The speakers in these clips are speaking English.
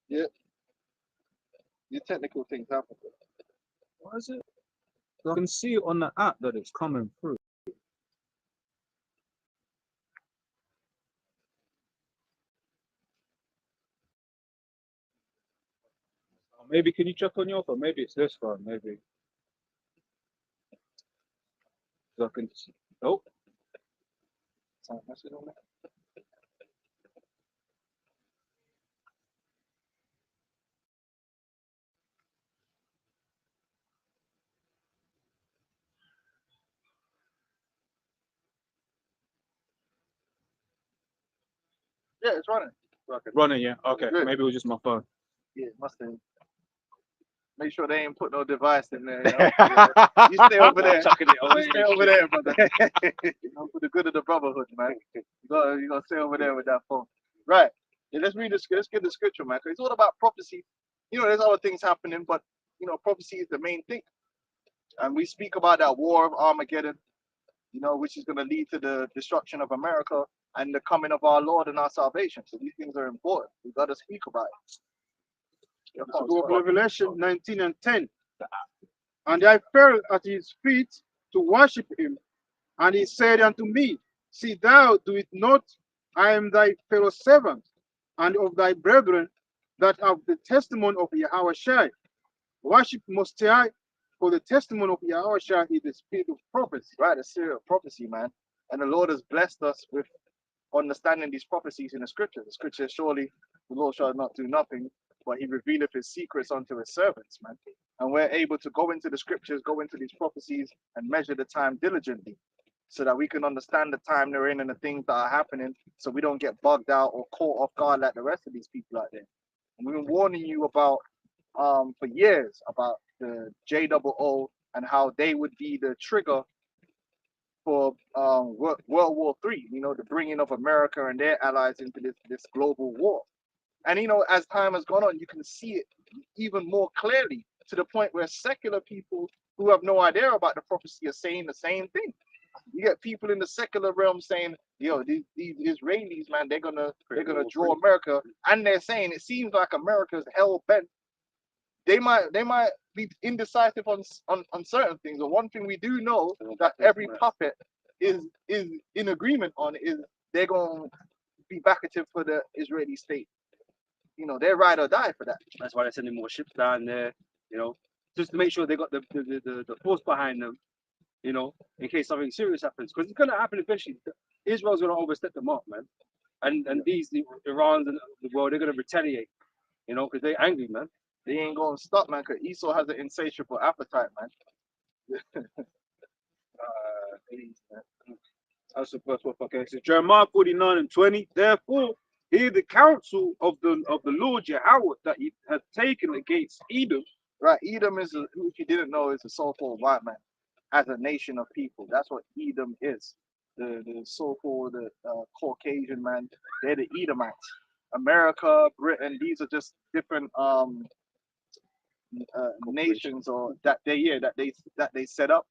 Yeah, your technical things happen. What is it? I can see it on the app that it's coming through. Maybe can you check on your phone? Maybe it's this phone. Maybe so I can. Oh, Sound message on that? Yeah, it's running. okay, running. Yeah. Okay. Good. Maybe it was just my phone. Yeah, must have. Make sure they ain't put no device in there. You know? Yeah. You stay over there. Chucking it You away. stay over there, brother. You know, for the good of the brotherhood, man. You gotta stay over there with that phone. Right. Yeah, let's read this. Let's get the scripture, man. 'Cause it's all about prophecy. You know, there's other things happening, but you know, prophecy is the main thing. And we speak about that war of Armageddon, you know, which is going to lead to the destruction of America and the coming of our Lord and our salvation. So these things are important. We got to speak about it. Yeah, The book of Revelation 19 and 10. And I fell at his feet to worship him. And he said unto me, See thou do it not, I am thy fellow servant, and of thy brethren that have the testimony of Yahushua. Worship Most High, for the testimony of Yahushua is the spirit of prophecy. Right, a serial prophecy, man. And the Lord has blessed us with understanding these prophecies in the scriptures. The scripture surely the Lord shall not do nothing, but he revealeth his secrets unto his servants, man. And we're able to go into the scriptures, go into these prophecies, and measure the time diligently so that we can understand the time they're in and the things that are happening so we don't get bugged out or caught off guard like the rest of these people out there. And we've been warning you about for years about the JOO and how they would be the trigger for World War III, you know, the bringing of America and their allies into this global war. And, you know, as time has gone on, you can see it even more clearly to the point where secular people who have no idea about the prophecy are saying the same thing. You get people in the secular realm saying, yo, these Israelis, man, they're gonna draw America. And they're saying it seems like America's hell bent. They might be indecisive on certain things. But one thing we do know that every puppet is in agreement on is they're gonna be backative for the Israeli state. You know, they're ride or die for that. That's why they're sending more ships down there. You know, just to make sure they got the force behind them. You know, in case something serious happens, because it's gonna happen eventually. Israel's gonna overstep them up, man. And these the Irans and the world, they're gonna retaliate. You know, because they're angry, man. They ain't gonna stop, man, because Esau has an insatiable appetite, man. That's the first one. Okay, so Jeremiah 49 and 20. Therefore, hear the counsel of the Lord Yahweh that he hath taken against Edom. Right, Edom is, if you didn't know, is a so-called white man as a nation of people. That's what Edom is. The so-called Caucasian man, they're the Edomites. America, Britain, these are just different nations or that they set up.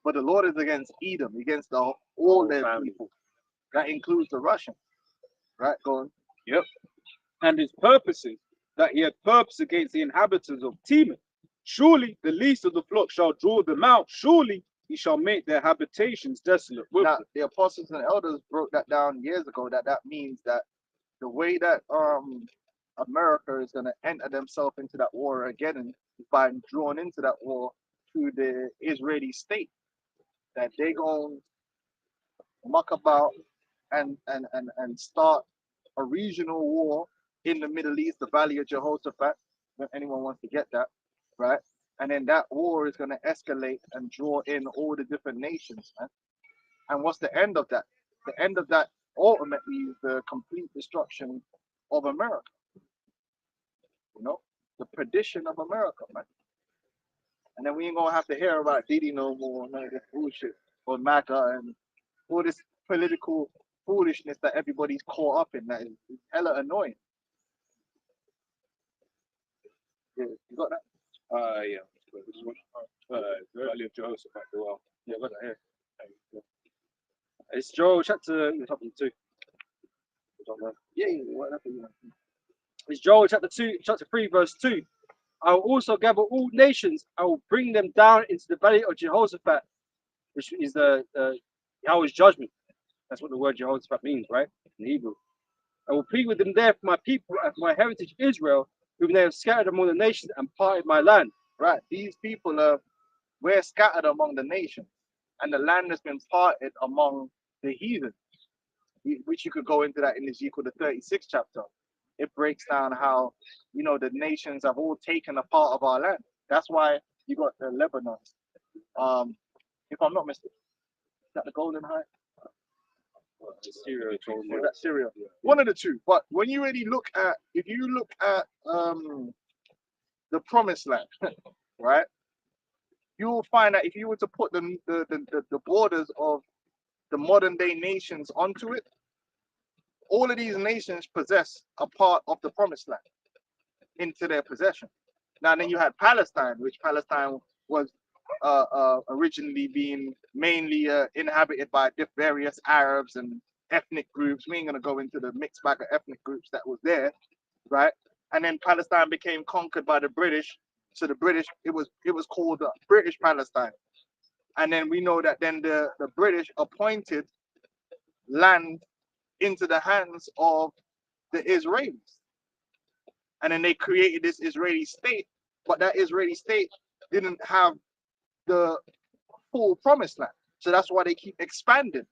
But the Lord is against Edom, against all their people. That includes the Russians. Right, go on. Yep. And his purposes that he had purpose against the inhabitants of Teman. Surely the least of the flock shall draw them out. Surely he shall make their habitations desolate. Now, the apostles and elders broke that down years ago. That means that the way that America is going to enter themselves into that war again is by drawn into that war through the Israeli state. That they going to muck about and start a regional war in the Middle East, the Valley of Jehoshaphat, if anyone wants to get that, right? And then that war is going to escalate and draw in all the different nations, man. And what's the end of that? The end of that ultimately is the complete destruction of America. You know, the perdition of America, man. And then we ain't gonna have to hear about Diddy no more, none of this bullshit, or MAGA and all this political foolishness that everybody's caught up in. That is hella annoying. Yeah, you got that? Yeah. This one. Valley of Jehoshaphat. Well, yeah, got that here. It's Joel chapter 2. Yeah, what happened? It's Joel chapter 3, verse 2. I will also gather all nations. I will bring them down into the valley of Jehoshaphat, which is the Yahweh's judgment. That's what the word Jehoshaphat means, right? In Hebrew. I will plead with them there for my people and for my heritage Israel, whom they have scattered among the nations and parted my land. Right. These people we're scattered among the nations, and the land has been parted among the heathen, which you could go into that in Ezekiel the 36th chapter. It breaks down how, the nations have all taken a part of our land. That's why you got the Lebanon. If I'm not mistaken, is that the Golden Heights? Syria, Or that's Syria. One of the two. But when you really look at, if you look at the Promised Land, right, you will find that if you were to put the borders of the modern day nations onto it, all of these nations possess a part of the Promised Land into their possession. Now, then you had Palestine, which Palestine was originally being mainly inhabited by various Arabs and ethnic groups. We ain't gonna go into the mixed bag of ethnic groups that was there, right? And then Palestine became conquered by the British. So the British, it was called British Palestine. And then we know that then the British appointed land into the hands of the Israelis. And then they created this Israeli state, but that Israeli state didn't have the full Promised Land. So that's why they keep expanding,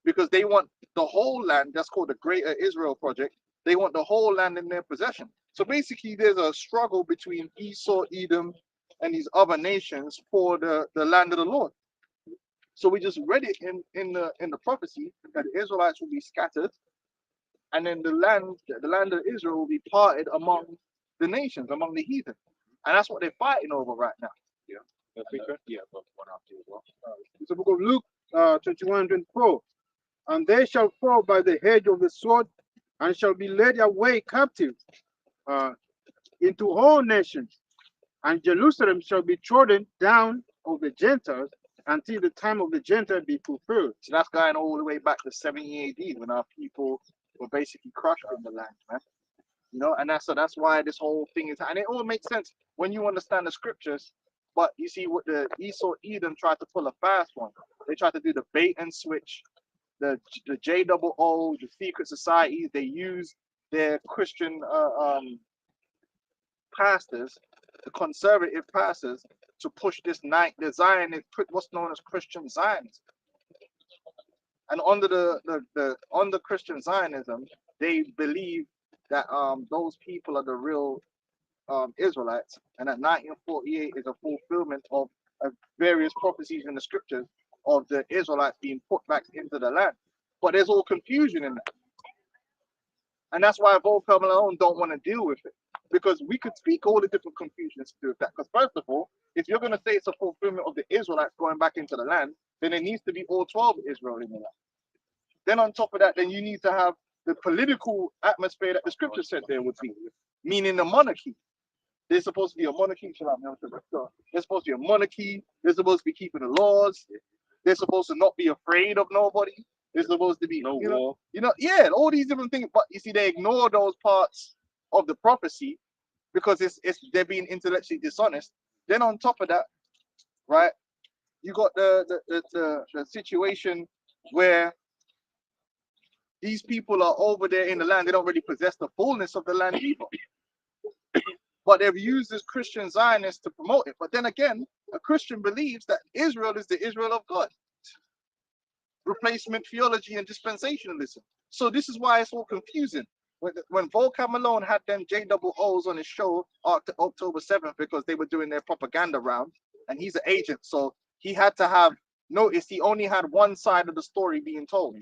because they want the whole land. That's called the Greater Israel Project. They want the whole land in their possession. So basically, there's a struggle between Esau, Edom, and these other nations for the land of the Lord. So we just read it in the prophecy that the Israelites will be scattered, and then the land of Israel will be parted among the nations, among the heathen, and that's what they're fighting over right now. Yeah, but one after as well. It's the book of Luke 21:24. And they shall fall by the edge of the sword, and shall be led away captive into all nations. And Jerusalem shall be trodden down of the Gentiles until the time of the Gentiles be fulfilled. So that's going all the way back to 70 AD when our people were basically crushed in the land, man. And that's why this whole thing is, and it all makes sense when you understand the scriptures. But you see what the Esau Edom tried to pull a fast one. They tried to do the bait and switch, the JOO, the secret societies. They use their Christian pastors, the conservative pastors, to push this the Zionist, what's known as Christian Zionism. And under Christian Zionism, they believe that those people are the real Israelites, and that 1948 is a fulfillment of various prophecies in the scriptures of the Israelites being put back into the land. But there's all confusion in that. And that's why Volker Malone don't want to deal with it. Because we could speak all the different confusions to do with that. Because first of all, if you're going to say it's a fulfillment of the Israelites going back into the land, then it needs to be all 12 Israel in the land. Then on top of that, then you need to have the political atmosphere that the scripture said there would be, meaning the monarchy. There's supposed to be a monarchy. There's supposed to be a monarchy. They're supposed to be keeping the laws. They're supposed to not be afraid of nobody. They're supposed to be no war. All these different things. But you see, they ignore those parts of the prophecy because they're being intellectually dishonest. Then on top of that, right, you got the situation where these people are over there in the land. They don't really possess the fullness of the land either. But they've used this Christian Zionists to promote it. But then again, a Christian believes that Israel is the Israel of God. Replacement theology and dispensationalism. So this is why it's all confusing. When Volker Malone had them JOOs on his show after October 7th, because they were doing their propaganda round, and he's an agent, so he had to have notice he only had one side of the story being told.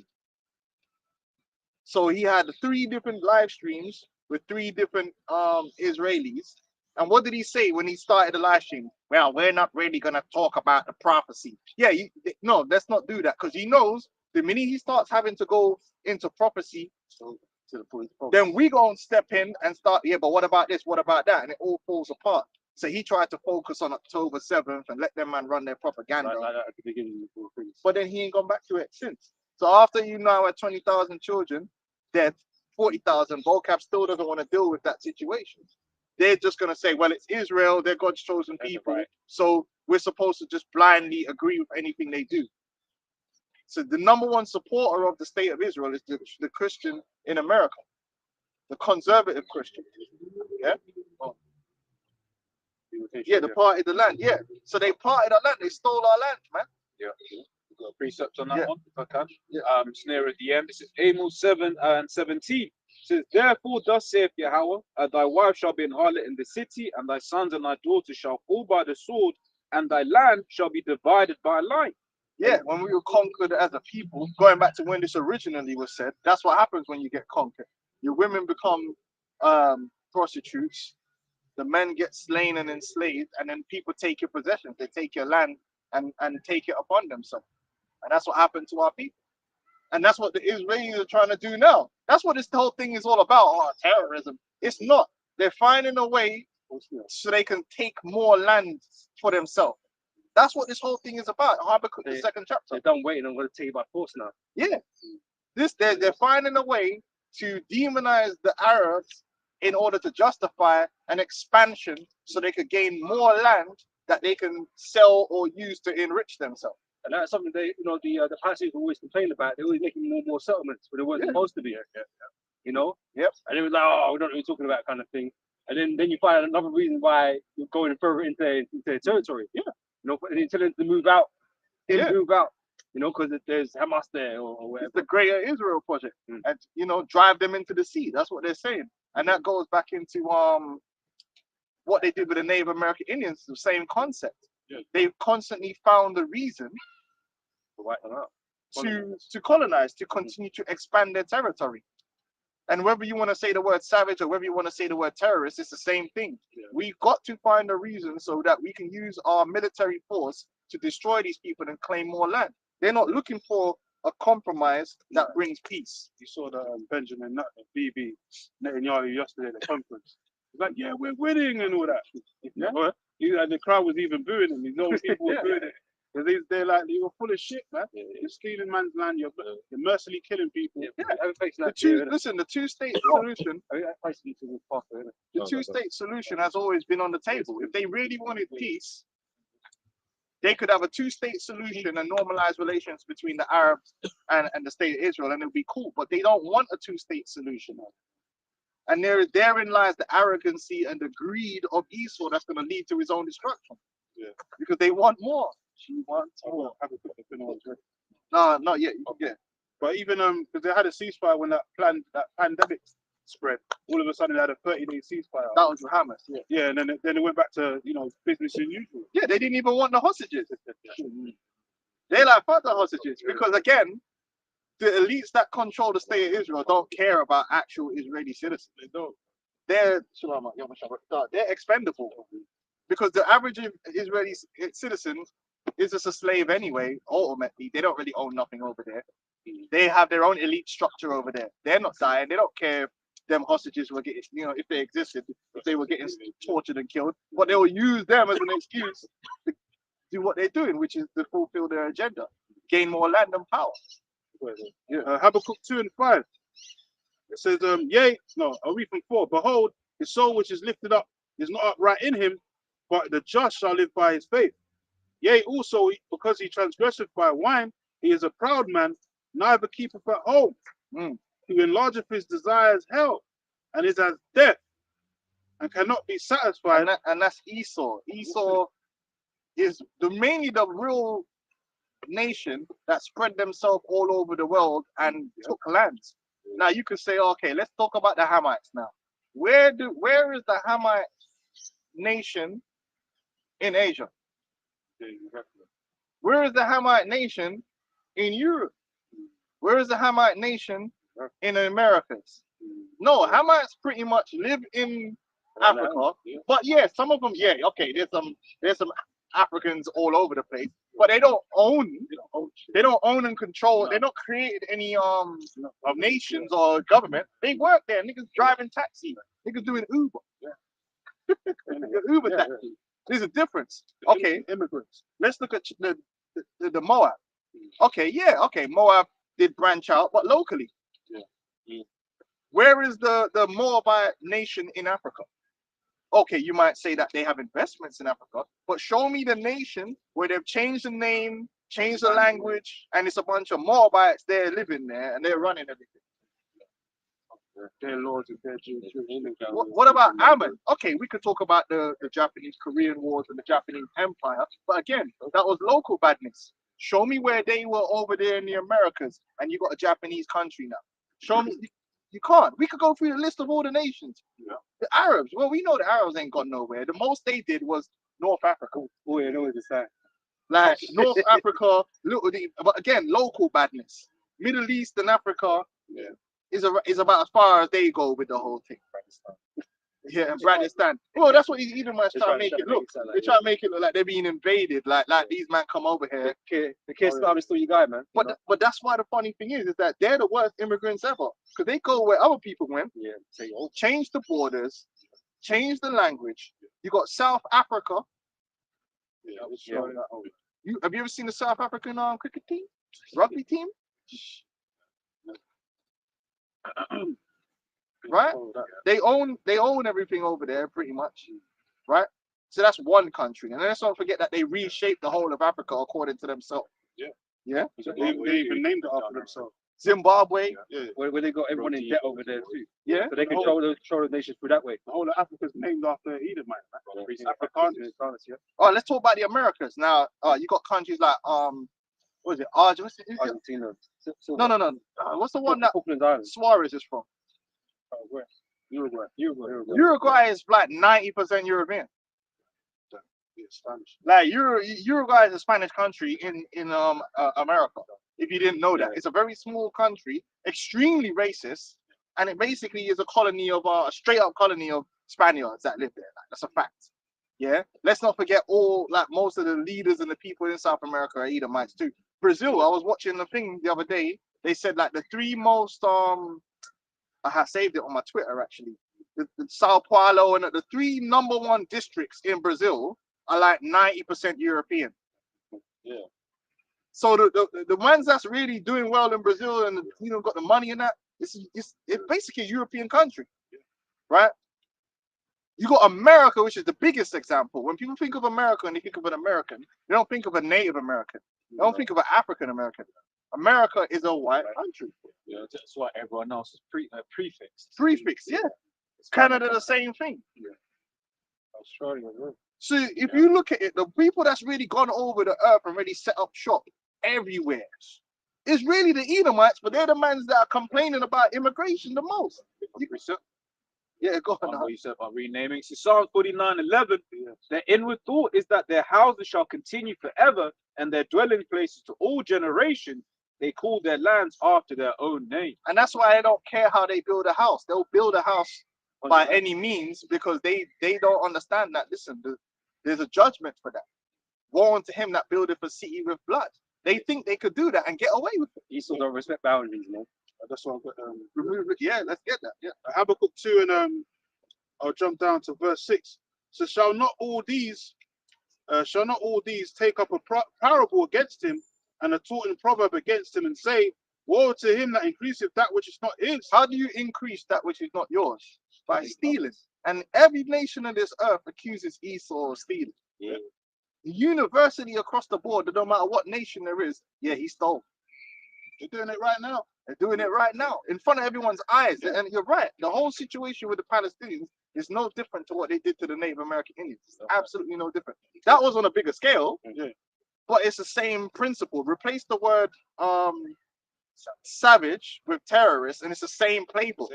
So he had 3 different live streams with 3 different Israelis. And what did he say when he started the live stream? Well, we're not really going to talk about the prophecy. Yeah, no, let's not do that, because he knows the minute he starts having to go into prophecy, then we go and step in and start, but what about this? What about that? And it all falls apart. So he tried to focus on October 7th and let them man run their propaganda. Like at the beginning of things. But then he ain't gone back to it since. So after you now had 20,000 children dead, 40,000. Vocab still doesn't want to deal with that situation. They're just going to say, well, it's Israel, they're God's chosen people, so we're supposed to just blindly agree with anything they do. So the number one supporter of the state of Israel is the Christian in America, the conservative Christian. Yeah? Yeah, the party of the land, yeah. So they partied our land, they stole our land, man. Yeah. We've got a precept on that Yeah. one, if I can. Yeah. It's near at the end. This is Amos 7 and 17. It says, therefore, thus saith Yahweh, thy wife shall be an harlot in the city, and thy sons and thy daughters shall fall by the sword, and thy land shall be divided by line. Yeah, when we were conquered as a people, going back to when this originally was said, that's what happens when you get conquered. Your women become prostitutes, the men get slain and enslaved, and then people take your possessions. They take your land and take it upon themselves. And that's what happened to our people. And that's what the Israelis are trying to do now. That's what this whole thing is all about. Oh, terrorism. It's not. They're finding a way so they can take more land for themselves. That's what this whole thing is about. Habakkuk, the second chapter. They're done waiting. I'm going to take you by force now. Yeah. They're finding a way to demonize the Arabs in order to justify an expansion so they could gain more land that they can sell or use to enrich themselves. And that's something they, the Palestinians always complain about. They're always making more settlements, but they weren't supposed to be. You know? Yep. And it was like, oh, we don't know what you're talking about, kind of thing. And then you find another reason why you're going further into their territory. Yeah. And you tell them to move out. Move out. Because there's Hamas there or whatever. It's the Greater Israel Project, and drive them into the sea. That's what they're saying, and that goes back into what they did with the Native American Indians. The same concept. Yeah. They've constantly found a reason to colonize, to continue to expand their territory. And whether you want to say the word savage or whether you want to say the word terrorist, it's the same thing. Yeah. We've got to find a reason so that we can use our military force to destroy these people and claim more land. They're not looking for a compromise that brings peace. You saw the Benjamin Bibi Netanyahu yesterday at the conference. He's like, yeah, we're winning and all that. Yeah. And the crowd was even booing him. People were booing it. Because they're like, you're full of shit, man. You're stealing man's land. You're mercilessly killing people. The two-state solution. The two-state solution has always been on the table. If they really wanted peace, they could have a two-state solution and normalize relations between the Arabs and the state of Israel, and it would be cool. But they don't want a two-state solution. And therein lies the arrogancy and the greed of Esau that's going to lead to his own destruction. Yeah. Because they want more. She wants more. No, not yet. Yeah. But even because they had a ceasefire when that pandemic spread, all of a sudden they had a 30-day ceasefire. That was with Hamas. Yeah. Yeah, and then it went back to business as usual. Yeah, they didn't even want the hostages. They're like, fuck the hostages, because again, the elites that control the state of Israel don't care about actual Israeli citizens. They don't. They're expendable, because the average Israeli citizen is just a slave anyway. Ultimately, they don't really own nothing over there. They have their own elite structure over there. They're not dying. They don't care if them hostages were getting, if they existed, if they were getting tortured and killed. But they will use them as an excuse to do what they're doing, which is to fulfill their agenda, gain more land and power. Habakkuk 2 and 5. It says, I'll read from 4. Behold, his soul which is lifted up is not upright in him, but the just shall live by his faith. Yea, also, because he transgresseth by wine, he is a proud man, neither keepeth at home. Who enlargeth his desires hell, and is as death, and cannot be satisfied. And that's Esau. Esau is mainly the real nation that spread themselves all over the world and took lands. Now you could say, okay, let's talk about the Hamites now. Where is the Hamite nation in Asia? Where is the Hamite nation in Europe? Where is the Hamite nation in the Americas? No, Hamites pretty much live in Africa, but yeah, some of them, okay, there's some Africans all over the place, but they don't own and control. They don't create any nations or government. They work there. Niggas driving taxi. Niggas doing Uber. Uber taxi. There's a difference. Okay, immigrants. Let's look at the Moab. Okay, Moab did branch out, but locally. Where is the Moabite nation in Africa? Okay, you might say that they have investments in Africa, but show me the nation where they've changed the name, changed the language, and it's a bunch of Moabites there living there and they're running everything. Their lords and their Jews. What about Ammon? Okay, we could talk about the Japanese Korean Wars and the Japanese Empire, but again, that was local badness. Show me where they were over there in the Americas, and you got a Japanese country now. Show me. You can't. We could go through the list of all the nations. Yeah. The Arabs. Well, we know the Arabs ain't gone nowhere. The most they did was North Africa. Oh, yeah, no, it's the Like North Africa, but again, local badness. Middle East and Africa is about as far as they go with the whole thing. Yeah, and Bradistan. Well, that's what these Edomites try to make it look. They try to make it look like they're being invaded, like these men come over here. The case is still you guy, man. But that's why the funny thing is that they're the worst immigrants ever, because they go where other people went. Yeah, Change the borders, change the language. You got South Africa. Yeah. Have you ever seen the South African cricket team, rugby team? Right? They own everything over there pretty much, right? So that's one country, and let's not forget that they reshaped the whole of Africa according to themselves. Yeah. They even named it after themselves. Zimbabwe. Where they got everyone in debt over there too. Yeah. So they control the nations through that way. The whole of Africa's named after Edomite. Afrikaners. Oh, let's talk about the Americas now. You got countries like what is it? Argentina. No. What's the one that Falkland Islands? Suarez is from? Where? Uruguay. Uruguay is like 90% European. Spanish. Like Uruguay is a Spanish country in America. If you didn't know that, it's a very small country, extremely racist, and it basically is a colony of a straight up colony of Spaniards that live there. Like, that's a fact. Yeah. Let's not forget most of the leaders and the people in South America are Edomites too. Brazil. I was watching the thing the other day. They said like the three most I have saved it on my Twitter actually. The Sao Paulo and the three #1 districts in Brazil are like 90% European. Yeah. So the ones that's really doing well in Brazil and got the money in that, it's basically a European country, right? You got America, which is the biggest example. When people think of America and they think of an American, they don't think of a Native American. They don't think of an African American. America is a white country. Yeah, that's why everyone else is prefixed. Prefix, yeah. Canada, the same thing. Yeah. Australia, yeah. So if you look at it, the people that's really gone over the earth and really set up shop everywhere is really the Edomites, but they're the ones that are complaining about immigration the most. Yeah, go on. What you said about renaming. So Psalm 49:11, their inward thought is that their houses shall continue forever, and their dwelling places to all generations. They call their lands after their own name. And that's why I don't care how they build a house. They'll build a house by any means because they don't understand that. Listen, there's a judgment for that. Woe unto him that buildeth a city with blood. They think they could do that and get away with it. Esau don't respect boundaries, man. That's what I've got. Remove it. Yeah, let's get that. Yeah. Habakkuk 2 and I'll jump down to verse 6. So shall not all these take up a parable against him and a taunting proverb against him and say, woe to him that increaseth that which is not his. How do you increase that which is not yours? By stealing. And every nation on this earth accuses Esau of stealing. Yeah. Universally across the board, no matter what nation there is, yeah, he stole. They're doing it right now. They're doing it right now in front of everyone's eyes. And you're right. The whole situation with the Palestinians is no different to what they did to the Native American Indians. It's absolutely no different. That was on a bigger scale, but it's the same principle. Replace the word savage with terrorist, and it's the same playbook.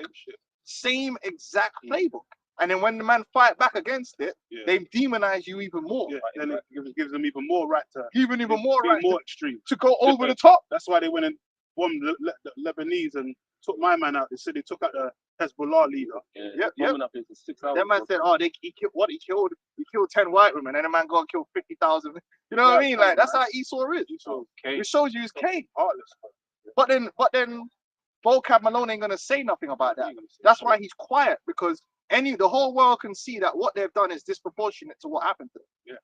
Same exact playbook. And then when the man fight back against it, they demonize you even more. Yeah, then it gives them even more right to even more right more extreme to go over the top. That's why they went and bombed the Lebanese and took my man out. They said they took out the Hezbollah leader. That man said, "Oh, he killed 10 white women, and the man go and kill 50,000." You know what I mean? Like that's how Esau is. It shows you he's Cain. But then, Vocab Malone ain't gonna say nothing about that. That's why he's quiet, because the whole world can see that what they've done is disproportionate to what happened to them. Yeah.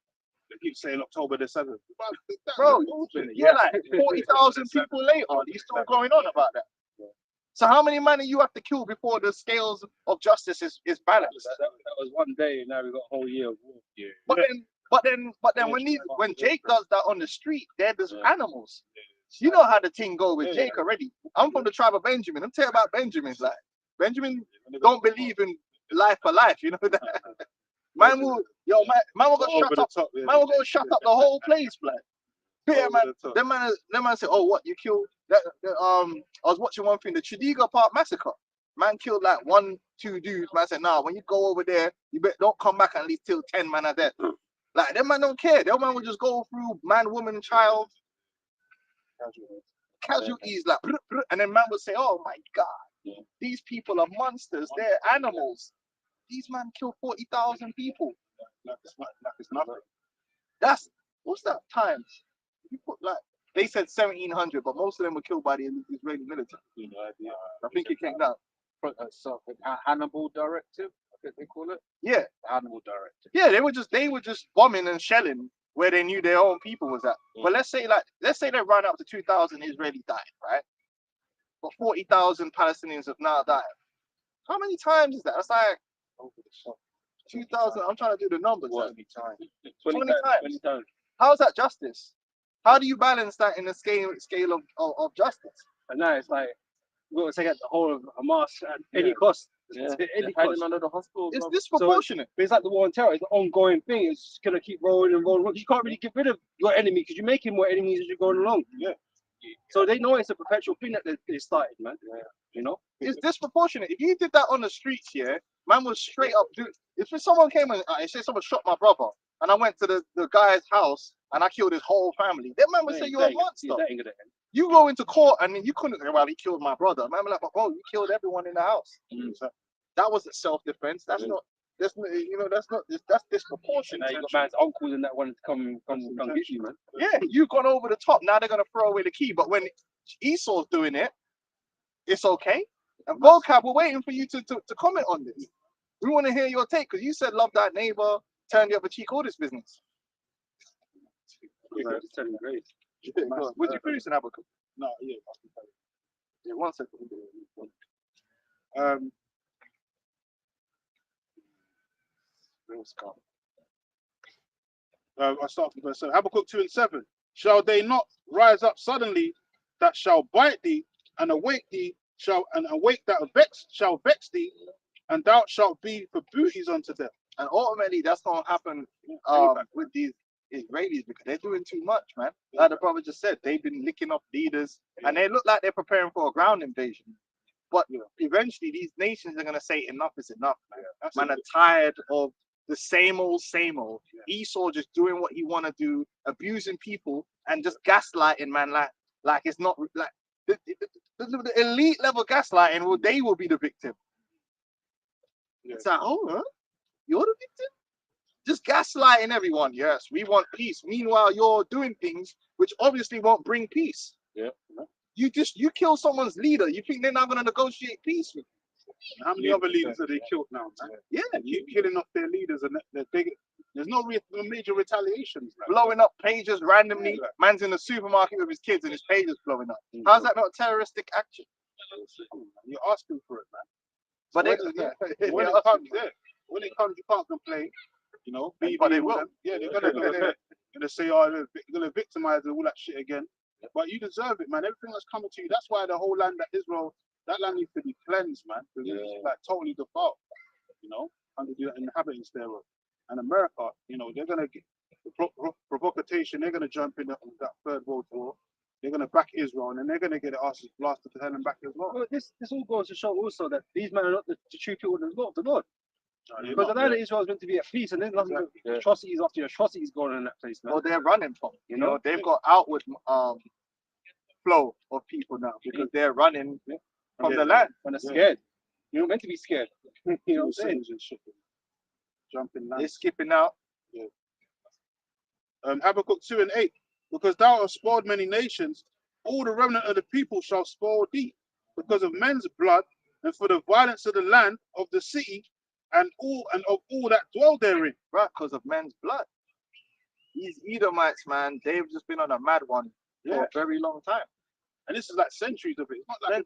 They keep saying October the 7th. Bro, you're like 40,000 people later. He's still going on about that. So how many men you have to kill before the scales of justice is balanced? That was one day, and now we got a whole year of war. Yeah. But then when Jake does that on the street, there's animals. You know how the thing go with Jake already. I'm from the tribe of Benjamin. I'm telling you about Benjamin's like Benjamin don't believe in life for life. You know that. Man will go shut up. Man will go shut up the whole place, man. Yeah, man. Them man say, oh, what you killed? I was watching one thing, the Chidiga Park massacre. Man killed like 1-2 dudes. Man said, nah, when you go over there, you don't come back at least till 10 man are dead. Like them man don't care. Them man will just go through man, woman, child, casualties, like, and then man will say, oh my God, these people are monsters. They're animals. These man kill 40,000 people. It's nothing. That's what's that times? You put like they said 1,700, but most of them were killed by the Israeli military. I think it came down. Hannibal Directive, I think they call it. Yeah, Hannibal Directive. yeah. They were just bombing and shelling where they knew their own people was at. But let's say they ran up to 2,000 Israeli died, right? But 40,000 Palestinians have now died. How many times is that? That's like 2,000. I'm trying to do the numbers. 20 20 times. 20 times. How is that justice? How do you balance that in the scale of justice? And now it's like we're gonna take out the whole of Hamas at any cost. Yeah. Any cost. Under the hospital. It's disproportionate. But it's like the war on terror. It's an ongoing thing. It's just gonna keep rolling and rolling. You can't really get rid of your enemy because you're making more enemies as you're going along. Yeah. So they know it's a perpetual thing that they started, man. Yeah. You know. It's disproportionate. If you did that on the streets here, man was straight up do. If someone came and say someone shot my brother, and I went to the guy's house and I killed his whole family, that man would say you're a monster. That ain't gonna end. You go into court and then you couldn't say, well, he killed my brother. Man, like, but bro, you killed everyone in the house. So that wasn't self-defense. That's not. That's disproportionate. Now you got man's uncles and that one to come get you, man. Yeah, you've gone over the top. Now they're gonna throw away the key. But when Esau's doing it, it's okay. And Vocab, we're waiting for you to comment on this. We want to hear your take because you said love that neighbor, turn the other cheek, all this business. Just telling you, great. Would you produce an Habakkuk? No, yeah. Yeah, 1 second. I start from verse 7. Habakkuk 2:7. Shall they not rise up suddenly that shall bite thee, and awake that shall vex thee, and thou shalt be for booties unto them. And ultimately, that's gonna happen with these Israelis because they're doing too much, man. Like the brother just said, they've been licking up leaders, and they look like they're preparing for a ground invasion. But eventually, these nations are gonna say enough is enough, man. Man are tired of the same old, same old. Esau just doing what he wanna do, abusing people, and just gaslighting, man. Like it's not like the elite level gaslighting. Well, they will be the victim. It's like, oh, huh? You're the victim? Just gaslighting everyone. Yes, we want peace. Meanwhile, you're doing things which obviously won't bring peace. Yeah. You kill someone's leader. You think they're not going to negotiate peace with you? How many other leaders are they killed now, man? Yeah, Keep killing off their leaders, and there's no major retaliations. Man. blowing up pages randomly. Man's in the supermarket with his kids and his page is blowing up. How's that not terroristic action? You're asking for it, man. But when it comes, you can't complain. You know, but they will. Yeah, they're gonna say, oh, they're gonna victimize and all that shit again. But you deserve it, man. Everything that's coming to you. That's why the whole land that Israel, that land needs to be cleansed, man. Because it's like totally defiled. You know, under the inhabitants thereof. And America, you know, they're gonna get provocation. They're gonna jump in that Third World War. They're gonna back Israel, and then they're gonna get their asses blasted to hell and back as well. But this all goes to show also that these men are not the true people of the Lord. Because the land of Israel is meant to be at peace, and there's nothing but atrocities after atrocities going on in that place, man. Well, they're running from. You know, they've got outward flow of people now because they're running from the land. And they're scared. You're not meant to be scared. You know what I'm saying? Jumping They're skipping out. Habakkuk 2:8. Because thou hast spoiled many nations, all the remnant of the people shall spoil thee, because of men's blood, and for the violence of the land, of the city, and of all that dwell therein. Right, because of men's blood. These Edomites, man, they've just been on a mad one for a very long time. And this is like centuries of it. It's not like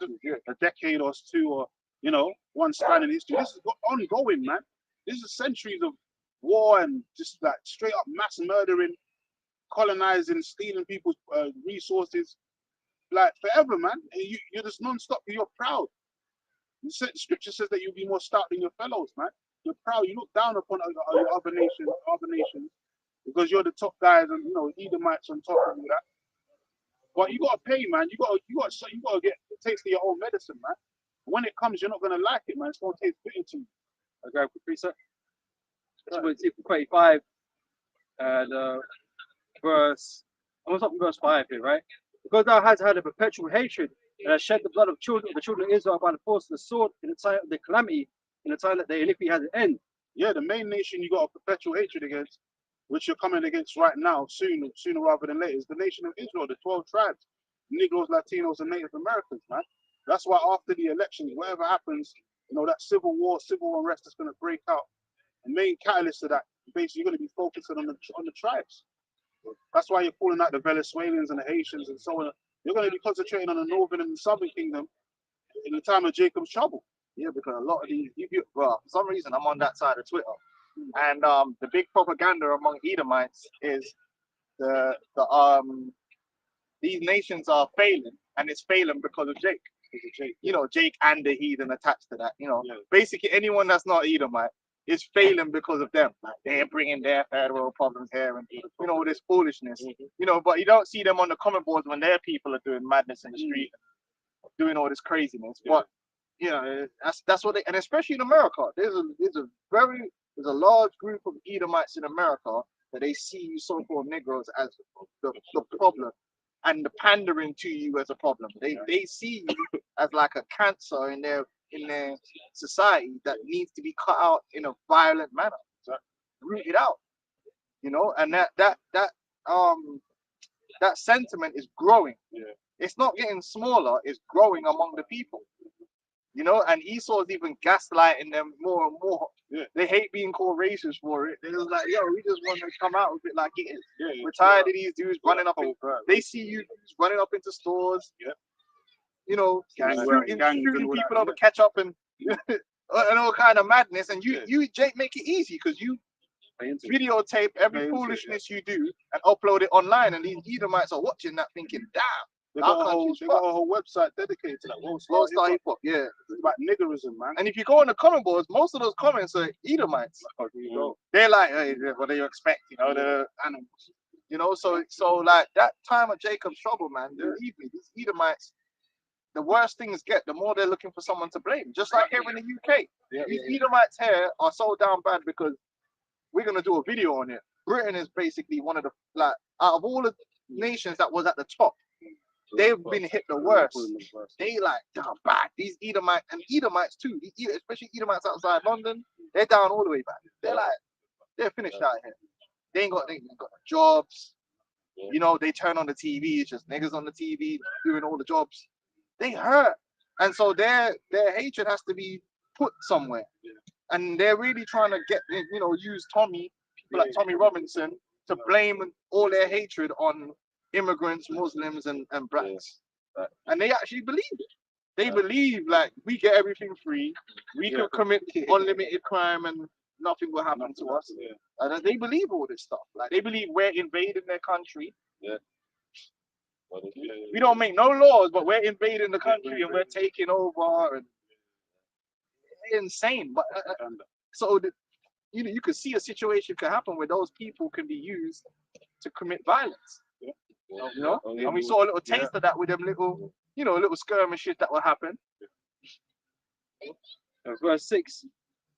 a decade or two or, you know, one span in history. This is ongoing, man. This is centuries of war and just like straight up mass murdering, colonizing, stealing people's resources, like forever, man. And you're just non-stop. You're proud. The scripture says that you'll be more stout than your fellows, man. You're proud. You look down upon other nations, because you're the top guys and, you know, Edomites on top of all that. But you gotta pay, man. You gotta get a taste of your own medicine, man. When it comes, you're not gonna like it, man. It's gonna taste bitter to you. Okay, precept. So we're in 25, verse. I'm gonna stop in verse 5 here, right? Because thou hast had a perpetual hatred and hast shed the blood of the children of Israel by the force of the sword in the time of the calamity, in the time that their iniquity has an end. Yeah, the main nation you got a perpetual hatred against, which you're coming against right now, sooner rather than later, is the nation of Israel, the 12 tribes, Negroes, Latinos, and Native Americans, man. That's why after the elections, whatever happens, you know, that civil unrest is going to break out. The main catalyst of that, basically, you're going to be focusing on the tribes. That's why you're calling out the Venezuelans and the Haitians and so on. You're going to be concentrating on the northern and the southern kingdom in the time of Jacob's trouble. Yeah, because a lot of these, well, for some reason, I'm on that side of Twitter, and the big propaganda among Edomites is these nations are failing, and it's failing because of Jake. You know, Jake and the heathen attached to that. You know, basically anyone that's not Edomite is failing because of them. Like they're bringing their federal problems here, and you know, this foolishness. You know, but you don't see them on the comment boards when their people are doing madness in the street, doing all this craziness. But you know, that's what they, and especially in America, there's a large group of Edomites in America that they see you so-called Negroes as the problem, and the pandering to you as a problem. They see you as like a cancer in their society that needs to be cut out in a violent manner, rooted out. You know, and that sentiment is growing. It's not getting smaller, it's growing among the people. You know, and Esau's even gaslighting them more and more. They hate being called racist for it. They're just like, yo, we just want to come out with it like it is. We're tired of these dudes running up. They see you dudes running up into stores. You know, shooting people over ketchup and and all kind of madness. And you Jake, make it easy because you videotape every foolishness you do and upload it online. And these Edomites are watching that thinking, damn. They got a whole website dedicated to that. World Star Hip Hop, yeah. It's about niggerism, man. And if you go on the comment boards, most of those comments are Edomites. They're like, hey, what do you expect? You know, the animals. You know, so like that time of Jacob's trouble, man, believe me, these Edomites, the worse things get, the more they're looking for someone to blame. Just like here in the UK. These Edomites here are so down bad because we're gonna do a video on it. Britain is basically one of the, like, out of all the nations that was at the top, they've been hit the worst. They like down bad. These Edomites and Edomites too, especially Edomites outside London, they're down all the way back. They're like, they're finished out here. They ain't got jobs. You know, they turn on the TV, it's just niggas on the TV doing all the jobs. They hurt. And so their hatred has to be put somewhere. And they're really trying to use people like Tommy Robinson to blame all their hatred on immigrants, Muslims, and blacks. And they actually believe it. They believe like we get everything free, we can commit unlimited crime and nothing will happen to us. And they believe all this stuff. Like they believe we're invading their country. We don't make no laws, but we're invading the country and we're taking over. And it's insane. But you could see a situation could happen where those people can be used to commit violence. You know, and we saw a little taste of that with them little skirmishes that will happen. Verse 6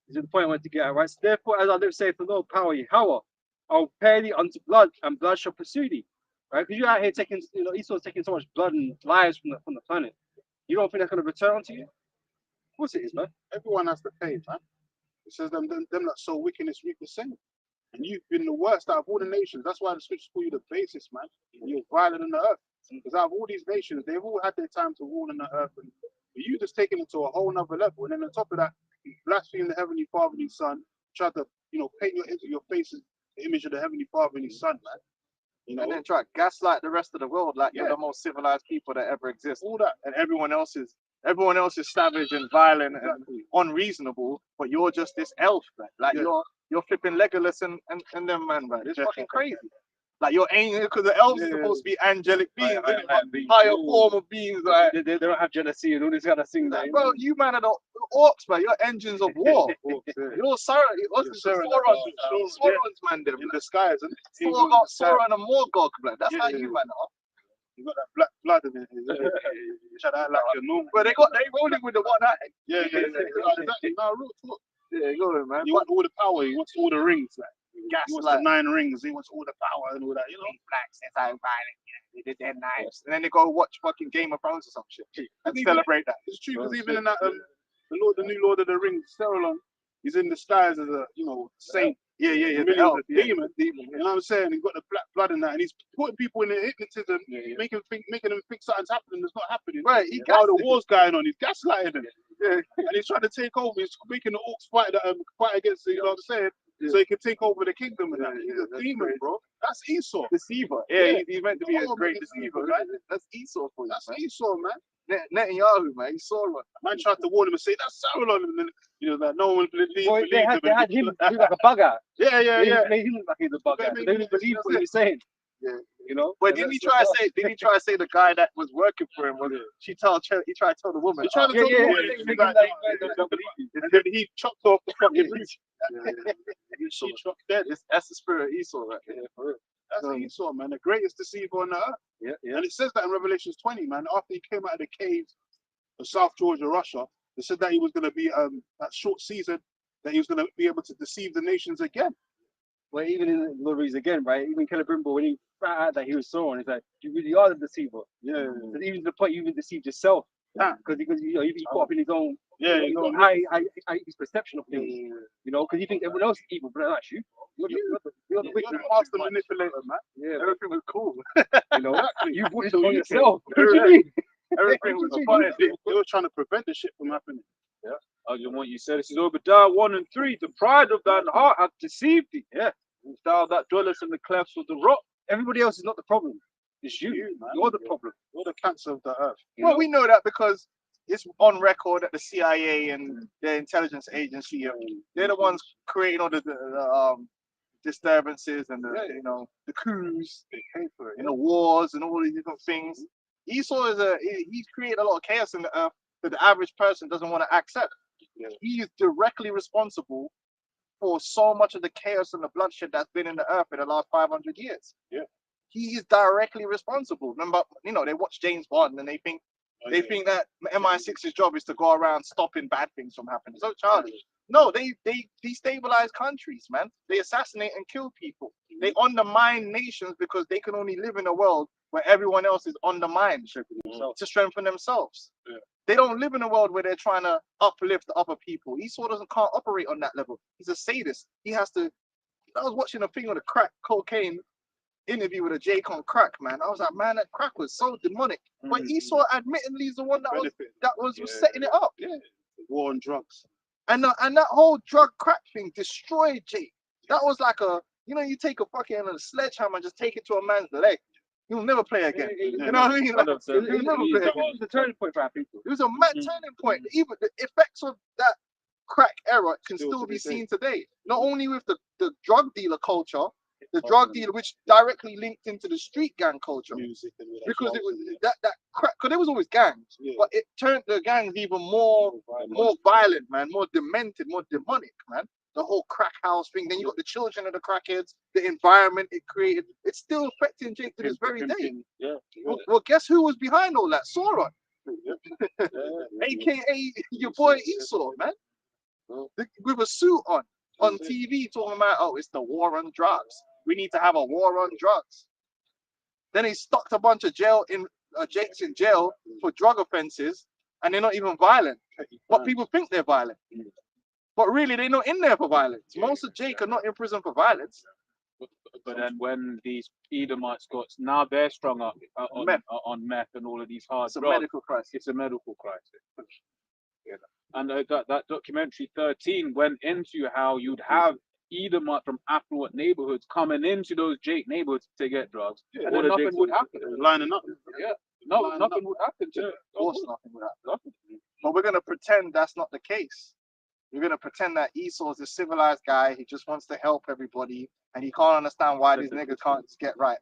is the point I wanted to get at, right? So therefore, as I live, saith the Lord, power Yahweh, I'll prepare thee unto blood, and blood shall pursue thee. Right? Because you're out here taking, Esau's taking so much blood and lives from the planet. You don't think that's going to return onto you? Of course it is, man. Everyone has to pay, man. It says them that sow wickedness reap the same. And you've been the worst out of all the nations. That's why the scriptures call you the basest, man. And you're violent in the earth. Because out of all these nations, they've all had their time to rule in the earth. And you just taking it to a whole nother level. And then on top of that, you blaspheme the Heavenly Father and His Son. Try to, paint your faces the image of the Heavenly Father and His Son, man. You And know, then try to gaslight the rest of the world like you're Yeah. the most civilized people that ever exist. all that. And everyone else is savage and violent and unreasonable, but you're just this elf, man. Like Yeah. you're flipping Legolas and them, man, right? It's fucking crazy. Like you're angel because the elves are Yeah. supposed to be angelic beings, I- innit? I- But higher form of beings, like. They don't have jealousy and all this kind of thing. Like, bro, you man are the orcs, man. You're engines of war. You're Sauron. What's the Sauron, Sauron's man, them. In disguise, and Sauron got Sauron and Morgog, man. That's how you man are. you got that black blood in it. You should act like you're normal. But they rolling with the one eye. Yeah. Exactly. No, real talk. Yeah, you know, man. He wants all the power. He wants all the rings. Like, Gas he wants like the 9 rings. He wants all the power and all that. You know. blacks, that's how violent. They did their knives, and then they go watch fucking Game of Thrones or some shit and even- celebrate that. It's true because even in that the new Lord of the Rings, Sauron, he's in disguise as a saint. Yeah. Really The elf, a demon. You know what I'm saying? He's got the black blood in that, and he's putting people in the hypnotism, making them think something's happening that's not happening. Right, he While the gassed it. war's going on, he's gaslighting them. Yeah. And he's trying to take over. He's making the orcs fight against, you know what I'm saying? Yeah. So he can take over the kingdom and that. Yeah, He's yeah, a that's demon, crazy. bro. That's Esau. Deceiver. Yeah. Yeah, he's meant to be a Oh, great man, deceiver, deceiver, right? That's Esau for you, That's man. Esau, man. Netanyahu, man. He's Sauron. Man tried to warn him and say that's Sauron, and then like no one believed Boy, they had him. him he was like a bugger. Yeah. They made him look like he's a bugger. They They didn't believe what he was saying. Yeah. You know. But didn't he try to say the guy that was working for him was he tried to tell the woman? He tried to Yeah, tell yeah, the yeah. woman, They he's make like, him like, don't believe you. and then he chopped off the fucking bridge. Esau. She chopped dead. That's the spirit of Esau, right? Yeah, for real. That's Esau, man, the greatest deceiver on the earth. Yeah. And it says that in Revelations 20, man. After he came out of the caves of South Georgia, Russia, they said that he was going to be that short season that he was going to be able to deceive the nations again. Well, even in the movies again, right? Even Celebrimbor, when he found out that he was Sauron, he's like, you really are the deceiver. Yeah, So even to the point you even deceived yourself. Because he caught up in his own, his perception of things. You know, because he thinks everyone else is evil, but that's you. You're the You're wicked the one. master manipulator, man. Yeah, Everything was cool. you know, you put it So on you yourself. think- What do you mean? Everything was funny. You're trying to prevent the shit from happening. I just want you to say this is Obadiah 1 and 3. The pride of thine heart hath deceived thee. Yeah. And thou that dwellest in the clefts of the rock. Everybody else is not the problem. It's you. man. You're the problem. You're the cancer of the earth. Well, we know that because it's on record that the CIA and their intelligence agency, they're the ones creating all the disturbances and the coups They pay for it. and the wars and all these different things. Esau he's created a lot of chaos in the earth that the average person doesn't want to accept. Yeah. He is directly responsible for so much of the chaos and the bloodshed that's been in the earth in the last 500 years. Yeah. He is directly responsible. Remember, they watch James Bond and they think think that MI6's job is to go around stopping bad things from happening. So childish. No, they destabilize countries, man. They assassinate and kill people. They undermine nations because they can only live in a world where everyone else is undermined to strengthen themselves. Yeah. They don't live in a world where they're trying to uplift other people. Esau can't operate on that level. He's a sadist. He has to. I was watching a thing on a crack cocaine interview with a Jake on crack, man. I was like, man, that crack was so demonic. But Esau admittedly is the one that was setting it up. Yeah. War on drugs. And that whole drug crack thing destroyed Jake. That was like you take a fucking sledgehammer and just take it to a man's leg. He'll never play again. You know what I mean? Like, he'll never play again. It was a turning point for our people. It was a mad turning point. Even the effects of that crack era can still be seen today. Not only with the drug dealer culture, the drug dealer which directly linked into the street gang culture. Music and all that. Because it was that crack, because there was always gangs, but it turned the gangs even more violent, man, more demented, more demonic, man. The whole crack house thing. Then you got the children of the crackheads, the environment it created. It's still affecting Jake to this very day. Yeah. Well, guess who was behind all that? Sauron, aka your boy Esau, man, with a suit on TV talking about, oh, it's the war on drugs. We need to have a war on drugs. Then he stuck a bunch of Jakes in jail for drug offenses, and they're not even violent. But people think they're violent. But really, they're not in there for violence. Most of Jake are not in prison for violence. But then when these Edomites got, now they're strung up on meth and all of these hard It's a drugs. medical crisis. It's a medical crisis. And that documentary 13 went into how you'd have Edomite from affluent neighborhoods coming into those Jake neighborhoods to get drugs, Yeah, and then nothing would happen. lining up. Yeah, no, Lining nothing up. would happen to it. Of course, nothing would happen. Nothing. But we're gonna pretend that's not the case. We're gonna pretend that Esau's a civilized guy. He just wants to help everybody, and he can't understand why these niggas can't just get right.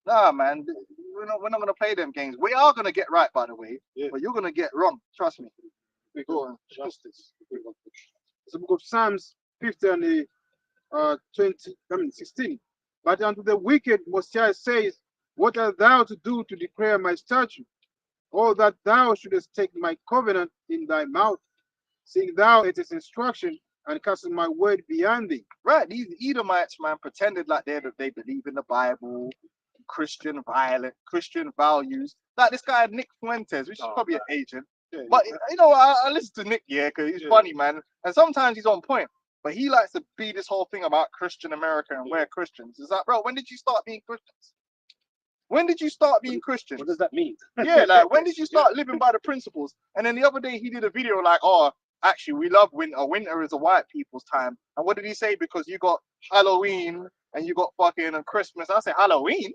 Nah, man, we're not gonna play them games. We are gonna get right, by the way, Yeah. but you're gonna get wrong. Trust me. Go on. Justice. It's the book of Psalms 50 and the 16. But unto the wicked Mosiah says, what art thou to do to declare my statute? Or that thou shouldest take my covenant in thy mouth, seeing thou it is instruction and casting my word beyond thee. Right, these Edomites, man, pretended like they believe in the Bible, Christian values. Like this guy Nick Fuentes, which is probably an agent. Yeah, But you know, I listen to Nick, yeah, because he's Yeah. funny, man, and sometimes he's on point. But he likes to be this whole thing about Christian America and we're Christians. It's like, bro, when did you start being Christians? When did you start being Christians? What does that mean? Yeah, like when did you start living by the principles? And then the other day he did a video like, oh, actually we love winter. Winter is a white people's time. And what did he say? Because you got Halloween and you got fucking Christmas. I said Halloween.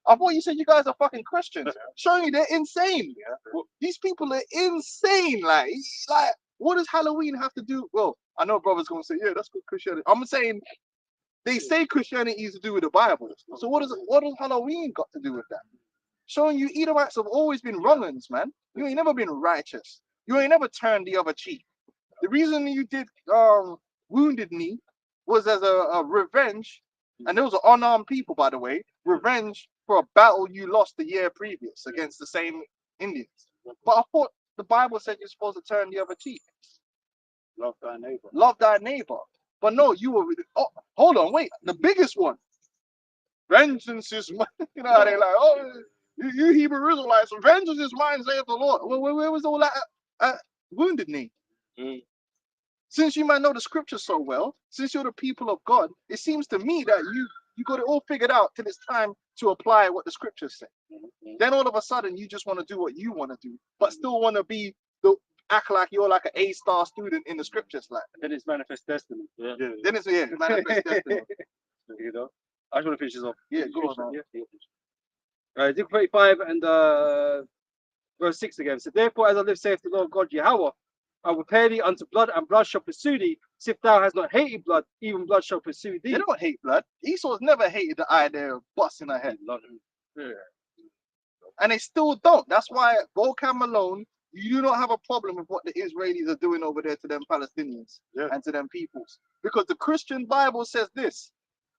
I thought you said you guys are fucking Christians. Showing you they're insane. Well, these people are insane. Like what does Halloween have to do? Well, I know brothers gonna say, yeah, that's good Christianity. I'm saying they say Christianity is to do with the Bible. So what does Halloween got to do with that? Showing you Edomites have always been wrong-uns, man. You ain't never been righteous. You ain't never turned the other cheek. The reason you did Wounded Knee was as a revenge, and those are unarmed people, by the way, revenge for a battle you lost the year previous against the same Indians. But I thought the Bible said you're supposed to turn the other cheek. love thy neighbor. Love thy neighbor. But no, you were. Oh, hold on, wait. The biggest one. Vengeance is mine. You know how they like, oh, you Hebrew Israelites, vengeance is mine, saith the Lord. Where was all that Wounded Knee? Since you might know the scriptures so well, since you're the people of God, it seems to me that you got it all figured out till it's time to apply what the scriptures say. Then all of a sudden you just want to do what you want to do, but still want to be act like you're like an A-star student in the scriptures, like. Then it's manifest destiny. Yeah. Then it's manifest destiny. You know, I just want to finish this off. Yeah, go on. Yeah. Ezekiel 35 and verse 6 again. So therefore, as I live, saith the Lord God Yahweh, I will prepare thee unto blood, and blood shall pursue thee. So if thou hast not hated blood, even blood shall pursue thee. They don't hate blood. Esau's never hated the idea of busting a head. Yeah. And they still don't. That's why Volcam Malone, you do not have a problem with what the Israelis are doing over there to them Palestinians and to them peoples. Because the Christian Bible says this.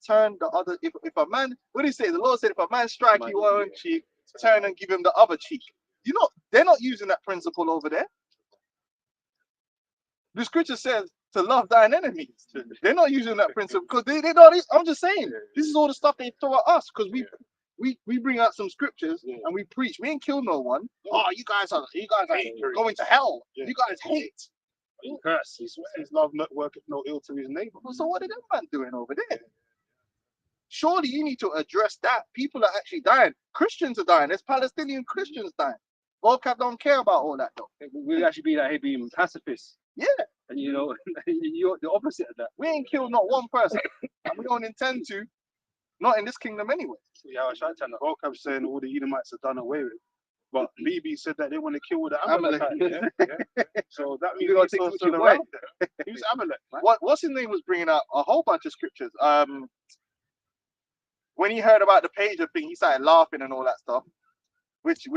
Turn the other, if a man, what do you say? The Lord said, if a man strike you on one cheek, turn and give him the other cheek. You know, they're not using that principle over there. The scripture says to love thine enemies. They're not using that principle because they not. I'm just saying, this is all the stuff they throw at us because we bring out some scriptures and we preach. We ain't killed no one. Oh, you guys are going to hell. You guys hate. Curse. His love not worketh no ill to his neighbor. So what are them man doing over there? Surely you need to address that. People are actually dying. Christians are dying. There's Palestinian Christians dying. Volcap don't care about all that though. We'll actually be like, hey, being pacifists. Yeah. And you know, you're the opposite of that. We ain't killed not one person. And we don't intend to. Not in this kingdom anyway. Yeah, I was trying to Volcap saying all the Edomites are done away with. But BB said that they want to kill all the Amalekites. So that means You're he's gonna take still your around there. Who's Amalek, man? What's his name was bringing out a whole bunch of scriptures. When he heard about the pager thing, he started laughing and all that stuff. Which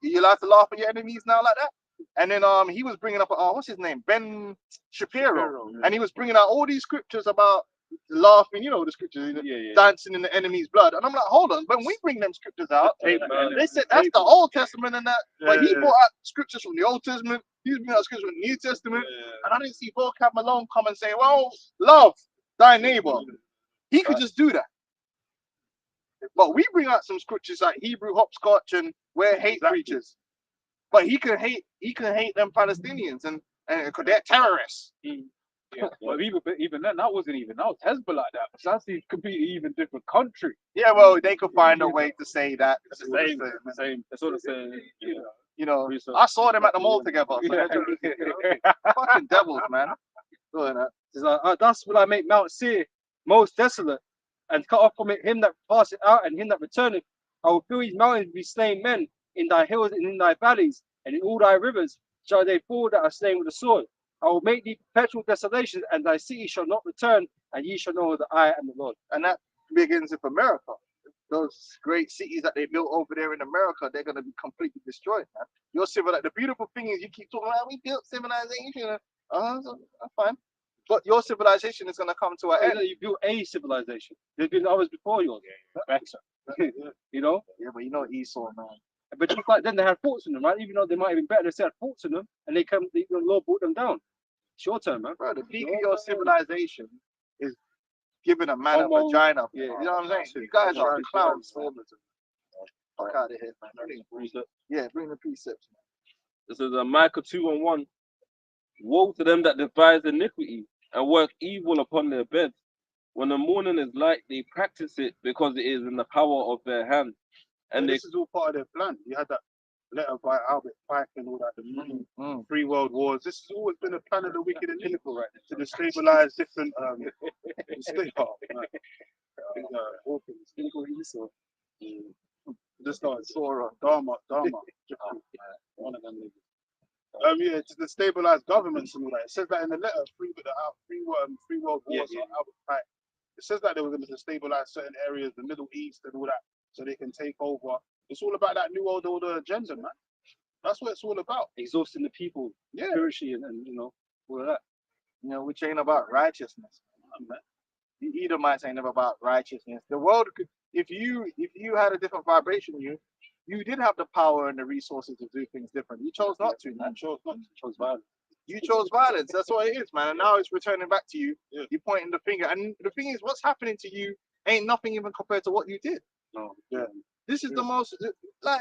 you allowed to laugh at your enemies now like that? And then he was bringing up what's his name, Ben Shapiro, and he was bringing out all these scriptures about laughing. You know the scriptures, dancing in the enemy's blood. And I'm like, hold on, when we bring them scriptures out, they said that's the Old Testament and that, but he brought out scriptures from the Old Testament. He was bringing out scriptures from the New Testament, and I didn't see Volcap Malone come and say, well, love thy neighbor. He could just do that. But we bring out some scriptures like Hebrew hopscotch and we're hate preachers. But he can hate them Palestinians and because they're terrorists. Yeah, but even then, that was Hezbollah like that. So that's a completely even different country. Yeah, well, they could find a way to say that. It's the same. It's all the same. You know, I saw them at the mall together. So fucking devils, man. Go on, It's like, thus will I make Mount Seir most desolate, and cut off from it him that passeth out, and him that returneth. I will fill his mountains with slain men, in thy hills and in thy valleys, and in all thy rivers shall they fall that are slain with the sword. I will make thee perpetual desolation, and thy city shall not return, and ye shall know that I am the Lord. and that begins with America. Those great cities that they built over there in America, they're gonna be completely destroyed, man. Your the beautiful thing is you keep talking about we built civilization. That's fine. But your civilization is gonna come to an end. You built a civilization. There's been others before yours. You know? Yeah, but you know Esau, man. But just like then they had faults in them, right? Even though they might have been better, they still had faults in them, and the Lord brought them down. It's your turn, man. Bro, the peak of your civilization is giving a man a vagina. Yeah. You know what I'm saying? You guys are clowns. Fuck out of here, man. Yeah, bring the precepts, man. This is Micah 2:1. Woe to them that devise iniquity and work evil upon their beds. When the morning is light, they practice it because it is in the power of their hand. And this is all part of their plan. You had that letter by Albert Pike and all that, the 3 world wars. This has always been a plan of the wicked and evil, right? To destabilize different just like Sora, Dharma, one of them. Yeah, to destabilize governments and all that. It says that in the letter, three world wars on Albert Pike. It says that they were going to destabilize certain areas, the Middle East and all that, so they can take over. It's all about that new world order agenda, man. That's what it's all about. Exhausting the people, spiritually, and you know, all of that. You know, which ain't about righteousness, man. The Edomites ain't never about righteousness. The world could, if you had a different vibration, you did have the power and the resources to do things different. You chose not to, man. You chose violence. You chose violence. That's what it is, man. And now it's returning back to you. Yeah. You're pointing the finger. And the thing is, what's happening to you ain't nothing even compared to what you did. No. Yeah. This is the most, like,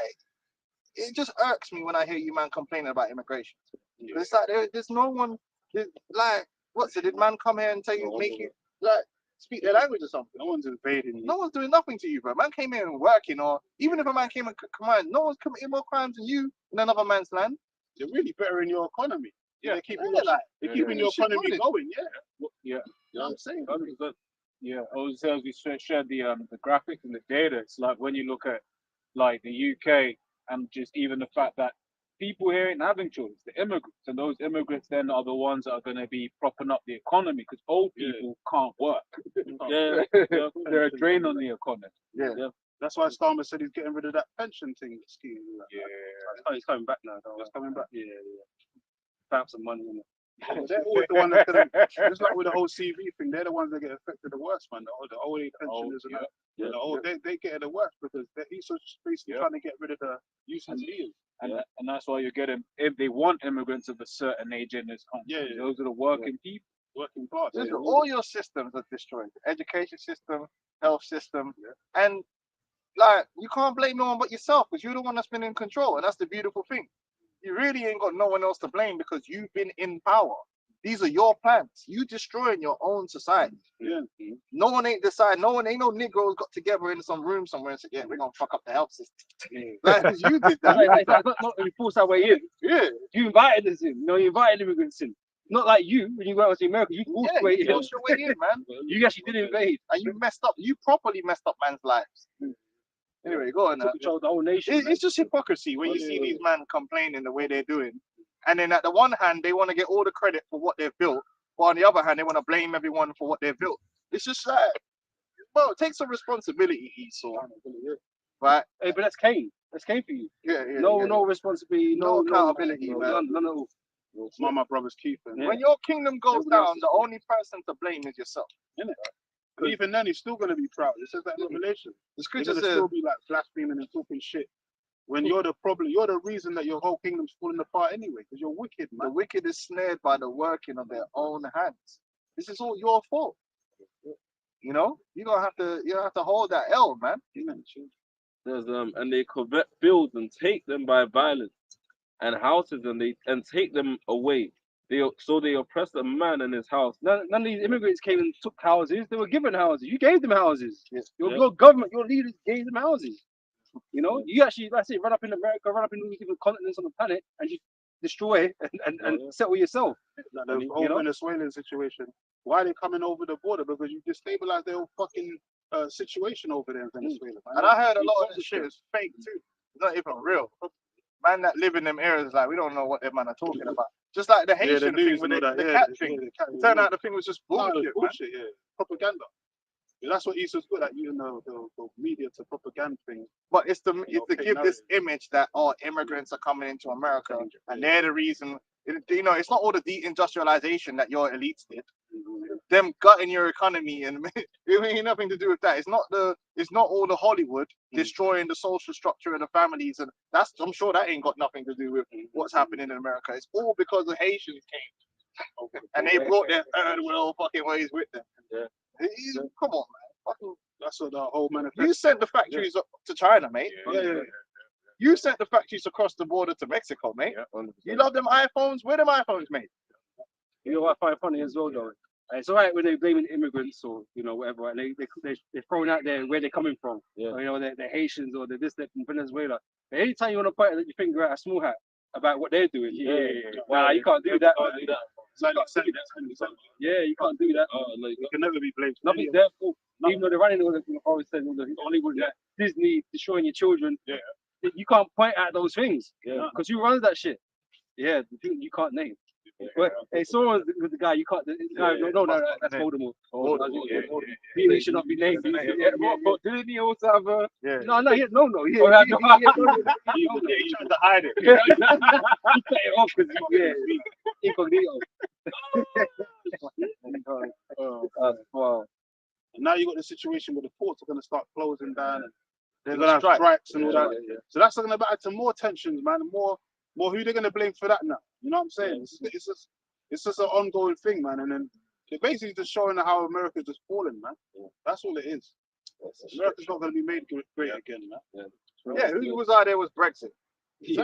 it just irks me when I hear you, man, complaining about immigration. Yeah. It's like, there's no one, like, what's it? Did man come here and make you, like, speak their language or something? No one's invading you. No one's doing nothing to you, bro. Man came here and working, or even if a man came and command, no one's committing more crimes than you in another man's land. They're really bettering your economy. Yeah, they're keeping your economy going. Yeah. Yeah. You know what I'm saying? 100%. Yeah. Also, as we shared the graphics and the data, it's like when you look at like the UK and just even the fact that people here ain't having children, the immigrants, and those immigrants then are the ones that are going to be propping up the economy because old people can't work. They're a drain on the economy. Yeah. That's why Starmer said he's getting rid of that pension thing scheme. He's coming back now. It's coming back. Yeah. Found some money in it. They're always the one that's gonna, just like with the whole CV thing, they're the ones that get affected the worst, man. The old age pensioners and that. They get it the worst because he's just basically trying to get rid of the use and deals. And that's why you're getting, if they want immigrants of a certain age in this country, those are the working people, working class. Listen, all your systems are destroyed. The education system, health system, and like you can't blame no one but yourself because you're the one that's been in control, and that's the beautiful thing. You really ain't got no one else to blame because you've been in power. These are your plans. You destroying your own society. Yeah. No one ain't decided. No one ain't no Negroes got together in some room somewhere and said, "Yeah, we're gonna fuck up the health system." Like you did that. Not you forced our way in. Yeah. You invited us in. You invited immigrants in. Not like you when you went to America. You forced your way in. You forced your way in, man. You actually did invade, and you messed up. You properly messed up man's lives. Anyway, go on. Took control of the whole nation. It's just hypocrisy when you see these men complaining the way they're doing, and then at the one hand they want to get all the credit for what they've built, but on the other hand they want to blame everyone for what they've built. It's just like, well, take some responsibility, Esau. Right? Hey, but that's Cain. That's Cain for you. Yeah. No responsibility. No accountability, man. None at all. It's my brother's keeping. When your kingdom goes down, the only person to blame is yourself. But even then, he's still going to be proud. It says that in Revelation. The scripture says, still be like blaspheming and talking shit. When you're the problem, you're the reason that your whole kingdom's falling apart anyway, because you're wicked, man. The wicked is snared by the working of their own hands. This is all your fault. You know, you have to hold that L, man. There's and they covet fields and take them by violence, and houses and take them away. They oppress a man in his house. None of these immigrants came and took houses. They were given houses. You gave them houses. Yes. Your government, your leaders gave them houses. You know, you actually, run up in America, run up in all these different continents on the planet, and just destroy and settle yourself. Like I the mean, whole you know? Venezuelan situation. Why are they coming over the border? Because you destabilize their whole fucking situation over there in Venezuela. Man. And I heard a lot of this shit is fake too. It's not even real. Man that live in them areas, like we don't know what them man are talking about. Just like the Yeah, the Haitian thing news with and all that. the Yeah, cat the- thing. yeah, the cat- It turned out the thing was just No, bullshit, it's bullshit, yeah. Propaganda. Yeah, that's what Esau's good at, using the media to propaganda things. But it's know, to fake give this image that immigrants are coming into America and they're the reason. You know, it's not all the deindustrialization that your elites did. Them gutting your economy and it ain't nothing to do with that. It's not all the Hollywood destroying the social structure of the families, and I'm sure that ain't got nothing to do with what's happening in America. It's all because the Haitians came and they brought their third world fucking ways with them. Yeah. Come on, man. Fucking, That's what the whole manifesto. you sent the factories up to China, mate. Yeah. You sent the factories across the border to Mexico, mate. You love them iPhones? Where them iPhones made? You know what I find funny as well, though? It's all right when they're blaming immigrants or, you know, whatever, and they're throwing out there where they're coming from. Yeah. Or, you know, they're Haitians or they're this, they're from Venezuela. But anytime you want to point your finger at a small hat about what they're doing, wow, you can't do that. Man. It's like Yeah, you can't do that. it can never be blamed. Nothing's their fault. Even though they're running all the, you know, always saying all the Hollywood, Disney destroying your children. Yeah. You can't point at those things. Yeah. Because who runs that shit? Yeah, the thing you can't name. But hey, so with the guy, you can't. The guy, no, that's Voldemort. He should not be named. But didn't he also have a? Yeah. No, he tried to hide it. He cut it off because incognito. Wow. And now you got the situation where the ports are going to start closing down. They're There's going to have strike. strikes and all that. So that's going to add to more tensions, man. More who they're going to blame for that now. You know what I'm saying? It's just an ongoing thing, man. And then they're basically just showing how America's just falling, man. That's all it is. America's not going to be made great again, man. Yeah, who was out there was Brexit. You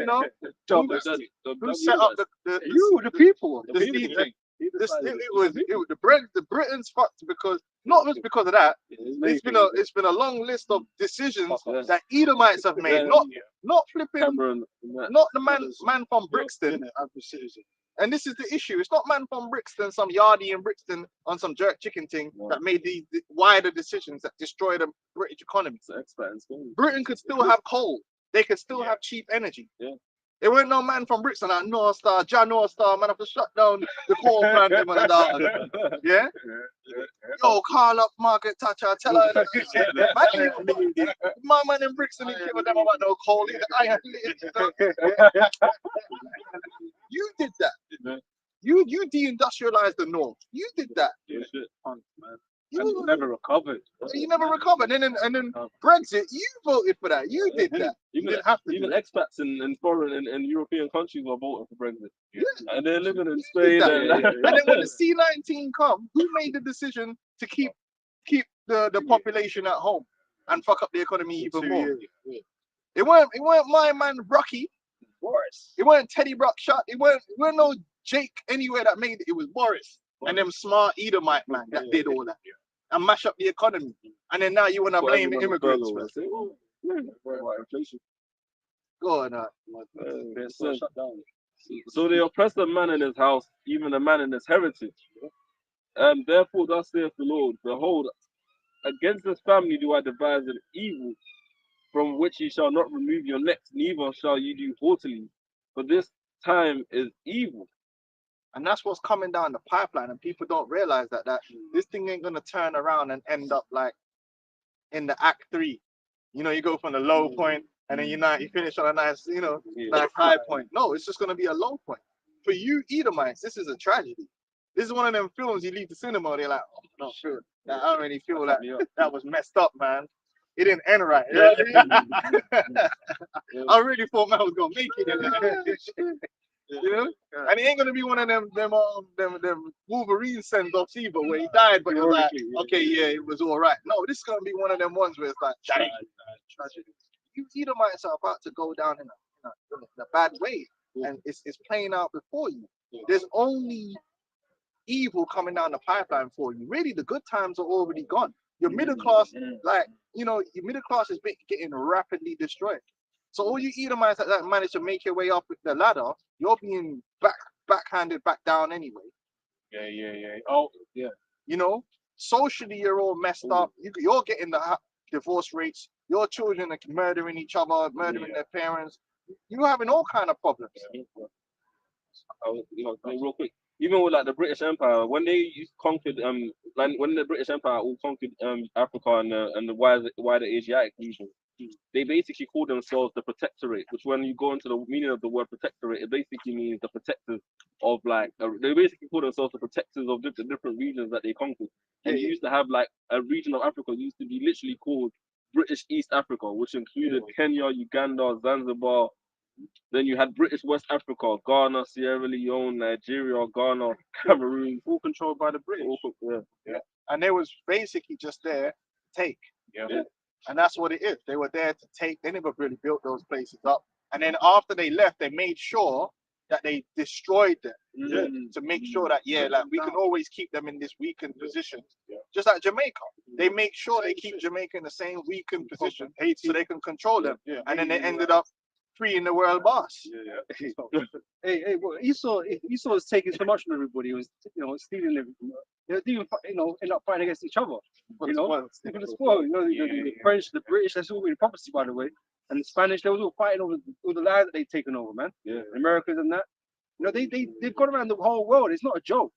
know, who set up the people. the seed thing. The Britons fucked because not just because of that. It's been a long list of decisions that Edomites have made. Not flipping. Cameron, Not the man from Brixton. And this is the issue. It's not man from Brixton, some yardie in Brixton on some jerk chicken thing that made these wider decisions that destroy the British economy. Britain could still have coal. They could still have cheap energy. Yeah. There weren't no man from Brixton like North Star, John North Star, man, have to shut down the coal plant them and that. Yeah? Yo, call up Margaret Thatcher, tell her that. My man in Brixton didn't give a damn about no coal. You did that. You deindustrialized the North. You did that. You never recovered. You never recovered. And then Brexit, you voted for that. You did that. Even expats in foreign and European countries are voting for Brexit. Yeah. And they're living in Spain. Spain. And then when the C-19 come, who made the decision to keep the population at home and fuck up the economy even more? It weren't my man Rocky. Boris. It weren't Teddy Rockshot. It weren't no Jake anywhere that made it. It was Boris and them smart Edomite man that did all that and mash up the economy. And then now you want to blame the immigrants. Go on, So they oppress a man in his house, even a man in his heritage. And therefore, thus saith the Lord, behold, against this family do I devise an evil, from which ye shall not remove your necks, neither shall ye do haughtily. For this time is evil. And that's what's coming down the pipeline, and people don't realize that this thing ain't gonna turn around and end up like in the Act 3. You know, you go from the low point and then you finish on a nice, nice high point. No, it's just gonna be a low point. For you Edomites, this is a tragedy. This is one of them films you leave the cinema, they're like, oh, I don't feel that. I don't really feel that was messed up, man. It didn't end right. You know what I mean? I really thought man was gonna make it. You know, and it ain't gonna be one of them Wolverine send-offs either, where he died, but you're like, okay, yeah, it was all right. No, this is gonna be one of them ones where it's like, tragedy. You Edomites are about to go down in a bad way, and it's playing out before you. There's only evil coming down the pipeline for you. Really, the good times are already gone. Your middle class, your middle class is getting rapidly destroyed. So all you Edomites that manage to make your way up the ladder, you're being backhanded back down anyway. Yeah. Oh, yeah. You know, socially you're all messed up. You're getting the divorce rates. Your children are murdering each other, murdering their parents. You're having all kind of problems. Real quick. Even with like the British Empire, when they conquered like when the British Empire all conquered Africa and the wider Asiatic region, they basically called themselves the Protectorate. Which, when you go into the meaning of the word Protectorate, it basically means the protectors of like. They basically call themselves the protectors of the different regions that they conquered. And you used to have like a region of Africa used to be literally called British East Africa, which included Kenya, Uganda, Zanzibar. Then you had British West Africa, Ghana, Sierra Leone, Nigeria, Ghana, Cameroon, all controlled by the British. And they was basically just there to take. Yeah. And that's what it is. They were there to take. They never really built those places up. And then after they left, they made sure that they destroyed them to make sure that, like we can always keep them in this weakened position. Just like Jamaica. They make sure they keep Jamaica in the same weakened position so they can control them. And then they ended up freeing the world boss. Hey, well, Esau was taking so much from everybody. He was, stealing everything. They didn't even, end up fighting against each other. For the spoil. The French, the British, that's all in prophecy, by the way. And the Spanish, they was all fighting over all the land that they'd taken over, man. The Americans and that. They've gone around the whole world. It's not a joke.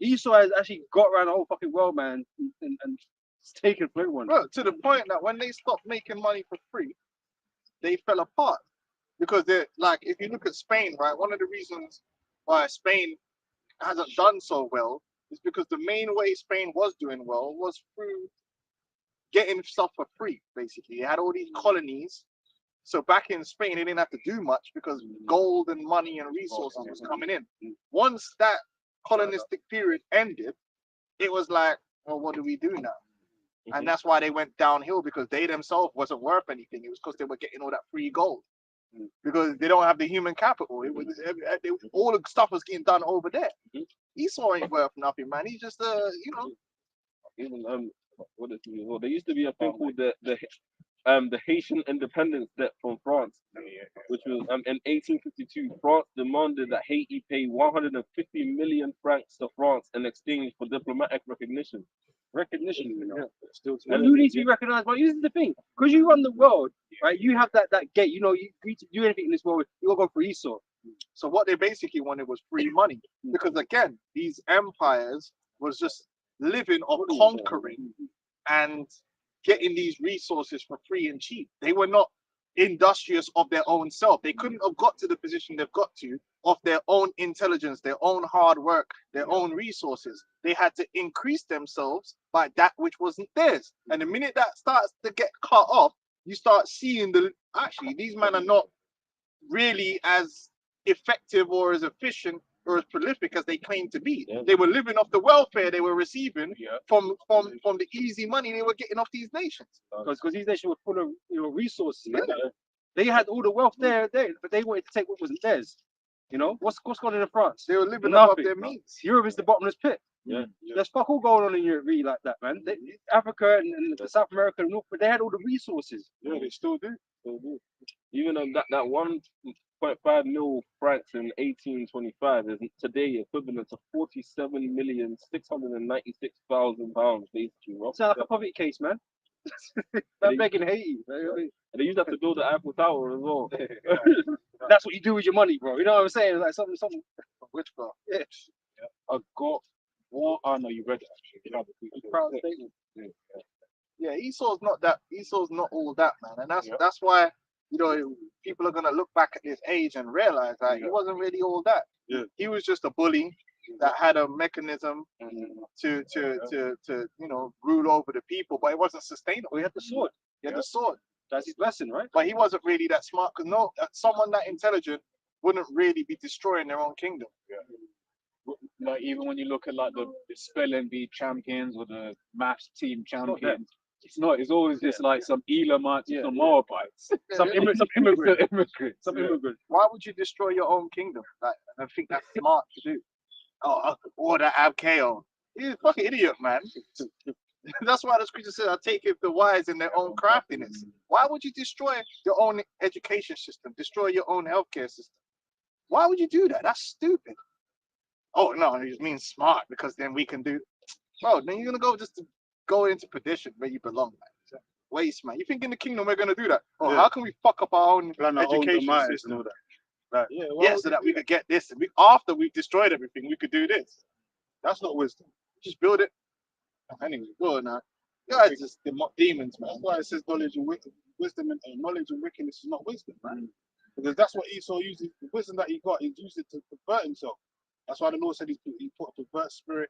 Esau has actually got around the whole fucking world, man, and it's taken from everyone. Bro, to the point that when they stopped making money for free, they fell apart. Because they're like, if you look at Spain, right, one of the reasons why Spain hasn't done so well is because the main way Spain was doing well was through getting stuff for free, basically. They had all these colonies. So back in Spain, they didn't have to do much because gold and money and resources was coming in. Once that colonistic period ended, it was like, well, what do we do now? And that's why they went downhill, because they themselves wasn't worth anything. It was because they were getting all that free gold. Because they don't have the human capital. It was all the stuff was getting done over there. Esau ain't worth nothing, man. He's just Even what is it? Well, there used to be a thing called the Haitian independence debt from France, which was in 1852. France demanded that Haiti pay 150 million francs to France in exchange for diplomatic recognition. And who needs to be recognized? But this is the thing, because you run the world, right? You have that gate. You need to do anything in this world, you gotta go for Esau. So what they basically wanted was free money, because again, these empires was just living off conquering and getting these resources for free and cheap. They were not industrious of their own self. They couldn't have got to the position they've got to of their own intelligence, their own hard work, their own resources. They had to increase themselves by that which wasn't theirs. And the minute that starts to get cut off, you start seeing actually these men are not really as effective or as efficient or as prolific as they claim to be. They were living off the welfare they were receiving from the easy money they were getting off these nations. Because these nations were full of resources, man. They had all the wealth there, but they wanted to take what wasn't theirs. What's going on in France? They were living off their means. Europe is the bottomless pit. There's fuck all going on in Europe really like that, man. Africa and South America and North, but they had all the resources. They still do. Even that 1.5 mil francs in 1825 is today equivalent to 47,696,000 pounds, basically. It's like a poverty case, man. They're begging Haiti. And they used to have to build the Eiffel Tower as well. That's what you do with your money, bro. You know what I'm saying? Like something. Witchcraft. I got one. Oh no, you read it actually. Proud statement. Yeah, Esau's not that. Esau's not all that, man, and that's why people are gonna look back at his age and realize that he wasn't really all that. He was just a bully that had a mechanism to rule over the people, but it wasn't sustainable. He had the sword. The sword. That's his blessing, right? But he wasn't really that smart, because someone that intelligent wouldn't really be destroying their own kingdom. Like even when you look at like the spelling bee champions or the maths team champions, it's not. It's always just like some Elamites, some Moabites, some immigrants. Why would you destroy your own kingdom? Like, I think that's smart to do. Or the Abkeo. He's a fucking idiot, man. That's why the scripture says, "I take it the wise in their own craftiness." Why would you destroy your own education system, destroy your own healthcare system? Why would you do that? That's stupid. Oh no, it means smart because then we can do. Bro, then you're gonna go just to go into perdition where you belong, man. Waste, man. You think in the kingdom we're gonna do that? Oh, Yeah. how can we fuck up our own Plan our own education demise and system? all that. Yeah, Yeah, so that we could get this, and after we've destroyed everything, we could do this. that's not wisdom. Just build it. Anyway, go on now. You guys just demons, man. That's why it says wisdom and knowledge and wickedness is not wisdom, man. Because that's what Esau uses. The wisdom that he got, he used it to pervert himself. That's why the Lord said he put a perverse spirit,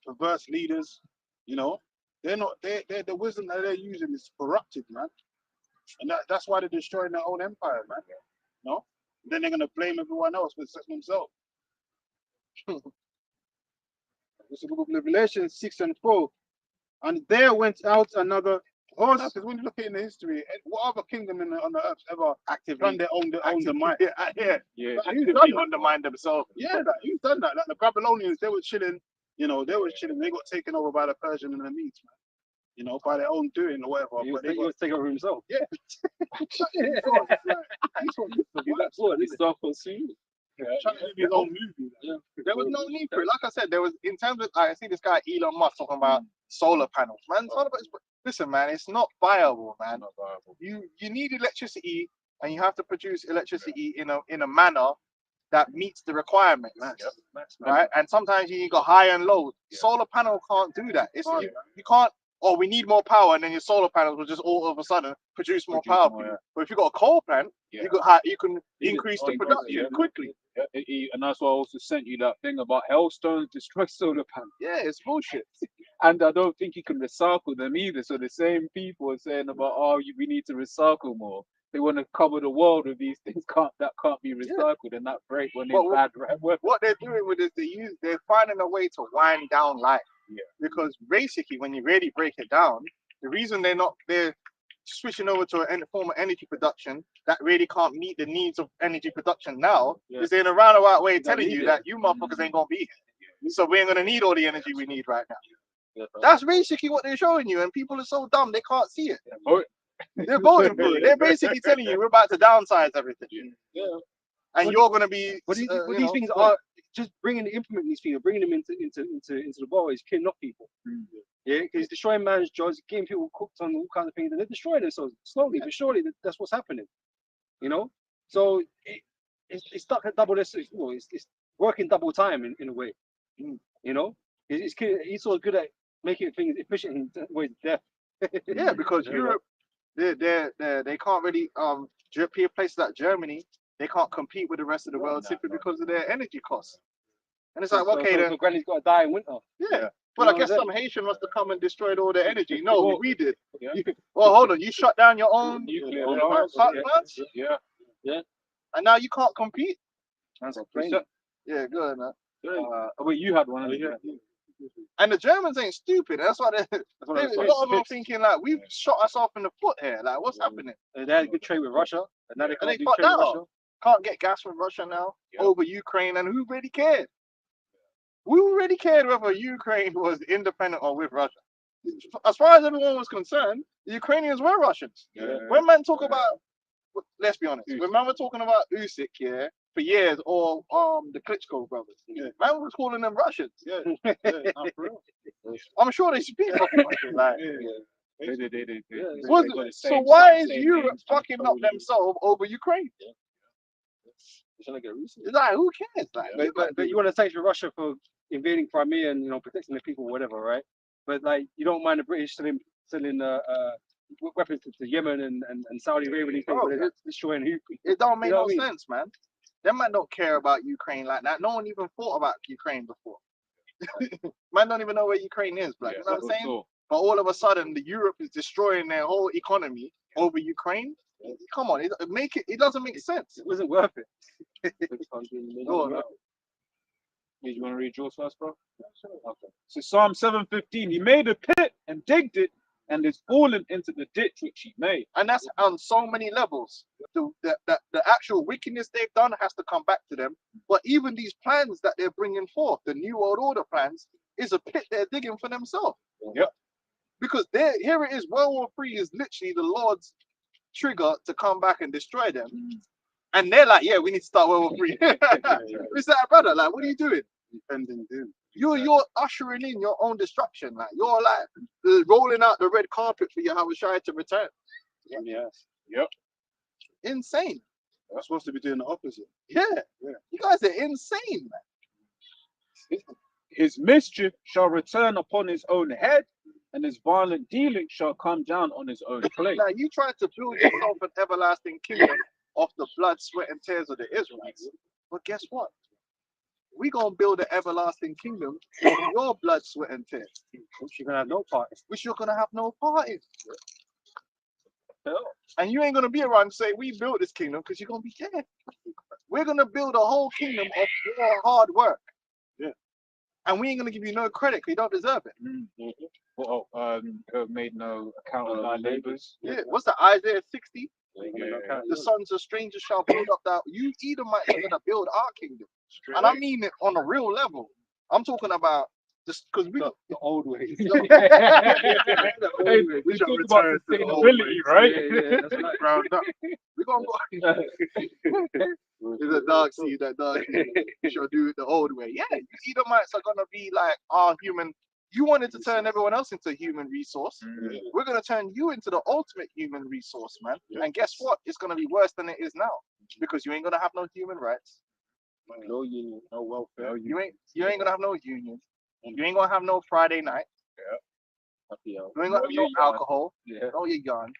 perverse leaders. You know, they're not. They're the wisdom that they're using is corrupted, man. And that's why they're destroying their own empire, man. No, then they're gonna blame everyone else but except themselves. This is the book of Revelation 6:4. And there went out another horse. Because when you look in the history, what other kingdom on the earth ever done their own demise? Yeah. Actively undermine themselves. Yeah, who's done that? Like the Babylonians, they were chilling. You know, they were chilling. They got taken over by the Persian and the Medes, man. You know, by their own doing or whatever. He But they was taking over himself. yeah. This stuff was seen. Trying to do his own movie. There was no need for it. Like I said, there was in terms of I see this guy Elon Musk talking about solar panels. Man, listen, man, it's not viable, man. You need electricity, and you have to produce electricity in a manner that meets the requirements, right? And sometimes you got high and low. Solar panel can't do that. You can't. Oh, we need more power, and then your solar panels will just all of a sudden produce more power for you. But if you got a coal plant, you can increase the production quickly. And that's why I also sent you that thing about hailstones destroy solar panels. Yeah, it's bullshit. And I don't think you can recycle them either. So the same people are saying about, we need to recycle more. They want to cover the world with these things that can't be recycled and that break when it's bad weather. What they're doing with this, they're finding a way to wind down life. Yeah. Because basically, when you really break it down, the reason they're switching over to a form of energy production that really can't meet the needs of energy production now is they're in a roundabout way telling you that you motherfuckers ain't gonna be here. So we ain't gonna need all the energy we need right now. That's basically what they're showing you, and people are so dumb they can't see it. They're voting for it. They're basically telling you we're about to downsize everything. And you're gonna be. But these things are just implementing these things, bringing them into the bar is killing people. Yeah, because it's destroying man's jobs, getting people cooked on all kinds of things, and they're destroying themselves slowly but surely. That's what's happening. You know, so it's stuck at double. It's working double time in a way. You know, he's so good at making things efficient in ways of death. Yeah, because Europe, they can't really places like Germany, they can't compete with the rest of the world simply because of their energy costs. And it's like, okay, then. So Granny's got to die in winter. Yeah. Well, I guess some Haitian must have come and destroyed all their energy. No, we did. Well, hold on. You shut down your own Nuclear power plants? Yeah. And now you can't compete? That's a Yeah, good, man. Wait, you had one. And the Germans ain't stupid. That's why a lot of them are thinking like we've shot ourselves in the foot here. Like, what's happening? They had a good trade with Russia, and now they can't do fucked trade with that Russia. up. Can't get gas from Russia now over Ukraine, and who really cared? Who really cared whether Ukraine was independent or with Russia? As far as everyone was concerned, the Ukrainians were Russians. When man talk about, let's be honest, when man were talking about Usyk, for years, or the Klitschko brothers, man was calling them Russians. I'm sure they speak Russian. Like, so why is Europe fucking up themselves over Ukraine? It's like, who cares? Like, but you want to sanction Russia for invading Crimea and protecting the people, or whatever, right? But like, you don't mind the British selling weapons to Yemen and Saudi Arabia, they're destroying who? It don't make no sense, man. Them man don't care about Ukraine like that. No one even thought about Ukraine before. Man don't even know where Ukraine is, like, you know what I'm saying? But all of a sudden, the Europe is destroying their whole economy over Ukraine. Come on, it doesn't make sense. It wasn't worth it. No. You want to read yours first, bro? Okay. So Psalm 7:15, he made a pit and digged it and is fallen into the ditch which he made. And that's on so many levels. The actual wickedness they've done has to come back to them. But even these plans that they're bringing forth, the New World Order plans, is a pit they're digging for themselves. Yep. Because there, here it is, World War III is literally the Lord's trigger to come back and destroy them. And they're like, yeah, we need to start World War III. It's that, brother, like, what are you doing? Impending doom. You're ushering in your own destruction. Like, you're like rolling out the red carpet for your Yahushua to return. Yes. Insane. We're supposed to be doing the opposite. Yeah. Yeah. You guys are insane, man. His mischief shall return upon his own head, and his violent dealing shall come down on his own plate. Now, you tried to build yourself an everlasting kingdom off the blood, sweat, and tears of the Israelites. But guess what? We're going to build an everlasting kingdom of your blood, sweat, and tears, Which you're gonna have no part. which you're going to have no part in. And you ain't going to be around and say, we built this kingdom, because you're going to be dead. We're going to build a whole kingdom of your hard work. Yeah. And we ain't going to give you no credit because you don't deserve it. Well, made no account of thy labors. Yeah. What's that? Isaiah 60? Yeah. The sons of strangers shall build up that. You Edomites are going to build our kingdom. And I mean it on a real level. I'm talking about just because we The old way. Hey, we we shall talk about return to the old sustainability, ways. right? That's right. Ground up. We're going to go. It's a dark sea, that dark sea. We shall do it the old way. Yeah, you Edomites are going to be like our human. You wanted to turn everyone else into a human resource. We're going to turn you into the ultimate human resource, man. And guess what? It's going to be worse than it is now because you ain't going to have no human rights. No union, no welfare. You ain't gonna have no union. You ain't gonna have no Friday night. Happy hour. You ain't gonna have no alcohol. Yeah. No, you're gone.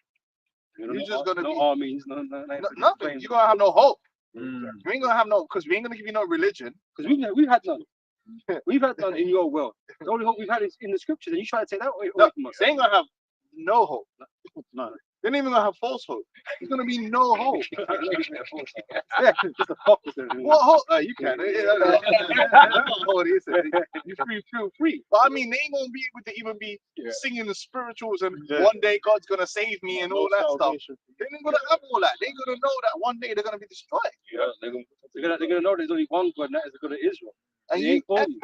You're You're just gonna no be armies, no nothing. You're gonna have no hope. Mm. You ain't gonna have no, because we ain't gonna give you no religion. because we've had none. We've had none in your world. The only hope we've had is in the scriptures, and you try to take that away No, from us. they ain't gonna have no hope. No. They ain't even gonna have false hope. There's gonna be no hope. Yeah, just a opposite. What hope? You can. That's not what it is. You feel free. But I mean, they ain't gonna be able to even be singing the spirituals and one day God's gonna save me and all that stuff. They ain't gonna have all that. They're gonna know that one day they're gonna be destroyed. Yeah, They're gonna know there's only one God, and that is the God of Israel. And They you ain't for end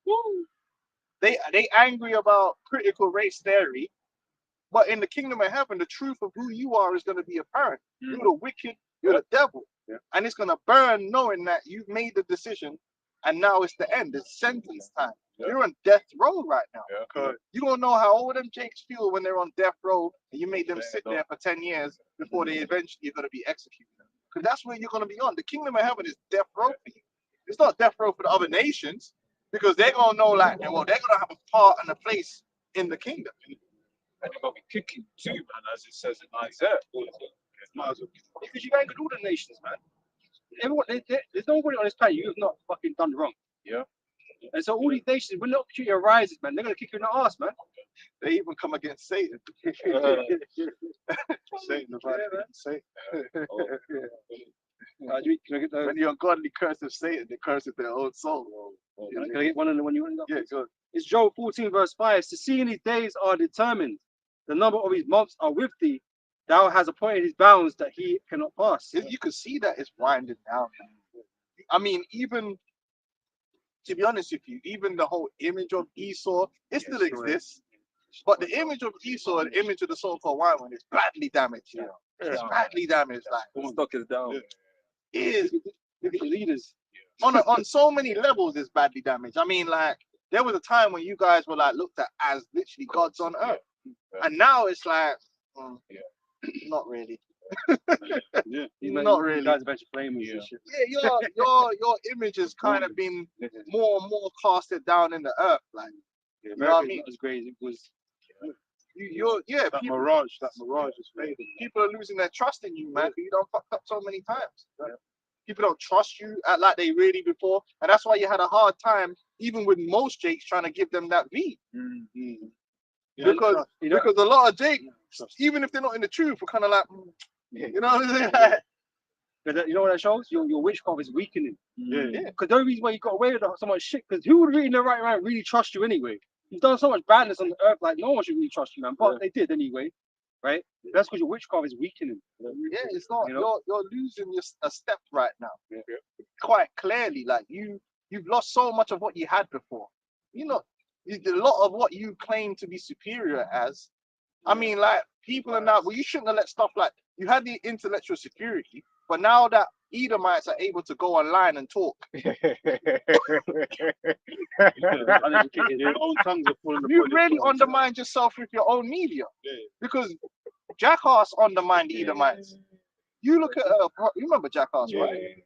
you. up. They angry about critical race theory, but in the kingdom of heaven, the truth of who you are is going to be apparent. You're the wicked, you're the devil, and it's going to burn knowing that you've made the decision, and now it's the end. It's sentence time. You're on death row right now. You don't know how all them Jakes feel when they're on death row, and you made them sit there for 10 years before they eventually are going to be executed. Because that's where you're going to be on. The kingdom of heaven is death row for you. It's not death row for the other nations, because they're going to know, like, well, they're going to have a part and a place in the kingdom. And you're going to be kicking too, man, as it says in Isaiah. Because you angered all the nations, man. Everyone, there's nobody on this planet you have not fucking done wrong. Yeah. And so all these nations, when the opportunity arises, man, they're gonna kick you in the ass, man. They even come against Satan. Satan, the Bible, Satan. Can I get the, When the ungodly curse of Satan, they curse of their own soul. can I get one and the one you want? Yeah, so It's Job 14 verse 5. To see in his days are determined. The number of his months are with thee. Thou hast appointed his bounds that he cannot pass. you can see that it's winding down. I mean, even to be honest with you, even the whole image of Esau, it still exists. But the image of Esau and the image of the so-called white one is badly damaged. You know? It's badly damaged. Like, stock is down. is Look at your leaders. on so many levels it's badly damaged. I mean, like, there was a time when you guys were like looked at as literally gods on earth, and now it's like, not really. Not really. You guys are a bunch of flamers and shit. Yeah, your image has kind of been more and more casted down in the earth. Like, Yeah, know what I America mean? was great. It was That mirage is fading. people are losing their trust in you, man. 'Cause you done fucked up so many times. People don't trust you like they really before, and that's why you had a hard time, even with most Jakes, trying to give them that V. Because a lot of Jake, even if they're not in the truth, we're kind of like, you know what I'm saying? But you know what that shows? Your witchcraft is weakening. Yeah. Because the only reason why you got away with so much shit, because who would really in their right mind really trust you anyway? You've done so much badness on the earth, like no one should really trust you, man. But they did anyway, right? That's because your witchcraft is weakening. Yeah, it's not. You know? You're losing a step right now. Quite clearly, like you've lost so much of what you had before. You're a lot of what you claim to be superior as. I mean, like people are now. Well, you shouldn't have let stuff like you had the intellectual superiority, but now that Edomites are able to go online and talk, Uneducated, their own tongues are full of you the really undermined yourself with your own media. Because Jackass undermined Edomites. You look at you remember Jackass, right?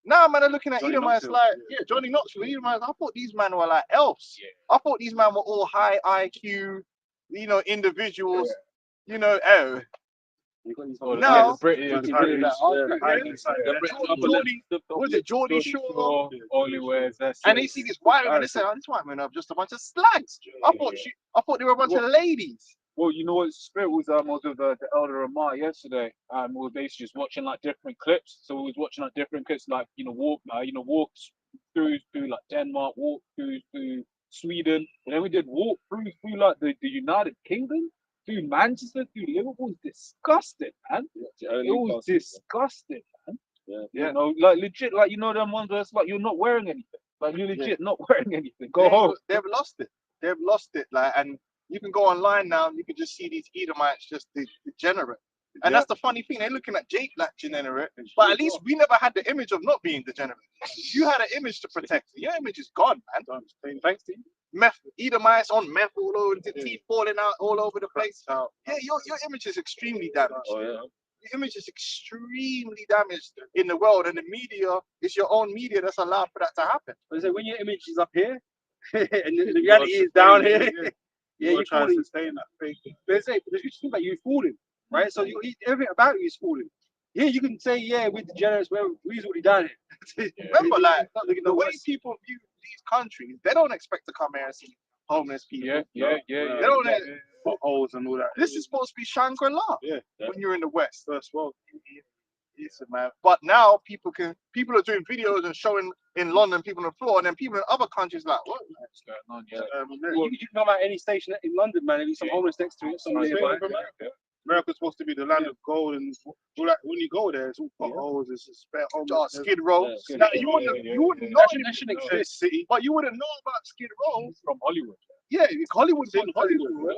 Now man are looking at Johnny Edomites Knoxville. like, yeah, Johnny Knoxville, Edomites. I thought these men were like elves. I thought these men were all high IQ, individuals. Oh, now the British, was it Geordie Shore? only wears that. And they see this white man, they say, "Oh, this white man are just a bunch of slags." I thought they were a bunch of ladies. Well, you know what spirit was was with the elder Amar yesterday. We were basically just watching like different clips. So we was watching like different clips, like walks through like Denmark, walk through Sweden, and then we did walk through like the United Kingdom, through Manchester, through Liverpool. It was disgusting, man. It was disgusting, man. Yeah. You know, like legit, like them ones where it's like you're not wearing anything. Like you're legit not wearing anything. Go home. They've lost it. They've lost it. Like, and you can go online now and you can just see these Edomites just degenerate. And that's the funny thing. They're looking at Jake like degenerate, but at least we never had the image of not being degenerate. You had an image to protect. Your image is gone, man. Thanks to you. Meth, Edomites on meth all over, the teeth falling out all over the place. Yeah, your image is extremely damaged. Oh yeah. Your image is extremely damaged in the world, and the media is your own media that's allowed for that to happen. But so when your image is up here and the reality is down here, you're trying to sustain that fake. But you just think that you're falling, right? So everything about you is falling. Yeah, you can say, yeah, we're degenerates, we've already done it. Remember, like the way people view these countries, they don't expect to come here and see homeless people. Yeah. They don't. Potholes and all that. This is supposed to be Shangri-La. Yeah. When you're in the West. First world. Listen, man. But now people are doing videos and showing in London people on the floor, and then people in other countries like, what? You can come out any station in London, man, and be some homeless next to it. America's supposed to be the land of gold, and all that, when you go there, it's all potholes, it's spare homeless. Skid Row. Yeah. Now, you wouldn't know That shouldn't exist. city, but you wouldn't know about Skid Row. From Hollywood. Yeah, Hollywood's in Hollywood.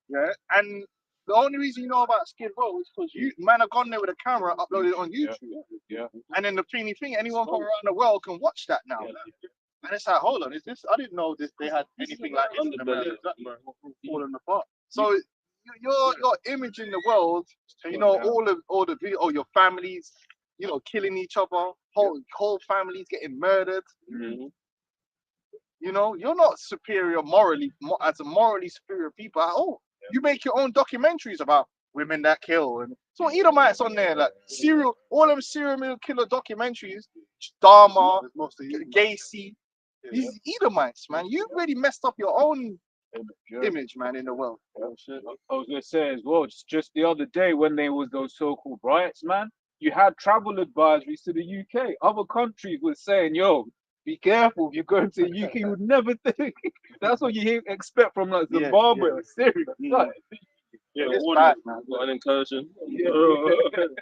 Yeah, and the only reason you know about Skid Row is because man have gone there with a camera, uploaded it on YouTube. Yeah. And then the funny thing, anyone from around the world can watch that now. And it's like, hold on, is this? I didn't know they had anything like this in America. Falling apart. So your image in the world, all the video, your families, killing each other, whole families getting murdered. Mm-hmm. You're not superior morally as a morally superior people at all. You make your own documentaries about women that kill, and so Edomites on there, like all them serial killer documentaries, Dharma, Gacy, these Edomites, man. You really messed up your own image, man, in the world. I was gonna say as well, just the other day when there was those so-called riots, man, you had travel advisories to the UK. Other countries were saying, yo, be careful if you're going to the UK. You would never think that's what you expect from like Zimbabwe or Syria. It's bad, man. Got an incursion.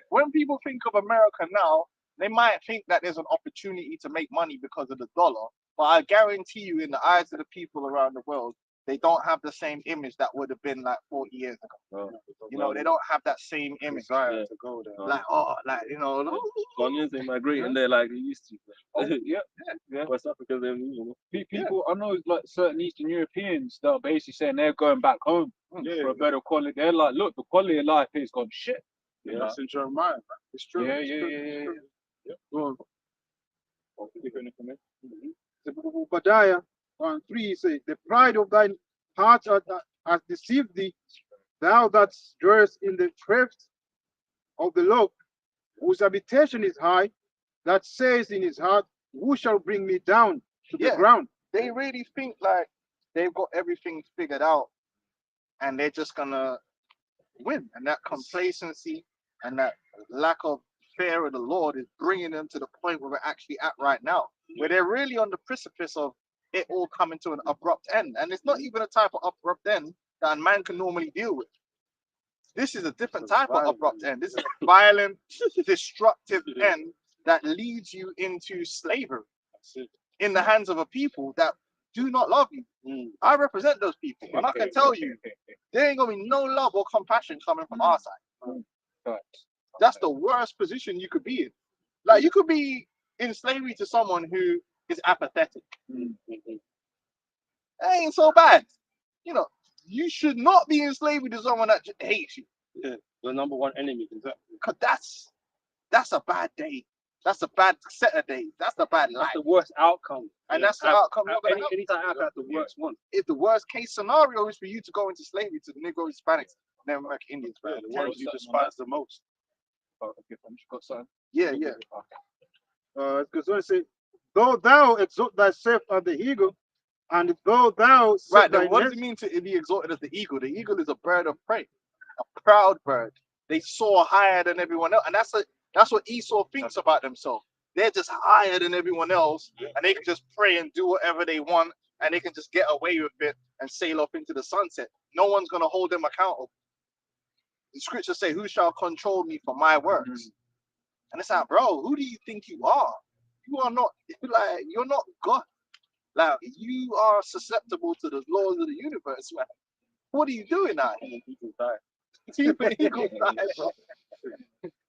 When people think of America now, they might think that there's an opportunity to make money because of the dollar, but I guarantee you, in the eyes of the people around the world, they don't have the same image that would have been like 40 years ago. They don't have that same image. To go there. Like, Ghanaians ain't migrating there like they used to. Yeah. West Africa, People, I know like certain Eastern Europeans that are basically saying they're going back home for a better quality. They're like, look, the quality of life has gone shit. That's in Jeremiah, man. It's true. Yeah. Go on. Obadiah 1:3 says, the pride of thine heart hath deceived thee, thou that dwellest in the clefts of the lock, whose habitation is high, that says in his heart, who shall bring me down to the ground? They really think like they've got everything figured out and they're just gonna win. And that complacency and that lack of fear of the Lord is bringing them to the point where we're actually at right now, where they're really on the precipice of it all coming to an abrupt end. And it's not even a type of abrupt end that a man can normally deal with. This is a different type of abrupt end. This is a violent, destructive end that leads you into slavery in the hands of a people that do not love you. I represent those people, and I can tell you, there ain't gonna be no love or compassion coming from our side. That's the worst position you could be in. Like, you could be in slavery to someone who is apathetic. That ain't so bad. You know, you should not be in slavery to someone that just hates you. Yeah, the number one enemy. Exactly. Cause that's a bad day. That's a bad set of days. That's a bad life. That's the worst outcome. And that's the outcome you're gonna have. Anytime after that's the worst one. If the worst case scenario is for you to go into slavery to the Negro Hispanics, Native American Indians, Yeah, man. the ones you despise the most. Got something? Yeah, yeah. Because when it say, though thou exalt thyself as the eagle, and though thou set Right, thy then what does nest, it mean to be exalted as the eagle? The eagle is a bird of prey, a proud bird. They soar higher than everyone else, and that's what Esau thinks about themselves. They're just higher than everyone else, and they can just pray and do whatever they want, and they can just get away with it and sail off into the sunset. No one's gonna hold them accountable. The scriptures say, "Who shall control me for my works?" And it's like, bro, who do you think you are? You are not like you're not God. Like, you are susceptible to the laws of the universe, man. What are you doing out here? Even eagles die, bro.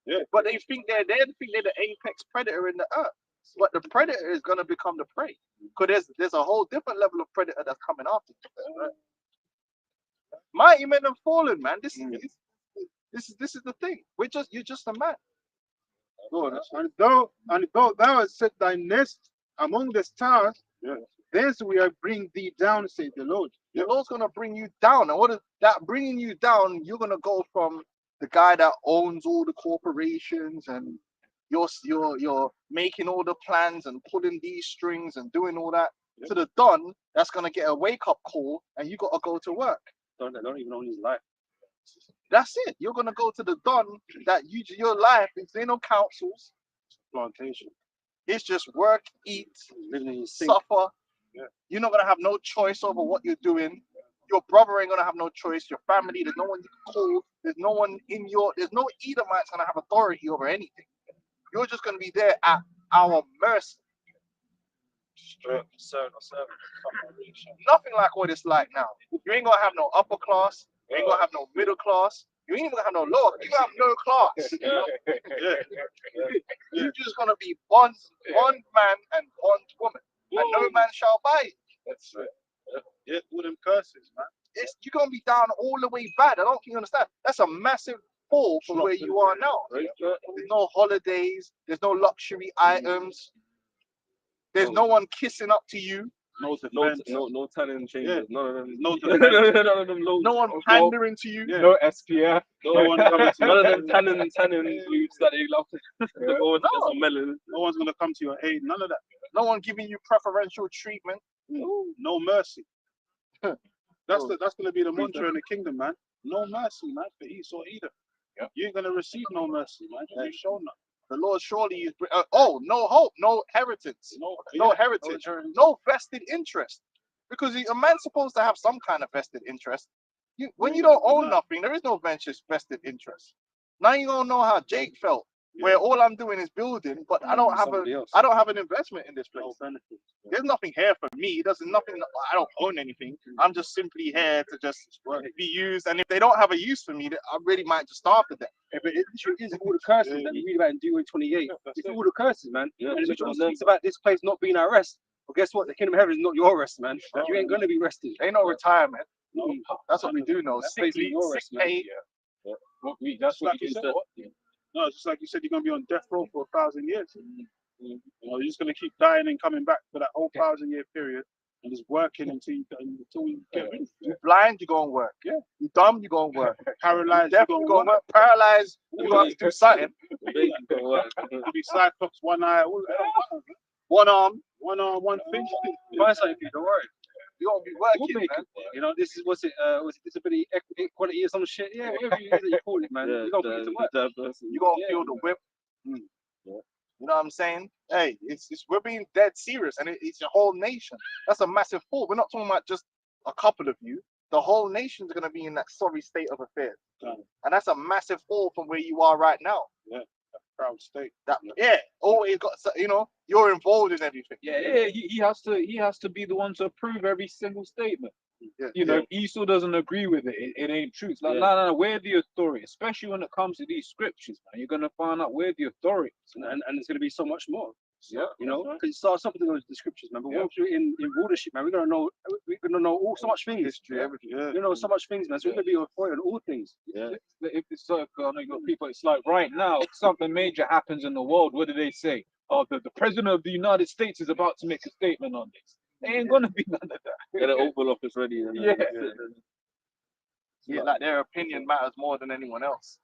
Yeah. But they think they're the apex predator in the earth. But the predator is gonna become the prey. Because there's a whole different level of predator that's coming after you. Right? Mighty men have fallen, man. This is the thing. You're just a man. and though thou hast set thy nest among the stars, thence will I bring thee down, says the Lord. The Lord's gonna bring you down, and what is that bringing you down? You're gonna go from the guy that owns all the corporations, and you're making all the plans and pulling these strings and doing all that, to the Don that's gonna get a wake up call, and you gotta go to work. Don't even own his life. That's it. You're gonna go to the Don that your life is in no councils. Plantation. It's just work, eat, Living in your sink. suffer. You're not gonna have no choice over what you're doing. Your brother ain't gonna have no choice. Your family, there's no one you can call. There's no Edomite's gonna have authority over anything. You're just gonna be there at our mercy. Nothing like what it's like now. You ain't gonna have no upper class. You ain't gonna have no middle class. You ain't even gonna have no lower. You have no class. You know? You're just gonna be bond man and bond woman, and no man shall buy it. That's right. Yeah, all them curses, man. You're gonna be down all the way bad. I don't think you understand. That's a massive fall from where you are now. There's no holidays. There's no luxury items. There's no one kissing up to you. No talent changes. Yeah. None of them. No None of them. No one pandering to you. Yeah. No SPF. No one coming to None of you. them tanning foods that they love. No one's gonna come to your aid. None of that. No one giving you preferential treatment. No mercy. That's gonna be the mantra in the kingdom, man. No mercy, man, for Esau either. Yep. You ain't gonna receive no mercy, man. You show none. The Lord surely is. No hope, no inheritance, no heritage, no vested interest. Because a man's supposed to have some kind of vested interest. When you don't own nothing, there is no vested interest. Now you don't know how Jake felt, where all I'm doing is building, but I don't have an investment in this place. There's nothing here for me. I don't own anything. I'm just simply here to just be used. And if they don't have a use for me, I really might just starve to death. If it is all the curses that you read about in Deuteronomy 28, it's all the curses, man. And it speaks about this place not being our rest. But guess what? The kingdom of heaven is not your rest, man. You ain't gonna be rested. Ain't no retirement. That's what we do know. This place is your rest, man. That's what you said. No, it's just like you said, you're gonna be on death row for 1,000 years. You know, you're just gonna keep dying and coming back for that whole 1,000-year period, and just working until we get rid of it. You're blind, you go and work. Yeah. You're dumb, you go and work. Paralyzed, Deaf, you you go go and work. Paralyzed, you have to do something. You be Cyclops, one eye, one arm, one finger. Find something, don't worry. You gonna be We'll working, make man. it. You know, this is was it disability equality or some shit? Yeah, whatever you call it, man. You gonna put it to work. You gonna feel the whip. You know what I'm saying? Hey, we're being dead serious, and it's a whole nation. That's a massive fall. We're not talking about just a couple of you. The whole nation's gonna be in that sorry state of affairs, and that's a massive fall from where you are right now. Yeah, proud state. Always got, you're involved in everything. Yeah, he has to be the one to approve every single statement. Yeah, You know, if Esau doesn't agree with it, it ain't true. It's like, Yeah. no, we're the authority, especially when it comes to these scriptures, man. You're gonna find out we're the authority. And it's going to be so much more. Yeah, You know, because it starts off with the scriptures, man. But Yeah. once you're in rulership, man, we're gonna know all so much things. history, everything. You know so much things, man. So we're gonna be authority on all things. Yeah. If it's like, I know you got people, it's like right now, something major happens in the world. What do they say? Oh, the president of the United States is about to make a statement on this. There ain't gonna be none of that. Get an Oval Office ready. And Yeah. Yeah, like their opinion matters more than anyone else.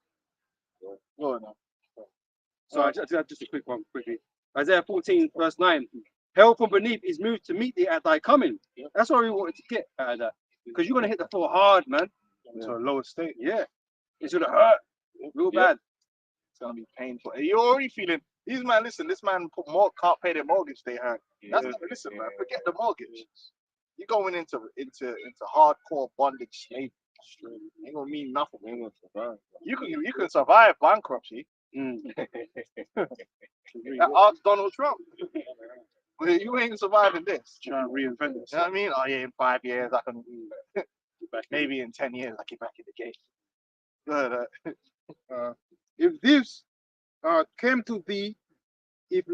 No, no. So just a quick one, quickly. Isaiah 14, verse 9. Hell from beneath is moved to meet thee at thy coming. That's what we wanted to get out of that. Because you're gonna hit the floor hard, man. To a lower state. Yeah. It's gonna hurt. Real bad. It's gonna be painful. And you're already feeling these man. Listen, this man can't pay their mortgage. They hurt. That's not, listen, man. Forget the mortgage. You're going into hardcore bondage slavery. Ain't gonna mean nothing. Ain't gonna survive. You can survive bankruptcy. Ask Donald Trump. But you ain't surviving this. Trying to reinvent You know what I mean? Oh yeah, in 5 years I can. Maybe in 10 years I get back in the game. Good. If this came to thee, if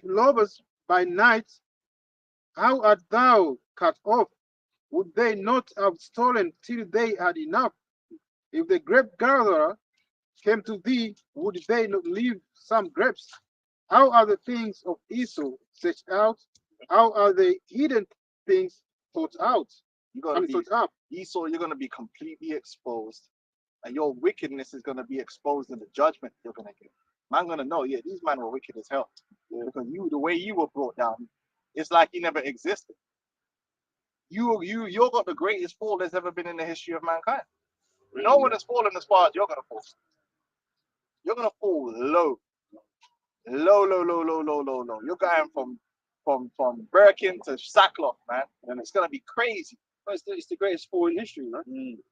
lovers by night, how art thou cut off? Would they not have stolen till they had enough? If the grape gatherer came to thee, would they not leave some grapes? How are the things of Esau searched out? How are the hidden things thought out? You're gonna be Thought out. Esau, you're gonna be completely exposed. And your wickedness is gonna be exposed in the judgment you're gonna get. Man gonna know, yeah, these men were wicked as hell. Because the way you were brought down, it's like you never existed. You got the greatest fall there's ever been in the history of mankind. No one has fallen as far as you're gonna fall. You're gonna fall low. Low. You're going from Birkin to sackcloth, man. And it's gonna be crazy. But it's the greatest fall in history, man.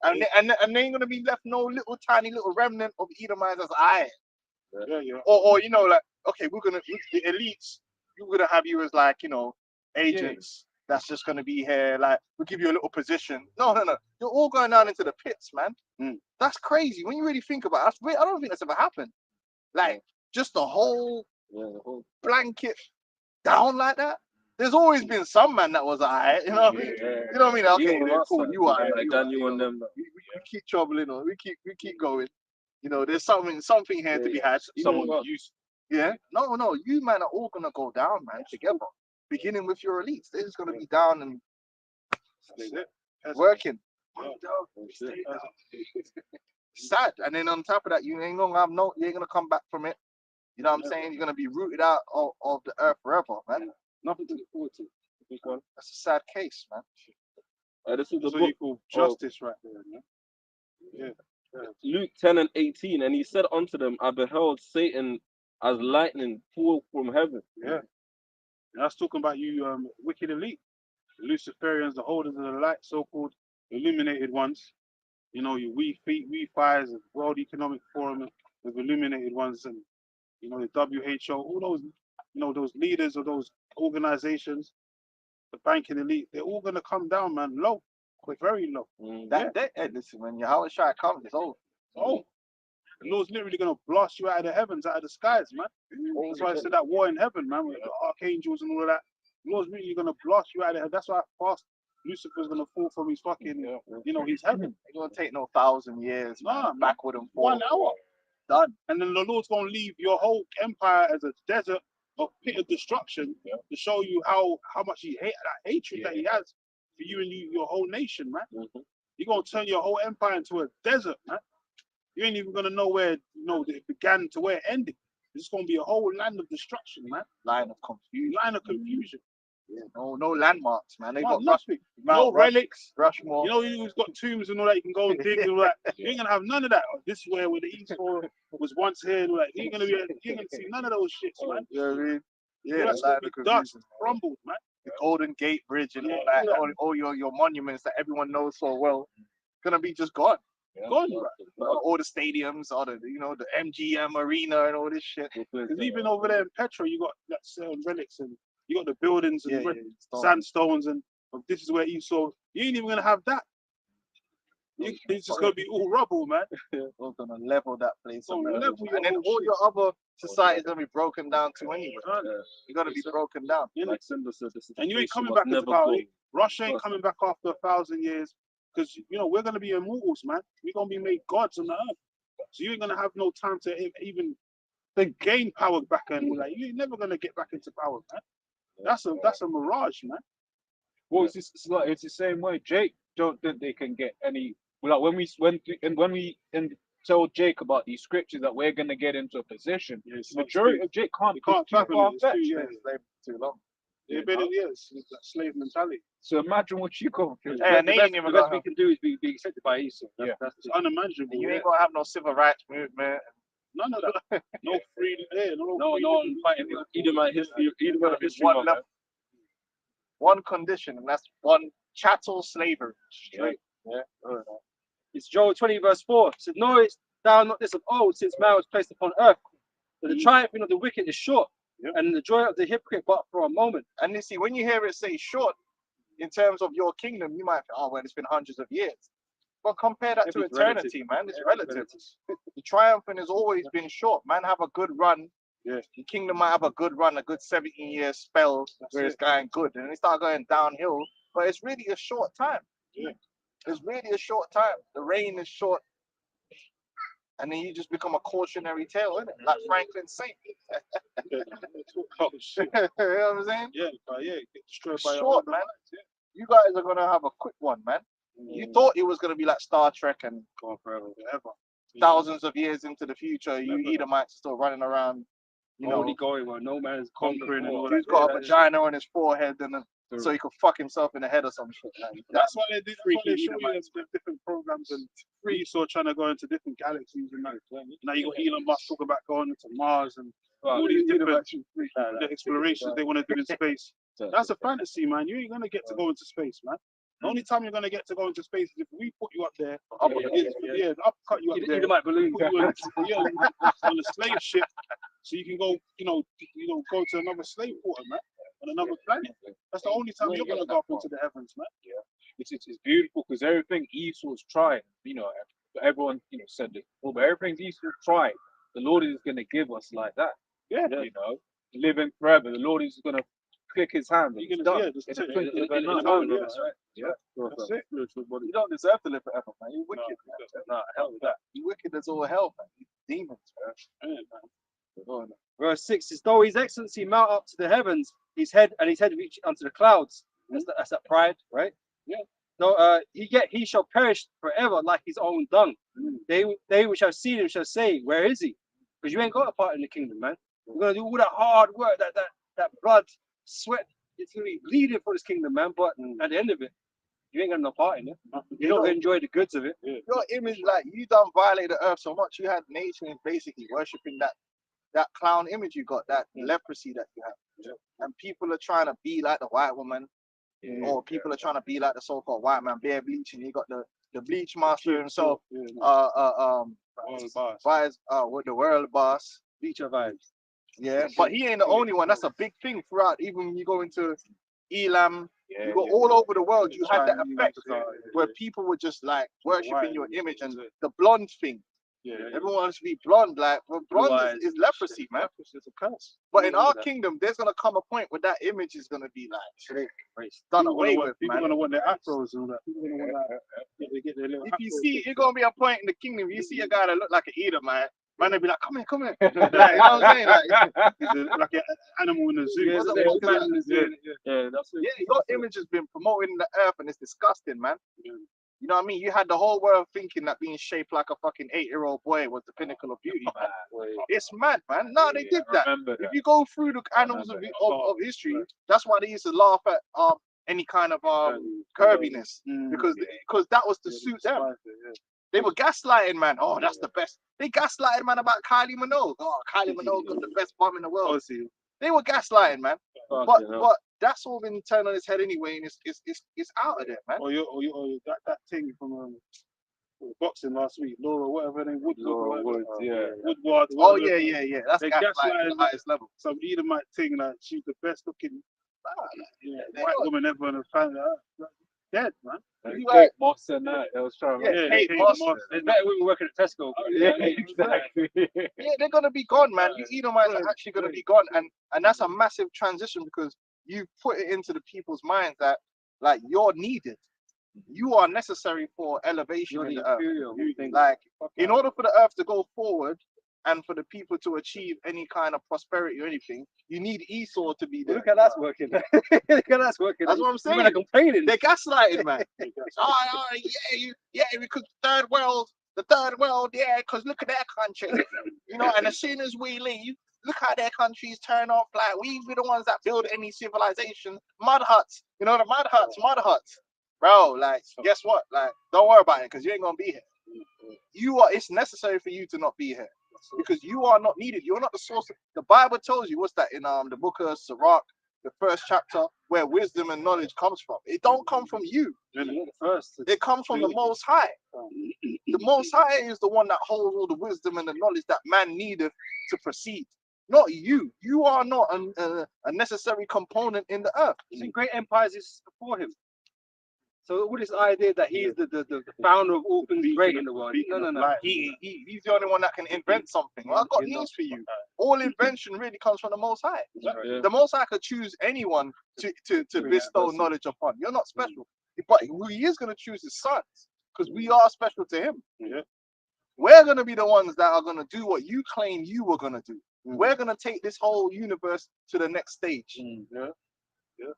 And there ain't gonna be left no tiny little remnant of Edomites as I. Yeah. Or you know, like, okay, the elites, we're gonna have you as like, agents that's just gonna be here, like we'll give you a little position. No. You're all going down into the pits, man. That's crazy. When you really think about it, I don't think that's ever happened. Like just the whole blanket down like that. There's always been some man that was alright, you know. You know what I mean? Okay, cool, you are. Like Daniel and them. We keep troubling, or we keep going. There's something here to be had. Someone used. Yeah. No. You man are all gonna go down, man, together. Beginning with your elites. They're just gonna be down and working. Sad. And then on top of that, you ain't gonna come back from it. You know what I'm saying? You're gonna be rooted out of the earth forever, man. Nothing to look forward to. That's a sad case, man. This is the That's what book you call justice right there, man. Luke 10 and 18, and he said unto them, I beheld Satan as lightning fall from heaven. Yeah. And that's talking about you wicked elite. The Luciferians, the holders of the light, so-called illuminated ones. Your we fires, the World Economic Forum, the illuminated ones, and the WHO, all those, those leaders of those organizations, the banking elite, they're all gonna come down, man, low, very low. Listen, when Yahweh Shai comes, it's over. Oh, the Lord's literally gonna blast you out of the heavens, out of the skies, man. That's why I said that war in heaven, man, with the archangels and all of that. The Lord's really gonna blast you out of heaven. That's why fast Lucifer's gonna fall from his fucking, his heaven. It's gonna take no 1,000 years, Nah, man. Backward and forward. 1 hour. Done. And then the Lord's gonna leave your whole empire as a desert of pit of destruction to show you how much he hate that hatred that he has for you and your whole nation, man. You're gonna turn your whole empire into a desert, man. You ain't even gonna know where it began to where it ended. It's gonna be a whole land of destruction, man. Line of confusion. Line of confusion. Yeah, no landmarks, man. They got nothing. No Mount relics. Rushmore. Who's got tombs and all that, you can go and dig and all that. You ain't gonna have none of that. This is where the Esau was once here and all that. You ain't gonna see none of those shits, man. You know what I mean? Yeah, That's line gonna of be dust, confusion. crumbled, man. The Golden Gate Bridge and all that, all your monuments that everyone knows so well, gonna be just gone. Gone, bro. All the stadiums, all the the MGM Arena and all this shit. Because even over there in Petra, you got that certain relics and you got the buildings and Stone. sandstones and this is where Esau. You ain't even gonna have that. It's just gonna be all rubble, man. We're gonna level that place up. Gonna level your And then whole all your other societies gonna be broken down too anyway. You gotta be broken down. Like Simba said, this is And you ain't the coming place back you into must never power. go. Russia ain't coming back after 1,000 years because we're gonna be immortals, man. We're gonna be made gods on the earth. So you ain't gonna have no time to even then gain power back and like you ain't never gonna get back into power, man. That's a mirage, man. Well, it's the same way. Jake don't think they can get any. Like when we tell Jake about these scriptures that we're gonna get into a position, majority of Jake can't Can't too fathom far it. It's too, fetched. yeah. Slave too long. Yeah, but it is. It's that slave mentality. So imagine what you go through. Yeah, and they ain't The even best gonna we can do is be accepted by Esau. That's It's unimaginable. you Yeah. ain't gonna have no civil rights movement. None of that. No freedom. Yeah, no freedom. one fighting Edomite history. Edomite history. One man. level. One condition, and that's one chattel slavery. Straight. Yeah. It's Joel 20 verse 4. It says, "Know it thou not this of old, since man was placed upon earth. But the triumphing of the wicked is short, and the joy of the hypocrite but for a moment." And you see, when you hear it say short, in terms of your kingdom, you might think, oh, well, it's been hundreds of years. But compare that to It's eternity, man. It's relative. The triumphing has always been short. Man, have a good run. Yeah. The kingdom might have a good run, a good 17-year spell where it's going good. And then it start going downhill. But it's really a short time. Yeah. It's really a short time. The reign is short. And then you just become a cautionary tale, isn't it? Like Franklin Saint. Oh, shit. You know what I'm saying? Yeah, get destroyed by Short, man. You guys are gonna have a quick one, man. You thought it was gonna be like Star Trek and Go on forever. Forever. thousands of years into the future, you Edomites are still running around, Only going where no man is Conquering and all He's that. got a vagina on his forehead so he could fuck himself in the head or some shit. Like, That's why they do. That's why they Freaky show you Edomites. the different programs and Esau trying to go into different galaxies and that. Now you got Elon Musk talking about going into Mars and all these different the explorations they want to do in space. That's a fantasy, man. You ain't gonna get to go into space, man. The only time you're gonna get to go into space is if we put you up there. Upcut you up there. Edomite balloon. Put you on a slave ship, so you can go, go to another slave quarter, man, on another planet. That's the only time you're gonna go up into the heavens, man. It's beautiful because everything Esau's tried, everyone said it, but everything Esau's tried, the Lord is gonna give us like that. Yeah. Living forever. The Lord is gonna click his hand. You're It's gonna, done. just It's take a it. twinkle of an It's eye. done, yeah. That's right. Yeah. That's it. you don't deserve to live forever, man. You're wicked. Nah, hell with that. You're wicked as all hell, man. You demons, man. Verse 6 is, "Though his excellency mount up to the heavens, his head reach unto the clouds." That's that pride, right? Yeah. No, he shall perish forever like his own dung. They which have seen him shall say, "Where is he?" Because you ain't got a part in the kingdom, man. You're gonna do all that hard work, that blood, sweat. It's gonna be bleeding for this kingdom, man. But at the end of it, you ain't got no part in it. You don't enjoy the goods of it. Your image, like, you done violate the earth so much, you had nations basically worshipping that clown image you got, that leprosy that you have. And people are trying to be like the white woman, or people are trying to be like the so-called white man, bare bleaching. You got the bleach master himself, World boss. with the world boss. Bleacher vibes. Yeah, but he ain't the only one. That's a big thing throughout. Even when you go into Elam, you go all over the world. You had that effect where people were just like worshipping your image, and the blonde thing. Everyone wants to be blonde. Like, well, blonde is leprosy, man. It's a curse. But in our kingdom, there's gonna come a point where that image is gonna be like done away with, People man. gonna want their afros and all that. People gonna want that. Get their little If you afros. see, it's gonna be a point in the kingdom. You see a guy that look like an Edomite, man, they be like, come here. Like, you know what I'm saying? Like, It's like an animal in a zoo. Yeah, What's it's up, a what's man that? in the zoo. That's it. your image has been promoted in the earth, and it's disgusting, man. You know what I mean? You had the whole world thinking that being shaped like a fucking 8-year-old boy was the pinnacle of beauty, man. It's mad, man. No, they did that. If you go through the annals of history, that's why they used to laugh at any kind of curviness, because that was to suit them. They were gaslighting, man. Oh, that's the best. They gaslighted, man, about Kylie Minogue. Oh, Kylie Minogue got the best bum in the world. They were gaslighting, man. But that's all been turned on its head anyway, and it's out of there, man. Or that thing from boxing last week, Laura, whatever her name, Laura Woods, yeah. Woodward. Oh whatever. yeah. That's They gaslighting gaslighting at the highest level. Some Edomite thing that she's the best looking They white got- woman ever in the family. Dead, man. You Kate right. Moss and that. They was trying to Yeah, Kate Kate Moss. Moss. There's better women working at Tesco. yeah, exactly. Yeah, they're gonna be gone, man. You Edomites are actually gonna be gone, and that's a massive transition because you put it into the people's minds that like you're needed, you are necessary for elevation You're in the the earth. inferior. who thinks- Like in order for the earth to go forward and for the people to achieve any kind of prosperity or anything, you need Esau to be there. Look how that's working. Look how that's working. That's what I'm saying. Women are complaining. They're gaslighted, man. Yeah, because the third world, yeah, because look at their country, and as soon as we leave, look how their countries turn off. Like we be the ones that build any civilization, mud huts, the mud huts, bro. Like, guess what? Like, don't worry about it because you ain't gonna be here. It's necessary for you to not be here because you are not needed. You're not the source. The Bible tells you what's that in the book of Sirach, the first chapter, where wisdom and knowledge comes from. It don't come from you. It comes from the Most High. The Most High is the one that holds all the wisdom and the knowledge that man needeth to proceed. Not you. You are not a necessary component in the earth. See, great empires is before him. So all this idea that he's the founder of all things great in the world. No. He's the only one that can invent something. Well, I've got news for you. All invention really comes from the Most High. Yeah. The Most High could choose anyone to bestow knowledge upon. You're not special. But who he is going to choose his sons because we are special to him. Yeah. We're going to be the ones that are going to do what you claim you were going to do. We're going to take this whole universe to the next stage.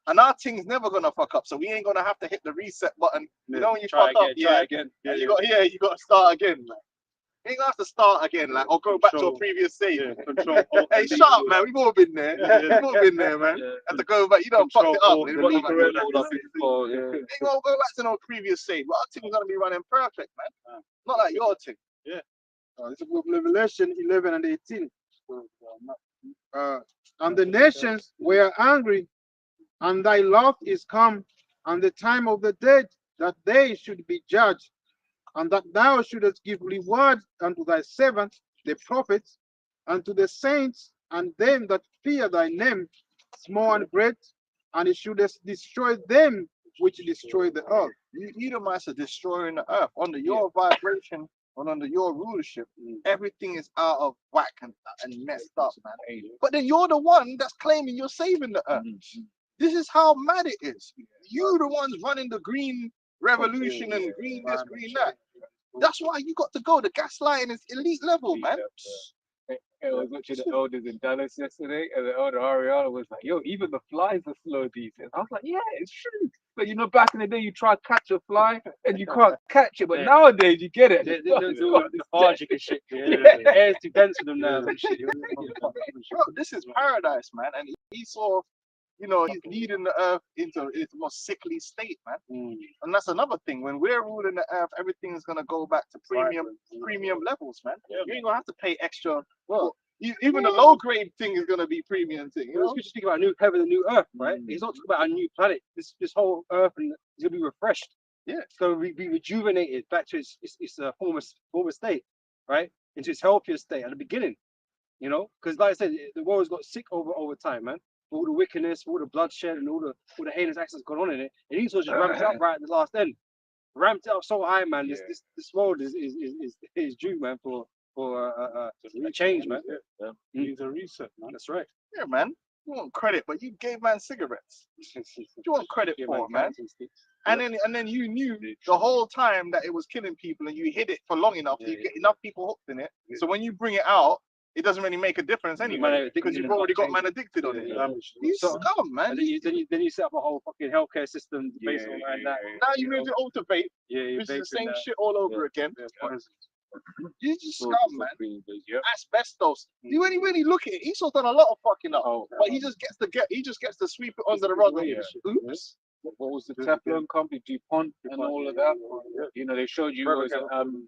And our thing's never going to fuck up. So we ain't going to have to hit the reset button. When you fuck up, try again. you got to start again. Man. You ain't gonna have to start again, like, or go back to a previous stage. Control. Hey, shut up, man. We've all been there. We've all been there, man. Have to go back. You don't fuck it up. Control, You alt, don't go back to All that. up before, yeah. You ain't gonna go back to no previous stage. But our team's gonna be running perfect, man. Not like your team. It's Revelation 11 and 18. And the nations were angry, and thy love is come, and the time of the dead, that they should be judged, and that thou shouldest give reward unto thy servants, the prophets, and to the saints, and them that fear thy name, small and great, and it shouldest destroy them which destroy the earth. You Edomites are destroying the earth under your vibration and under your rulership. Everything is out of whack and messed up, man. But then you're the one that's claiming you're saving the earth. This is how mad it is. You the ones running the green revolution and green this, green that. That's why you got to go. The gaslighting is elite level, man. I was watching the elders in Dallas yesterday, and the elder Ariana was like, "Yo, even the flies are slow these days." I was like, "Yeah, it's true." But back in the day, you try to catch a fly and you can't catch it. But nowadays, you get it. They're all lethargic and shit. The air's too dense for them now and shit. Bro, this is paradise, man. And Esau, he's leading the earth into its most sickly state, man. And that's another thing. When we're ruling the earth, everything's gonna go back to premium levels, man. You ain't gonna have to pay extra. Well, even the low grade thing is gonna be premium thing. You just speak about a new heaven and new earth, right? He's not talking about a new planet. This whole earth is gonna be refreshed. Yeah, it's gonna be rejuvenated back to its former state, right? Into its healthier state at the beginning. Because like I said, the world's got sick over time, man. All the wickedness, all the bloodshed, and all the heinous acts that's gone on in it, and Esau just ramped it up right at the last end. Ramped it up so high, man. This world is due, man, for a change, man. Needs a reset, man. That's right. Yeah, man. You want credit, but you gave man cigarettes. What do you want credit for, man? And then you knew the whole time that it was killing people, and you hid it for long enough. You get enough people hooked in it. So when you bring it out, it doesn't really make a difference anyway, because you've already got man addicted on it. You scum, man. And then you set up a whole fucking healthcare system based on that. Now you moved it over to vape, which is the same shit all over again. You just scum, man. Asbestos. You really look at it. Esau's done a lot of fucking up, but he just gets to sweep it under the rug. Oops. What was the Teflon company, DuPont, and all of that? They showed you was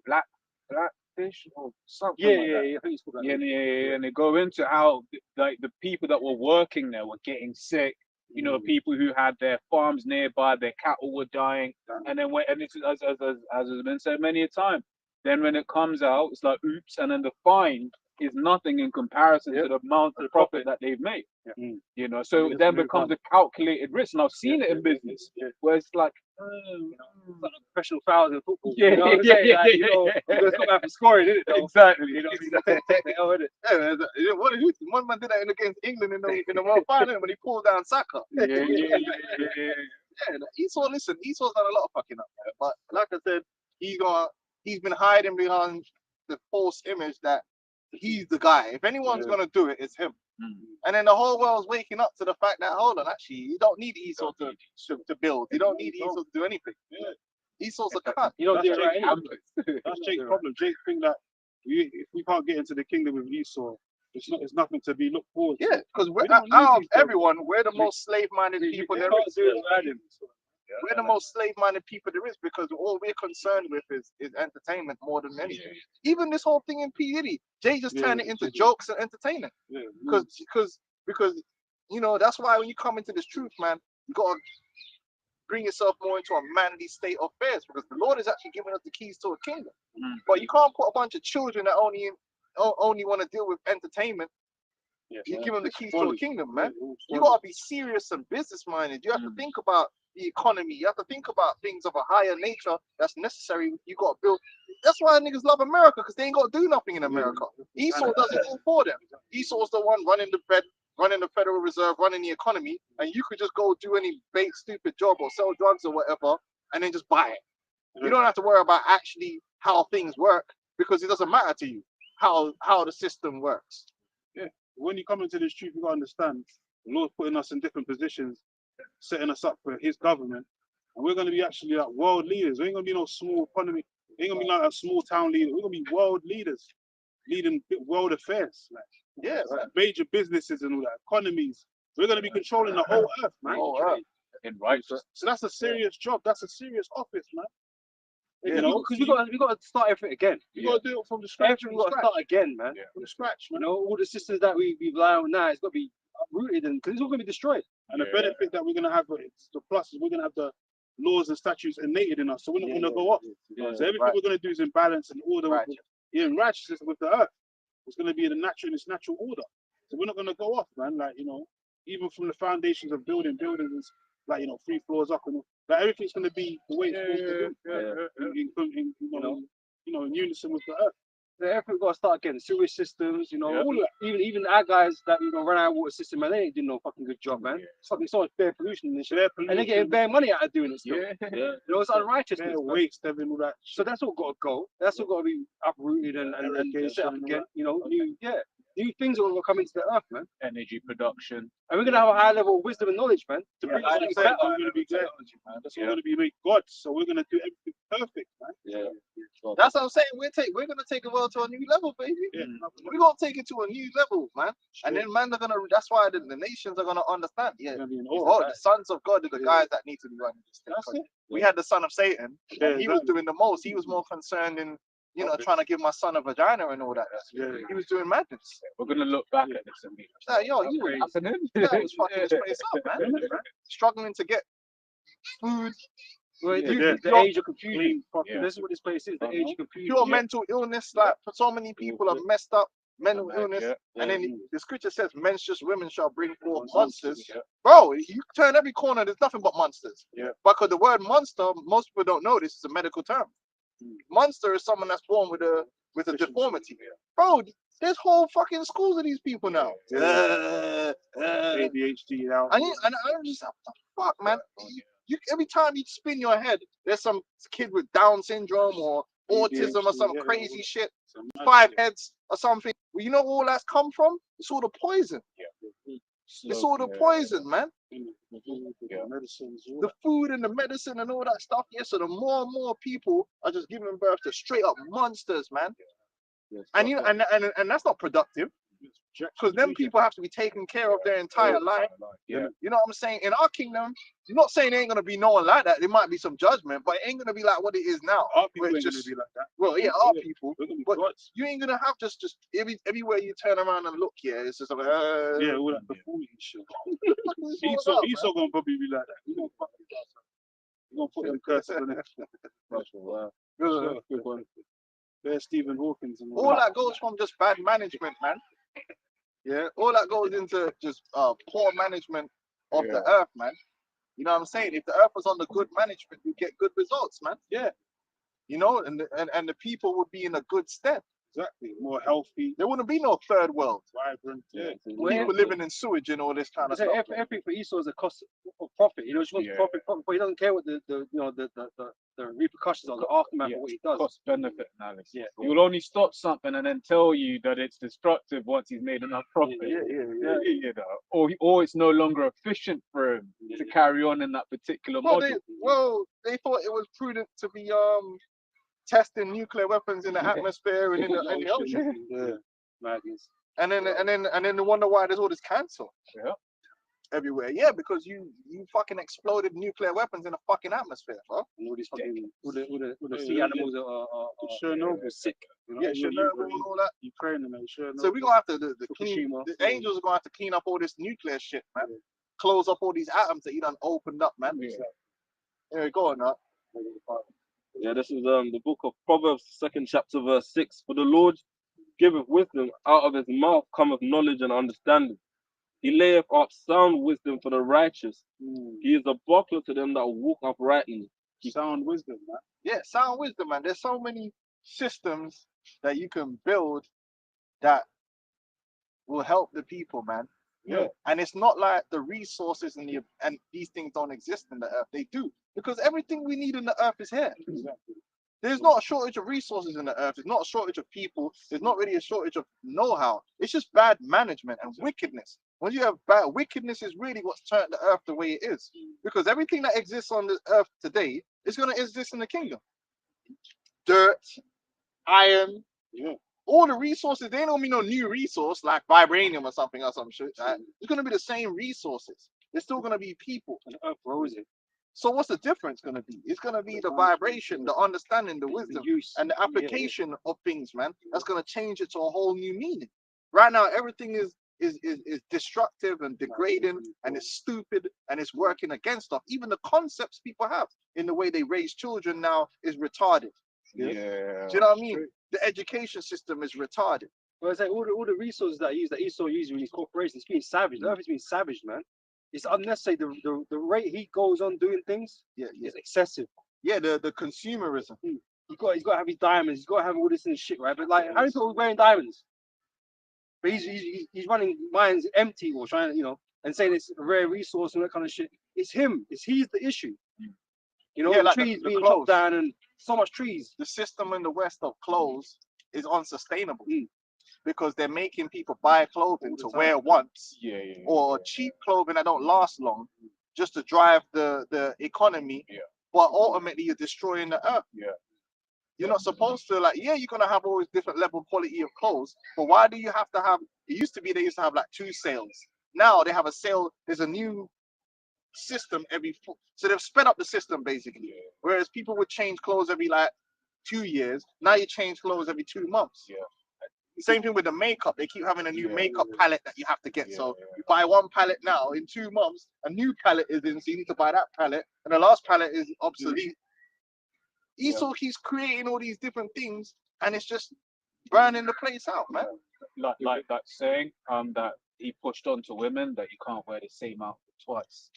blackfish or something. I think it's called that. And they go into how like the people that were working there were getting sick, You know, people who had their farms nearby, their cattle were dying, and then when, and it's as has been said many a time. Then when it comes out, it's like oops, and then the fine is nothing in comparison to the amount of profit that they've made. You know, so it then becomes a calculated risk. And I've seen it in business where it's like, It's like professional fouls in football. Yeah, you know what I'm yeah, saying? yeah, Like, yeah, you know, yeah. you're gonna come out for scoring, isn't it? Though? exactly. You know, take the L, innit? Yeah, man, what did he, one man did that against England in the World Final when he pulled down Saka. Yeah, Esau's done a lot of fucking up, man. But like I said, he's been hiding behind the false image that he's the guy. If anyone's gonna do it, it's him. And then the whole world's waking up to the fact that hold on, actually, you don't need Esau to build. You don't need Esau to do anything. Esau's a cunt. You don't do it That's right Jake's anyway. That's Jake's problem. Jake think that if we can't get into the kingdom with Esau, it's nothing to be looked forward to. Yeah, because We don't need out of Esau. everyone, we're the most slave-minded people there can't is. do it right him. We're the most slave-minded people there is because all we're concerned with is entertainment more than anything. Even this whole thing in P. Diddy, Jay just turned it into jokes and entertainment. Yeah, Because you know that's why when you come into this truth, man, you gotta bring yourself more into a manly state of affairs because the Lord is actually giving us the keys to a kingdom. But you can't put a bunch of children that only want to deal with entertainment. You give them the keys to a kingdom, man. You gotta be serious and business minded. You have to think about the economy. You have to think about things of a higher nature that's necessary. You gotta build. That's why niggas love America because they ain't gotta do nothing in America. Esau does it all for them. Esau's the one running the Fed, running the Federal Reserve, running the economy, and you could just go do any bait stupid job or sell drugs or whatever, and then just buy it. You don't have to worry about actually how things work because it doesn't matter to you how the system works. When you come into this truth, you gotta understand the Lord's putting us in different positions, setting us up for His government, and we're gonna be actually like world leaders. We ain't gonna be no small economy. We ain't gonna be like a small town leader. We're gonna be world leaders, leading world affairs, like major businesses and all that, economies. We're gonna be controlling the whole earth, man. Whole earth. In righteousness. So that's a serious job. That's a serious office, man. Yeah, You know, because we got to start everything again. you gotta do it from the scratch. Everything got to start again, man. From the scratch, You man. know, all the systems that we rely on now, it's got to be uprooted and because it's all going to be destroyed. And the benefit that we're gonna have, the plus is we're gonna have the laws and statutes innate in us, so we're not gonna go off. So everything we're gonna do is in balance and order, in righteousness with the earth. It's gonna be in its natural order. So we're not gonna go off, man. Like even from the foundations of buildings, like 3 floors up and all, like everything's gonna be the way it's supposed to be. In unison with the earth. So everything got to start again. Sewage systems, all of that. Even our guys that run our water system, man, they ain't doing no fucking good job, man. It's fucking so much bare pollution and shit. And they're getting bare money out of doing it still. It's unrighteousness. Bare waste, having all that. So that's all got to go. That's all got to be uprooted and set up again. New things are going to come into the earth, man. Energy production. And we're going to have a high level of wisdom and knowledge, man. To bring Like things I said, better. we're gonna be good. That's we're gonna be made gods. So we're gonna do everything perfect, man. That's what I'm saying. We're gonna take the world to a new level, baby. We're gonna take it to a new level, man. And then man, that's why the nations are gonna understand. Yeah. The sons of God are the guys that need to be running this thing. That's it. We had the son of Satan. Yeah, He was doing the most. He was more concerned in trying to give my son a vagina and all that. He was doing madness. We're gonna look back at this and be You were happening. was fucking this place up, man. Struggling to get food, Well, Yeah, the age of confusion. Yeah. This is what this place is. The age of confusion. pure mental illness. Like for so many people are messed up, mental illness. And then the scripture says, "Menstruous women shall bring forth monsters." Bro, you turn every corner, there's nothing but monsters. Because the word monster, most people don't know this is a medical term. Monster is someone that's born with a deformity. Bro, there's whole fucking schools of these people now. ADHD now. And I'm just, what the fuck, man? You every time you spin your head, there's some kid with Down syndrome or autism or some crazy shit, 5 heads or something. Well, you know where all that's come from? It's all the poison. It's all the poison, man. The food and the medicine and all that stuff. Yeah, so the more and more people are just giving birth to straight up monsters, man. And and that's not productive. Because them people have to be taken care of their entire life. Yeah. You know what I'm saying? In our kingdom, I'm not saying there ain't gonna be no one like that. There might be some judgment, but it ain't gonna be like what it is now. Our people where ain't it's gonna be like that. Well, yeah, our Yeah. people. We're gonna be But gods. you ain't gonna have just everywhere you turn around and look, yeah, it's just like, Yeah, all that before and shit. Esau gonna probably be like that. We're gonna fuck with us. We're gonna put them curses on it. Wow. Sure, good one. There's Stephen Hawkins and all that goes from just bad management, man. Yeah, all that goes into just poor management of the earth, man. You know what I'm saying? If the earth was under good management, you get good results, man. Yeah. You know, and the people would be in a good stead. Exactly. More healthy, There wouldn't be no third world. vibrant. Yeah. People living in sewage and all this kind of stuff. Everything for Esau is a cost of profit. You know, he wants profit, but he doesn't care what the repercussions are, the aftermath of what he does. Cost benefit analysis. Yeah. He will only stop something and then tell you that it's destructive once he's made enough profit. Yeah. You know, or it's no longer efficient for him to carry on in that particular model. They thought it was prudent to be testing nuclear weapons in the atmosphere and in the ocean. Yeah. Madness. And then they wonder why there's all this cancer. Yeah. Everywhere. Yeah, because you fucking exploded nuclear weapons in the fucking atmosphere, bro. And all these fucking all the sea animals are Chernobyl. sick. You know, Yeah, Chernobyl and all that. Ukraine and Chernobyl. So we're gonna have to the Fukushima. angels are gonna have to clean up all this nuclear shit, man. Close up all these atoms that you done opened up, man. Here we go on now. Yeah, this is the book of Proverbs, 2nd chapter, verse 6. For the Lord giveth wisdom, out of his mouth cometh knowledge and understanding. He layeth up sound wisdom for the righteous. He is a buckler to them that walk uprightly. Sound wisdom, man. Yeah, sound wisdom, man. There's so many systems that you can build that will help the people, man. Yeah. And it's not like the resources and these things don't exist in the earth. They do. Because everything we need in the earth is here. Exactly. There's not a shortage of resources in the earth. There's not a shortage of people. There's not really a shortage of know-how. It's just bad management and wickedness. When you have bad wickedness is really what's turned the earth the way it is. Because everything that exists on the earth today is going to exist in the kingdom. Dirt, iron, all the resources, they don't mean no new resource like vibranium or something or some shit. Right? It's going to be the same resources. There's still going to be people. And the earth grows it. So what's the difference going to be? It's going to be the vibration, the understanding, the wisdom, and the application of things, man. That's going to change it to a whole new meaning. Right now, everything is destructive and degrading, and it's stupid, and it's working against us. Even the concepts people have in the way they raise children now is retarded. Yeah. Do you know what I mean? The education system is retarded. Well, it's like all the resources that Esau uses in these corporations, it's being savage. The earth is being savaged, man. It's unnecessary. The rate he goes on doing things is excessive. Yeah, the consumerism. He's got to have his diamonds. He's got to have all this and shit, right? But like, how many people are wearing diamonds? But he's running mines empty or trying to, and saying it's a rare resource and that kind of shit. It's him. He's the issue. You know, like trees the being clothes. chopped down and so much trees. The system in the West of clothes is unsustainable because they're making people buy clothing to wear once or cheap clothing that don't last long just to drive the economy. But ultimately, you're destroying the earth. You're not supposed to, like, you're going to have always different level quality of clothes, but why do you have to have, it used to be they used to have like 2 sales. Now they have a sale, there's a new system so they've sped up the system basically. Whereas people would change clothes every like 2 years, now you change clothes every 2 months. Same thing with the makeup. They keep having a new makeup palette that you have to get. So you buy one palette now, in 2 months, a new palette is in, so you need to buy that palette, and the last palette is obsolete. Esau keeps creating all these different things, and it's just burning the place out, man. Like that saying, that he pushed on to women that you can't wear the same outfit twice.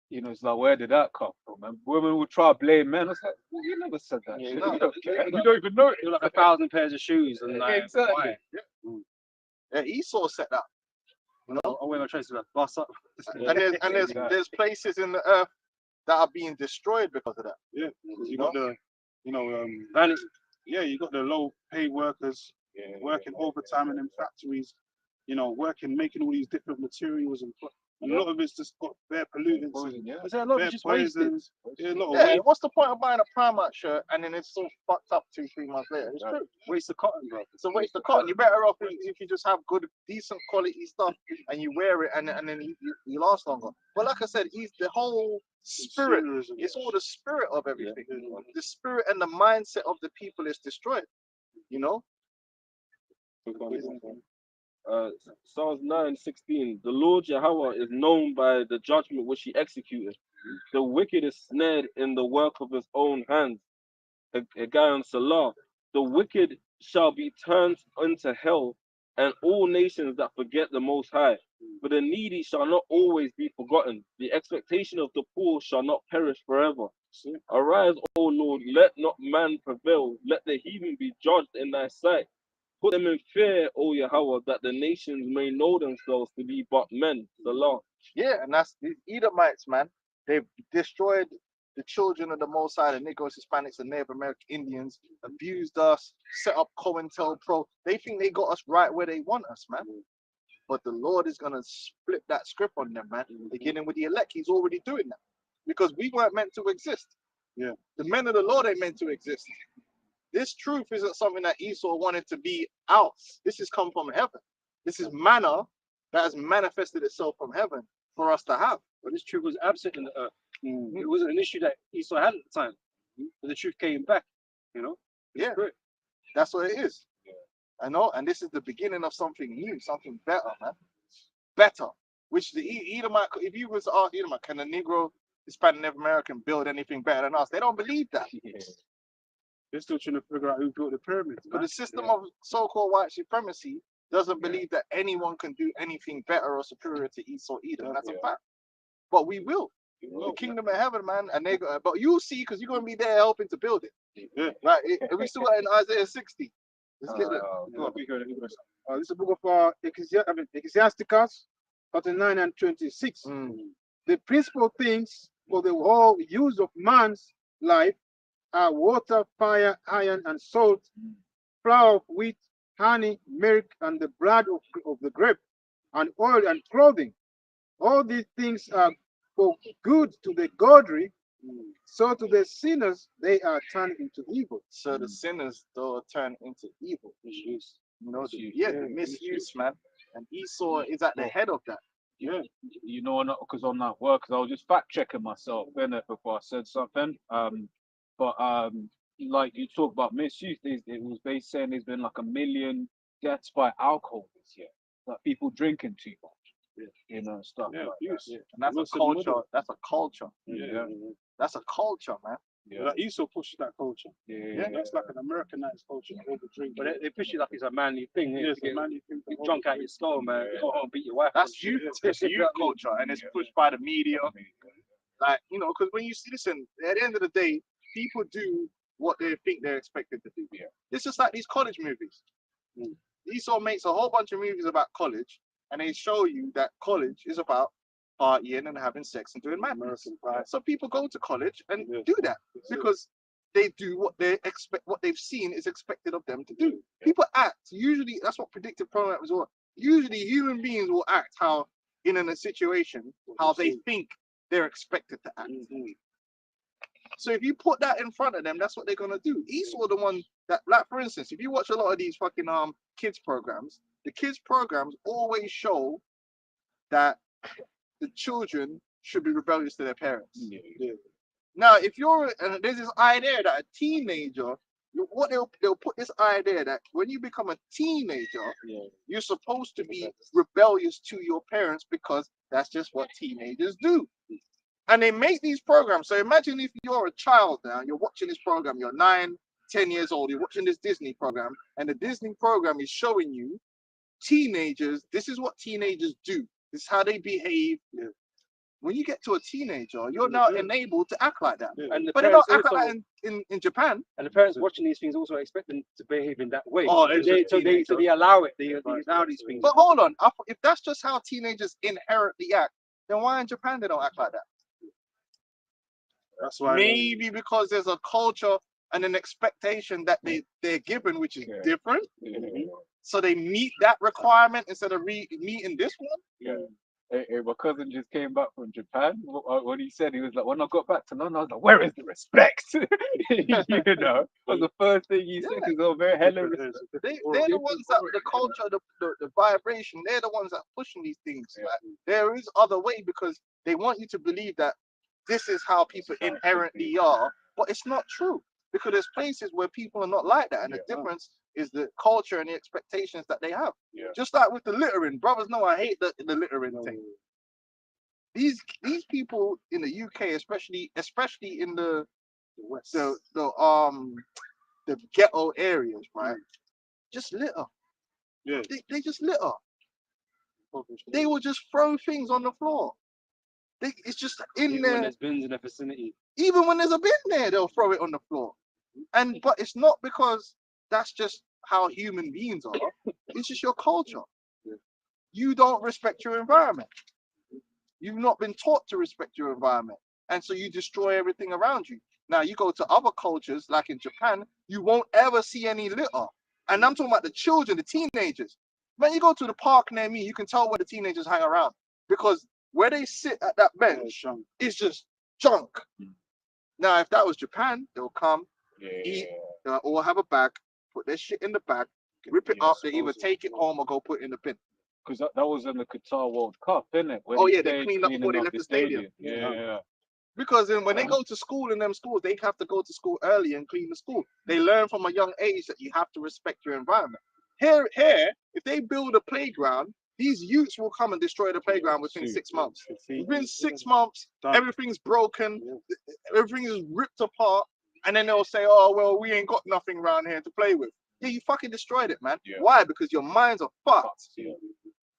You know, it's like, where did that come from? And women would try to blame men. It's like, well, you never said that. Yeah, shit. no. You don't care. You don't even know it. You're like 1,000 pairs of shoes and like, Exactly. why? Yeah, Esau set that. I wear my traces like bust up. And there's places in the earth that are being destroyed because of that. Yeah, you got the, Vanity. you got the low paid workers working overtime in them factories, working, making all these different materials and A lot of it's just got bare pollutants. Poison, and yeah. Is there a lot bare of just wasted? poisons. Yeah, a lot of Yeah, waste. what's the point of buying a Primark shirt and then it's so fucked up 2-3 months later? It's true. Waste of cotton, bro. It's a waste of cotton. You're better off if you just have good, decent quality stuff and you wear it and then you last longer. But like I said, the whole spirit, Consumerism. it's all the spirit of everything. The spirit and the mindset of the people is destroyed. You know? Psalms 9:16. The Lord Yahweh is known by the judgment which he executed. The wicked is snared in the work of his own hands. Again, Salah. The wicked shall be turned into hell, and all nations that forget the Most High. For the needy shall not always be forgotten. The expectation of the poor shall not perish forever. Arise, O Lord, let not man prevail. Let the heathen be judged in thy sight. Put them in fear, O Yahweh, that the nations may know themselves to be but men. Salah. Yeah, and that's the Edomites, man. They've destroyed the children of the Most High, the Negroes, Hispanics, and Native American Indians, abused us, set up COINTELPRO. They think they got us right where they want us, man. But the Lord is going to flip that script on them, man. Beginning with the elect, he's already doing that. Because we weren't meant to exist. Yeah. The men of the Lord ain't meant to exist. This truth isn't something that Esau wanted to be out. This has come from heaven. This is manna that has manifested itself from heaven for us to have. But this truth was absent in the earth. It wasn't an issue that Esau had at the time. But the truth came back, you know? Yeah, that's what it is. I know, and this is the beginning of something new, something better, man. Better. Which the Edomite, if you was to ask Edomite, can a Negro, Hispanic, Native American build anything better than us? They don't believe that. They're still trying to figure out who built the pyramids. But man. the system of so-called white supremacy doesn't believe that anyone can do anything better or superior to Esau Edom. That's a fact. But we will. The kingdom of heaven, man, and they go, but you'll see because you're gonna be there helping to build it. Yeah. Right? We still got in Isaiah 60. Let's get there. This is the book of Ecclesiasticus, 39 and 26. The principal things for the whole use of man's life are water, fire, iron, and salt, flour of wheat, honey, milk, and the blood of the grape, and oil and clothing. All these things are for good to the godly, so to the sinners they are turned into evil. So the sinners though turn into evil. Misuse. You know, the misuse, man. And Esau is at the head of that. Yeah, you know, because on that work, because I was just fact checking myself before I said something. Like you talk about misuse, it was basically saying there's been like 1 million deaths by alcohol this year, like people drinking too much, you know, stuff like that. Yeah. And that's a culture. That's a culture. Yeah. That's a culture, man. Like Esau pushed that culture. Yeah. That's like an Americanized culture. All the drink. But they push it like it's a manly thing. Yeah, it's a manly thing. You drunk out your skull, man. Go home and beat your wife. That's youth. It's youth culture, and it's pushed by the media. Like, you know, because when you see, listen, at the end of the day, people do what they think they're expected to do. It's just like these college movies. Esau makes a whole bunch of movies about college, and they show you that college is about partying and having sex and doing madness. So people go to college and do that because they do what they expect, what they've seen is expected of them to do. People act. Usually, that's what predictive programming is all. Usually, human beings will act how in a situation how they think they're expected to act. So if you put that in front of them, that's what they're gonna do. Esau, the one that, like for instance, if you watch a lot of these fucking kids programs, the kids programs always show that the children should be rebellious to their parents. Now, if you're there's this idea that a teenager, what they'll put this idea that when you become a teenager, you're supposed to be rebellious to your parents because that's just what teenagers do. And they make these programs. So imagine if you're a child now, you're watching this program, you're 9, 10 years old, you're watching this Disney program, and the Disney program is showing you teenagers, this is what teenagers do. This is how they behave. When you get to a teenager, you're now enabled to act like that. And But they don't act like that in Japan. And the parents watching these things also expect them to behave in that way. Oh, so they allow it. They allow these things. But hold on, if that's just how teenagers inherently act, then why in Japan they don't act like that? That's why. Maybe because there's a culture and an expectation that they're given, which is different. So they meet that requirement instead of meeting this one. My cousin just came back from Japan. What he said, he was like, when I got back to London, I was like, where is the respect? That was the first thing he said. Because over hella respect. They're the ones that the culture, the vibration. They're the ones that are pushing these things. Like, there is other way because they want you to believe that this is how people inherently are, but it's not true because there's places where people are not like that, and the difference is the culture and the expectations that they have. Just like with the littering, brothers know I hate the littering thing. These people in the UK, especially in the ghetto areas, right? Just litter. Yeah. They just litter. They will just throw things on the floor. It's just in Even there. when there's bins in the vicinity. Even when there's a bin there, they'll throw it on the floor. But it's not because that's just how human beings are. It's just your culture. You don't respect your environment. You've not been taught to respect your environment. And so you destroy everything around you. Now you go to other cultures, like in Japan, you won't ever see any litter. And I'm talking about the children, the teenagers. Man, you go to the park near me, you can tell where the teenagers hang around. Because where they sit at that bench is just junk. Now, if that was Japan, they'll come, eat, they'll all have a bag, put their shit in the bag, rip it up, they either take it home or go put it in the bin. Because that was in the Qatar World Cup, isn't it? Oh, yeah, they cleaned up before they left the stadium. Yeah. Because then when they go to school in them schools, they have to go to school early and clean the school. They learn from a young age that you have to respect your environment. Here, if they build a playground, these youths will come and destroy the playground within 6 months. Within 6 months, everything's broken, everything is ripped apart, and then they'll say, oh, well, we ain't got nothing around here to play with. Yeah, you fucking destroyed it, man. Why? Because your minds are fucked.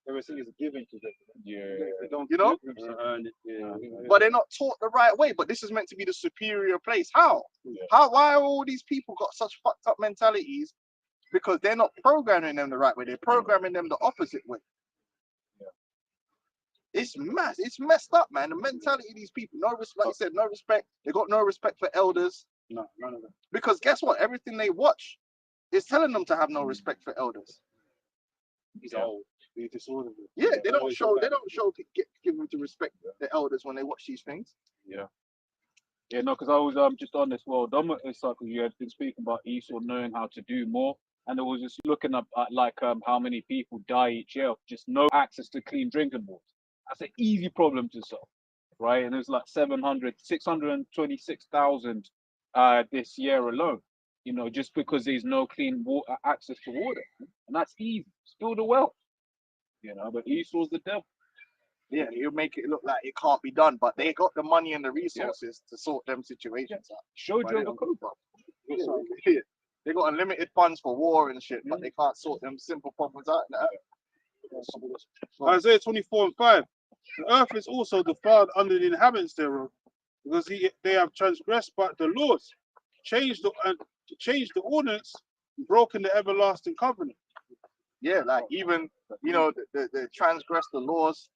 Everything is given to them. They don't, You know? But they're not taught the right way. But this is meant to be the superior place. How? Why are all these people got such fucked up mentalities? Because they're not programming them the right way. They're programming them the opposite way. It's messed up, man. The mentality of these people. No respect, like you said, no respect. They got no respect for elders. No, none of them. Because guess what? Everything they watch is telling them to have no respect for elders. He's old. He's disorderly. Yeah, they don't show give them to respect the elders when they watch these things. Yeah, no, because I was just on this World Dominant cycle. You had been speaking about Esau knowing how to do more, and I was just looking up at like how many people die each year of just no access to clean drinking water. That's an easy problem to solve, right? And there's like 626,000 this year alone. You know, just because there's no clean water access to water, and that's easy. Spill the wealth, you know. But Esau's the devil. Yeah, you make it look like it can't be done, but they got the money and the resources to sort them situations out. Show But Joe they the don't code. give a fuck. Yeah. They got unlimited funds for war and shit, but they can't sort them simple problems out. Isaiah 24:5. The earth is also defiled under the inhabitants thereof, because they have transgressed but the laws, changed the ordinance, and broken the everlasting covenant. Yeah, like even the transgress the laws.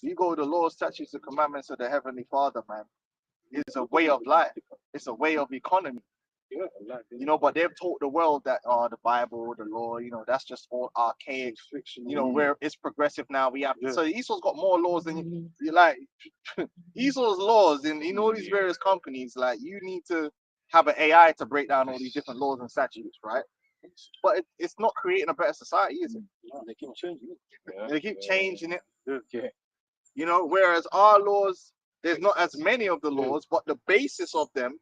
You go the laws, statutes, and commandments of the Heavenly Father, man. It's a way of life. It's a way of economy. But they've taught the world that the Bible, the law, that's just all archaic. Where it's progressive now. We have so Esau's got more laws than you like. Esau's laws in all these various companies. Like you need to have an AI to break down all these different laws and statutes, right? But it's not creating a better society, is it? No, they keep changing it. They keep changing it. Whereas our laws, there's not as many of the laws, but the basis of them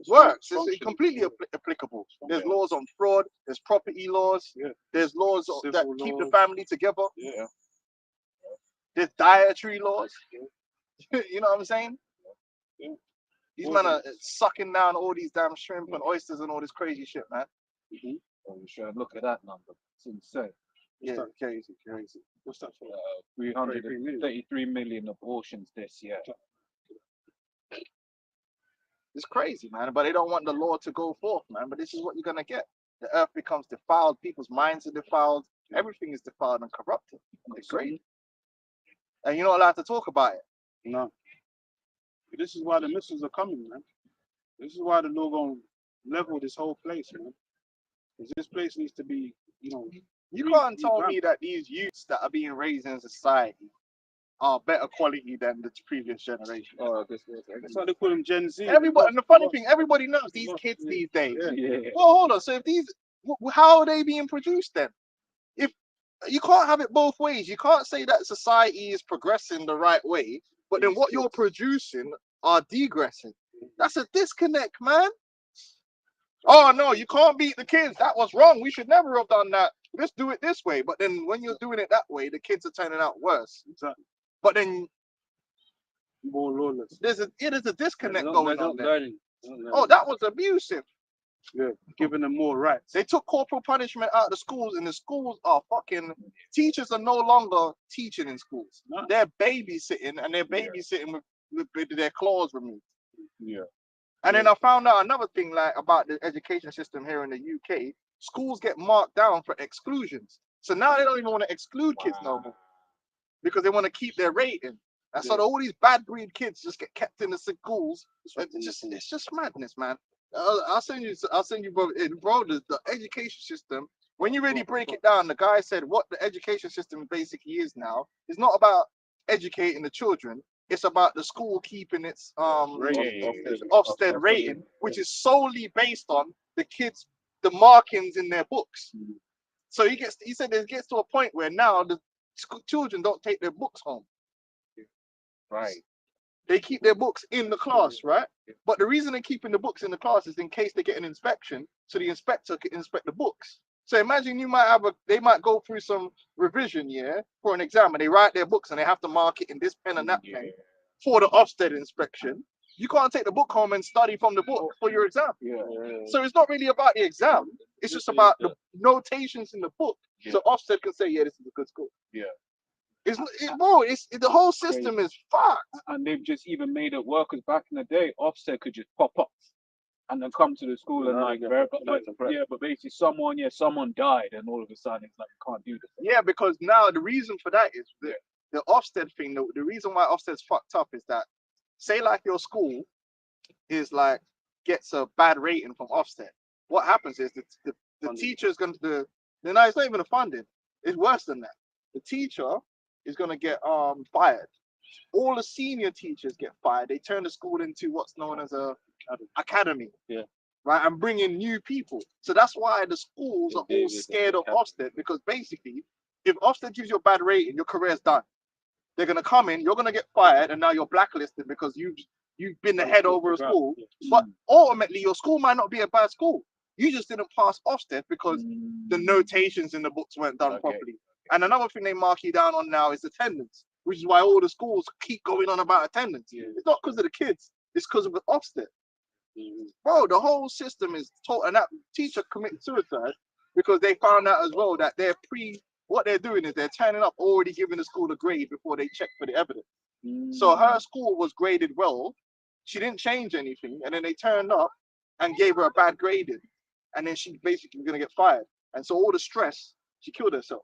works. It's completely applicable. There's laws on fraud. There's property laws. There's laws that keep the family together. There's dietary laws. You know what I'm saying? These men are sucking down all these damn shrimp and oysters and all this crazy shit, man. Oh, you should look at that number. It's insane. Yeah, crazy. What's that for? 333 million abortions this year. It's crazy, man. But they don't want the law to go forth, man. But this is what you're gonna get. The earth becomes defiled. People's minds are defiled. Everything is defiled and corrupted. It's crazy. And you're not allowed to talk about it. No. This is why the missiles are coming, man. This is why the Lord gonna level this whole place, man. Because this place needs to be, You can't tell me that these youths that are being raised in society are better quality than the previous generation. Oh, That's why they call them Gen Z. Everybody, and the funny thing, everybody knows these kids these days. Yeah. Well, hold on. So if these, how are they being produced then? If you can't have it both ways, you can't say that society is progressing the right way, but then what you're producing are degressing. That's a disconnect, man. Oh no, you can't beat the kids. That was wrong. We should never have done that. Let's do it this way. But then when you're doing it that way, the kids are turning out worse. Exactly. But then More lawless. there's a disconnect They're going not on there. learning. Oh, that was abusive. Yeah, giving them more rights. They took corporal punishment out of the schools, and the schools are fucking. Teachers are no longer teaching in schools. No. They're babysitting, and they're babysitting with their claws removed. Yeah. And then I found out another thing like about the education system here in the UK. Schools get marked down for exclusions. So now they don't even want to exclude kids no more because they want to keep their rating. And so all these bad breed kids just get kept in the schools. It's just madness, man. I'll send you, bro. The education system. When you really break it down, the guy said what the education system basically is now is not about educating the children. It's about the school keeping its Ofsted rating, which is solely based on the kids, the markings in their books. So he said it gets to a point where now the children don't take their books home. Right. They keep their books in the class, right? But the reason they're keeping the books in the class is in case they get an inspection, so the inspector can inspect the books. So imagine they might go through some revision, for an exam, and they write their books and they have to mark it in this pen and that pen for the Ofsted inspection. You can't take the book home and study from the book for your exam. So it's not really about the exam. It's just about the notations in the book. So Ofsted can say, yeah, this is a good school. The whole system is fucked. And they've just even made it workers back in the day. Ofsted could just pop up and then come to the school and like verify. But basically someone died, and all of a sudden it's like you can't do this. Yeah, because now the reason for that is the Ofsted thing. The reason why Ofsted's fucked up is that, say like your school is like gets a bad rating from Ofsted. What happens is the teacher's going to no, it's not even the funding. It's worse than that. The teacher is going to get fired. All the senior teachers get fired. They turn the school into what's known as a academy. Right, and bring in new people. So that's why the schools are all scared of Ofsted, because basically, if Ofsted gives you a bad rating, your career's done. They're gonna come in, you're gonna get fired, and now you're blacklisted because you've been the head over a school. But ultimately, your school might not be a bad school. You just didn't pass Ofsted because the notations in the books weren't done properly. And another thing they mark you down on now is attendance, which is why all the schools keep going on about attendance. It's not because of the kids, it's because of the Ofsted. Bro, the whole system is total, and that teacher committed suicide because they found out as well that what they're doing is they're turning up already giving the school a grade before they check for the evidence. So her school was graded well, she didn't change anything, and then they turned up and gave her a bad grading, and then she basically was gonna get fired. And so all the stress, she killed herself.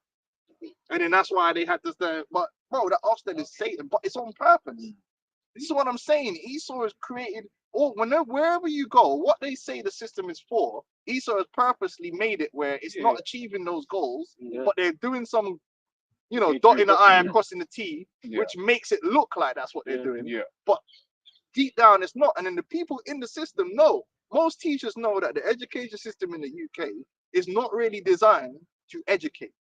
And then that's why they had to say, but bro, that Ofsted is Satan, but it's on purpose. This is what I'm saying. Esau is created, or wherever you go, what they say the system is for, Esau has purposely made it where it's not achieving those goals, but they're doing some, dotting the I and crossing the T, which makes it look like that's what they're doing. But deep down, it's not. And then the people in the system know. Most teachers know that the education system in the UK is not really designed to educate.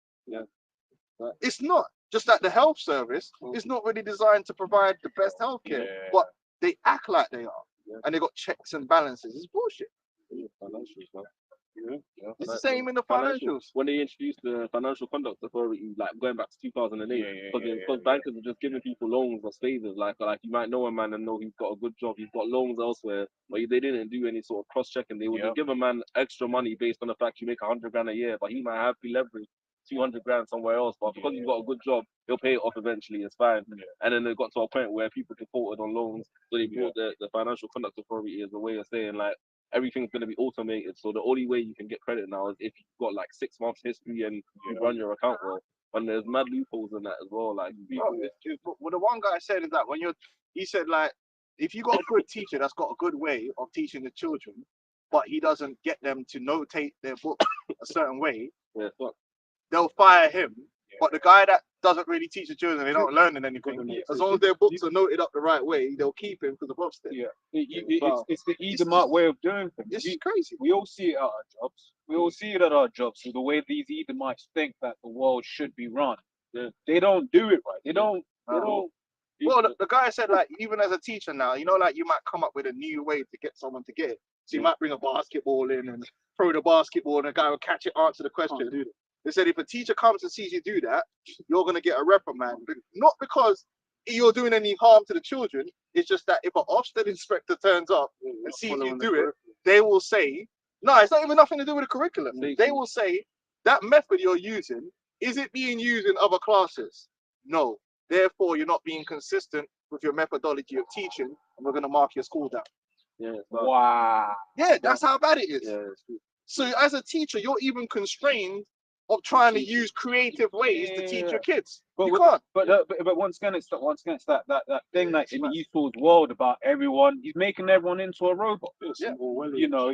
It's not. Just like the health service is not really designed to provide the best healthcare, but they act like they are, and they got checks and balances. It's bullshit. It's the same in the financials. When they introduced the Financial Conduct Authority, like going back to 2008, because bankers are just giving people loans or favors. Like you might know a man and know he's got a good job, he's got loans elsewhere, but they didn't do any sort of cross-checking. They would just give a man extra money based on the fact you make 100 grand a year, but he might have to leverage 200 grand somewhere else, but because you've got a good job, he'll pay it off eventually. It's fine. And then it got to a point where people defaulted on loans, so they brought the Financial Conduct Authority as a way of saying like everything's going to be automated. So the only way you can get credit now is if you've got like 6 months history and you run your account well. And there's mad loopholes in that as well. Like, what the one guy said is that he said like, if you got a good teacher that's got a good way of teaching the children, but he doesn't get them to notate their book a certain way, they'll fire him But the guy that doesn't really teach the children, they don't learn anything. As long as their books are noted up the right way, they'll keep him because of Ofsted. Yeah, Wow. it's the Edomite way of doing things. It's crazy. We all see it at our jobs. We all see it at our jobs. So the way these Edomites think that the world should be run, they don't do it right. They don't. They don't. Well, the guy said, like, even as a teacher now, you know, like, you might come up with a new way to get someone to get it. So you might bring a basketball in and throw the basketball, and the guy will catch it, answer the question. They said if a teacher comes and sees you do that, you're going to get a reprimand. But not because you're doing any harm to the children. It's just that if an Ofsted inspector turns up and sees you do it, they will say, no, it's not even nothing to do with the curriculum. They will say, that method you're using, is it being used in other classes? No. Therefore, you're not being consistent with your methodology of teaching, and we're going to mark your school down. Yeah. Wow. Yeah, that's how bad it is. Yeah. So as a teacher, you're even constrained of trying to use creative ways to teach your kids. You can't. But once again, it's that thing that in Esau's world about everyone. He's making everyone into a robot. Yeah. You know,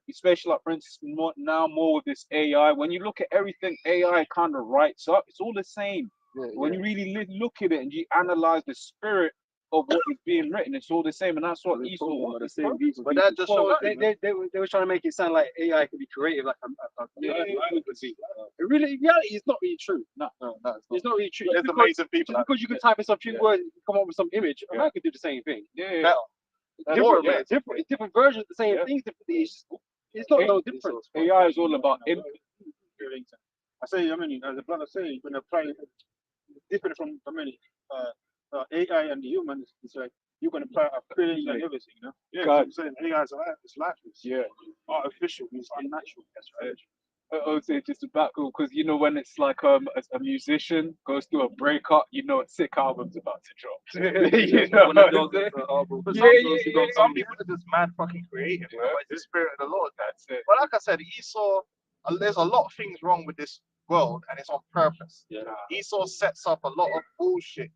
especially like for instance, more with this AI. When you look at everything AI kind of writes up, it's all the same. When you really look at it and you analyze the spirit of what is being written, it's all the same, and that's what Esau wanted. But that just shows They were trying to make it sound like AI can be creative, like really, in reality, it's not really true. No, It's not really true. There's Just amazing people. because you can type in some few words, come up with some image, I could do the same thing. Better. It's different versions, the same things. It's not no different. AI is all about input. I say, I mean, as the brother say, when apply different from AI and the humans, it's like you're gonna apply a feeling and everything, you know? Yeah, God. I'm saying AI is it's lifeless. Yeah. Artificial, it's unnatural. That's right. Also, just about cool because you know when it's like a musician goes through a breakup, you know a sick album's about to drop. You know When what the I'm dog saying? gets the album, Some people are just mad fucking creative. Yeah. It's the spirit of the Lord. That's it. But like I said, Esau, there's a lot of things wrong with this world, and it's on purpose. Yeah. Esau sets up a lot of bullshit,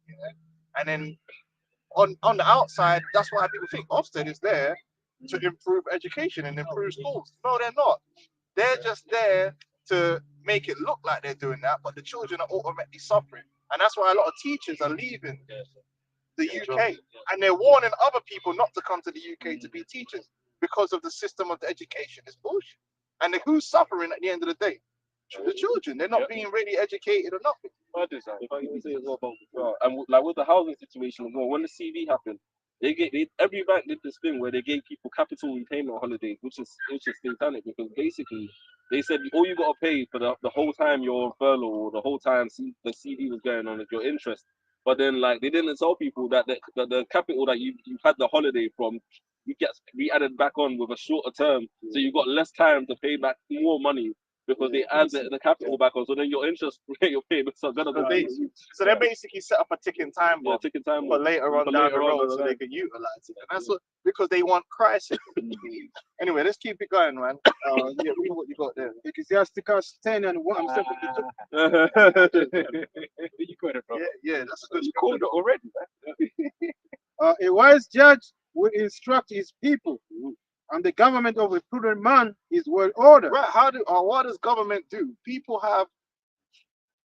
and then on the outside, that's why people think Ofsted is there to improve education and improve schools. No, they're not. They're just there to make it look like they're doing that, but the children are automatically suffering, and that's why a lot of teachers are leaving the UK, and they're warning other people not to come to the UK to be teachers because of the system of the education. It's bullshit. And who's suffering at the end of the day? The children. They're not being really educated or nothing. If I can say as well about and like with the housing situation as well, when the CV happened, every bank did this thing where they gave people capital repayment holidays, which is satanic because basically they said all you got to pay for the whole time you're on furlough or the whole time the CD was going on is your interest. But then like they didn't tell people that the capital that you had the holiday from, you get re-added back on with a shorter term, so you got less time to pay back more money because they add the capital back on. So then your interest your payments are gonna go. So they basically set up a ticking time bomb ticking time for later on down the road so line. they can utilize it. And that's what, because they want crisis. Anyway, let's keep it going, man. Yeah, read what you got there. Ecclesiasticus 10 and 1. I'm You got it, bro. Yeah, that's a good You called it already, man. A wise judge will instruct his people, and the government of a prudent man is well ordered. Right, what does government do? People have,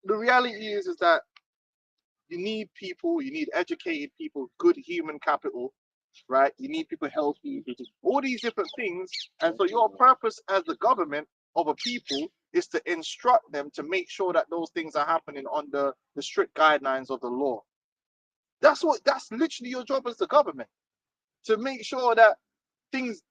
the reality is that you need people, you need educated people, good human capital, right? You need people healthy, all these different things. And so your purpose as the government of a people is to instruct them to make sure that those things are happening under the strict guidelines of the law. That's literally your job as the government, to make sure that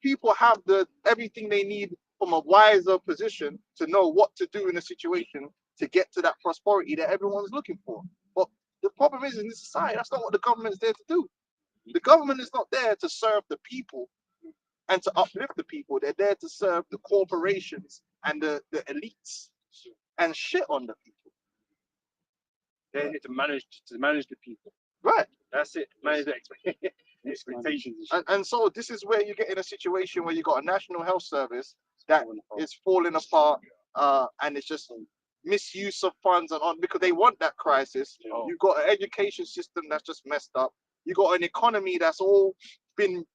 people have everything they need from a wiser position to know what to do in a situation to get to that prosperity that everyone's looking for. But the problem is, in this society, that's not what the government's there to do. The government is not there to serve the people and to uplift the people. They're there to serve the corporations and the elites and shit on the people. They're here to manage the people. Right. That's it. Manage the expectations. And so this is where you get in a situation where you got a national health service that is falling apart, and it's just misuse of funds and on, because they want that crisis. You've got an education system that's just messed up. You got an economy that's all been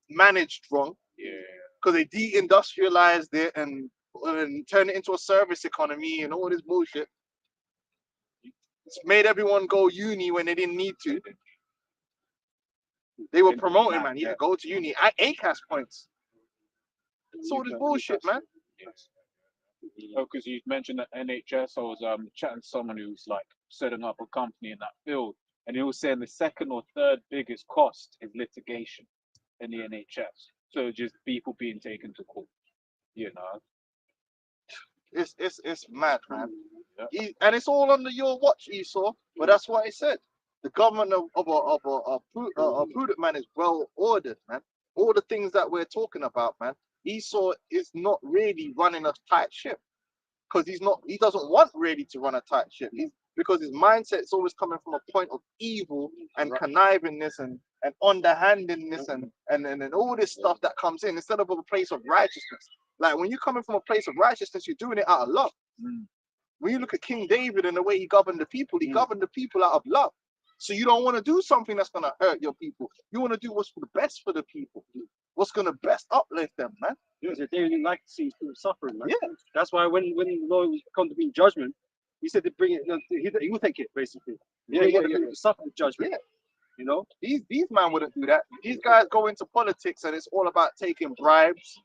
managed wrong. Because they deindustrialized it and turned it into a service economy and all this bullshit. It's made everyone go uni when they didn't need to. They were promoting, man. Yeah, go to uni. ACAS points. It's all this bullshit, man. Oh, because you mentioned that NHS. I was chatting to someone who's like setting up a company in that field, and he was saying the second or third biggest cost is litigation in the NHS. So just people being taken to court, you know. It's mad, man. And it's all under your watch, Esau. But that's what I said. The government of a prudent man is well ordered, man. All the things that we're talking about, man. Esau is not really running a tight ship because he doesn't want really to run a tight ship. Because his mindset is always coming from a point of evil and connivingness and underhandedness and all this stuff that comes in instead of a place of righteousness. Like when you're coming from a place of righteousness, you're doing it out of love. When you look at King David and the way he governed the people, he governed the people out of love. So you don't want to do something that's going to hurt your people. You want to do what's for the best for the people. What's going to best uplift them, man. Because David didn't like to see people suffering, man. Yeah. That's why when the Lord come to be in judgment, he said to bring it. He will take it basically. He didn't want people to suffer the judgment. Yeah. You know, these men wouldn't do that. These guys go into politics and it's all about taking bribes,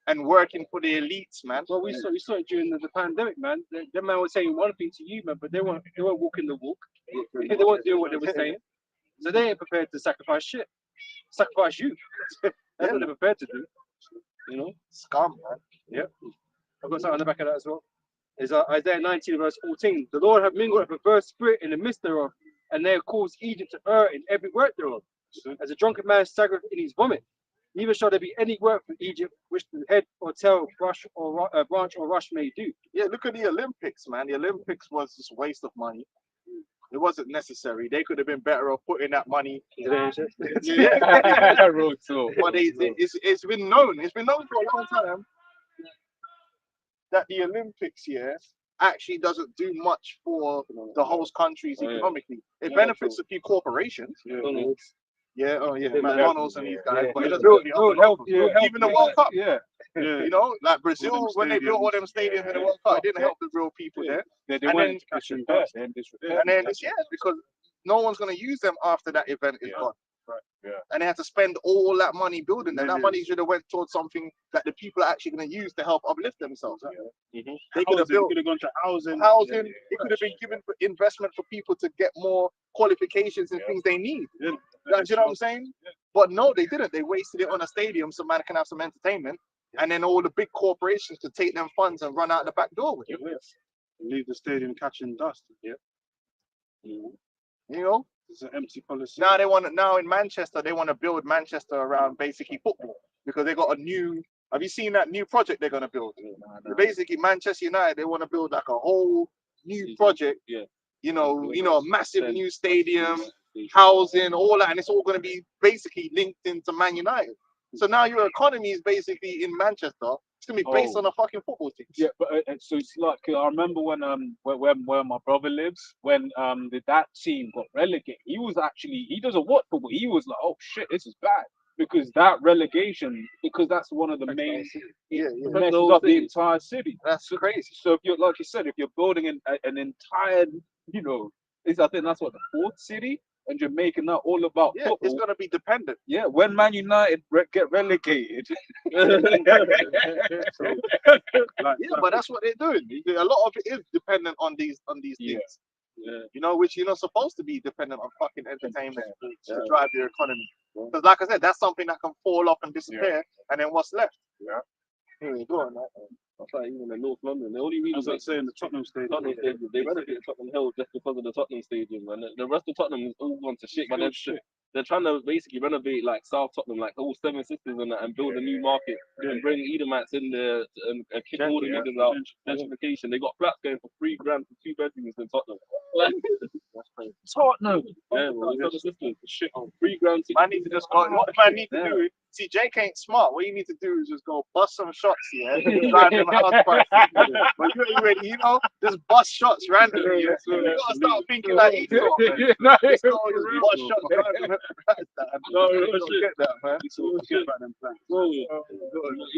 and working for the elites, man. well, we saw it during the pandemic, man. The man was saying one thing to you, man, but they weren't walking the walk. They weren't doing what they were saying. So they ain't prepared to sacrifice shit. Sacrifice you. That's what they're prepared to do. You know, Scum, man. yeah. I've got something on the back of that as well. Is Isaiah 19 verse 14. The Lord have mingled a perverse spirit in the midst thereof, and they have caused Egypt to err in every work thereof. As a drunken man staggereth in his vomit, neither shall there be any work for Egypt which the head or tail, branch or rush may do. Yeah, look at the Olympics, man. The Olympics was just a waste of money. It wasn't necessary. They could have been better off putting that money. Yeah. Road tour. But it's been known. It's been known for a long time that the Olympics, actually doesn't do much for the host countries economically. It benefits a few corporations. McDonald's and these guys, but it doesn't really help them. Even the World Cup, you know, like Brazil, when they built all them stadiums in the World Cup, it didn't help the real people there. And then it's because no one's going to use them after that event is gone. And they had to spend all that money building them. That money should have went towards something that the people are actually going to use to help uplift themselves. They could have built. Could have gone to housing. It could have been given for investment for people to get more qualifications and things they need. You know what I'm saying? But no, they didn't. They wasted it on a stadium so man can have some entertainment, and then all the big corporations could take them funds and run out the back door with it. Leave the stadium catching dust. You know. It's an empty policy. Now in Manchester they want to build Manchester around basically football because they got a new. Have you seen that new project they're gonna build? Basically, Manchester United, they want to build like a whole new project. You know, a massive new stadium, housing, all that, and it's all gonna be basically linked into Man United. So now your economy is basically in Manchester. It's gonna be based on a fucking football team. Yeah, but so it's like I remember when where my brother lives, when that team got relegated, he doesn't watch football. He was like, oh shit, this is bad. Because that relegation, because that's one of the main messes up the entire city. That's crazy. So if you're, like you said, if you're building an entire, I think that's what, the fourth city, and you're making that all about football. It's gonna be dependent. Yeah, when Man United get relegated. But that's what they're doing. A lot of it is dependent on these things. You know, which you're not supposed to be dependent on fucking entertainment to drive your economy. Because like I said, that's something that can fall off and disappear, and then what's left? Go on, man. That's like even in North London. The only reason As I say in the Tottenham Stadium. they renovated Tottenham Hill just because of the Tottenham Stadium, and the rest of Tottenham is all gone to shit. But they're trying to basically renovate like South Tottenham, like all Seven Sisters and that, and build a new market and bring Edomites in there and kick all the niggas out. Gentrification. They got flats going for $3 grand for 2 bedrooms in Tottenham. Tottenham. Yeah, well, Seven Sisters shit on $3 grand. Man need to just go. What man need to do? See, Jake ain't smart. What you need to do is just go bust some shots, drive them house prices. But you ain't ready, just bust shots randomly. So you gotta start thinking like Esau, man. Just go just bust shots randomly. Get that, man.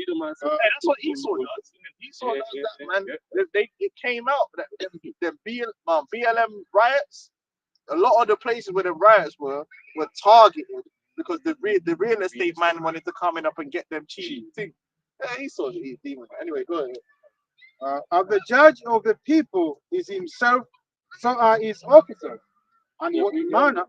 Edomites. Hey, that's what Esau does. Esau Yeah, does yeah, that, yeah, man. yeah. It came out that the BLM riots, a lot of the places where the riots were targeted because the real estate man wanted to come in up and get them cheap things. Yeah, Esau's a demon. Anyway, go ahead. As the judge of the people is himself, so are his officers. And what manner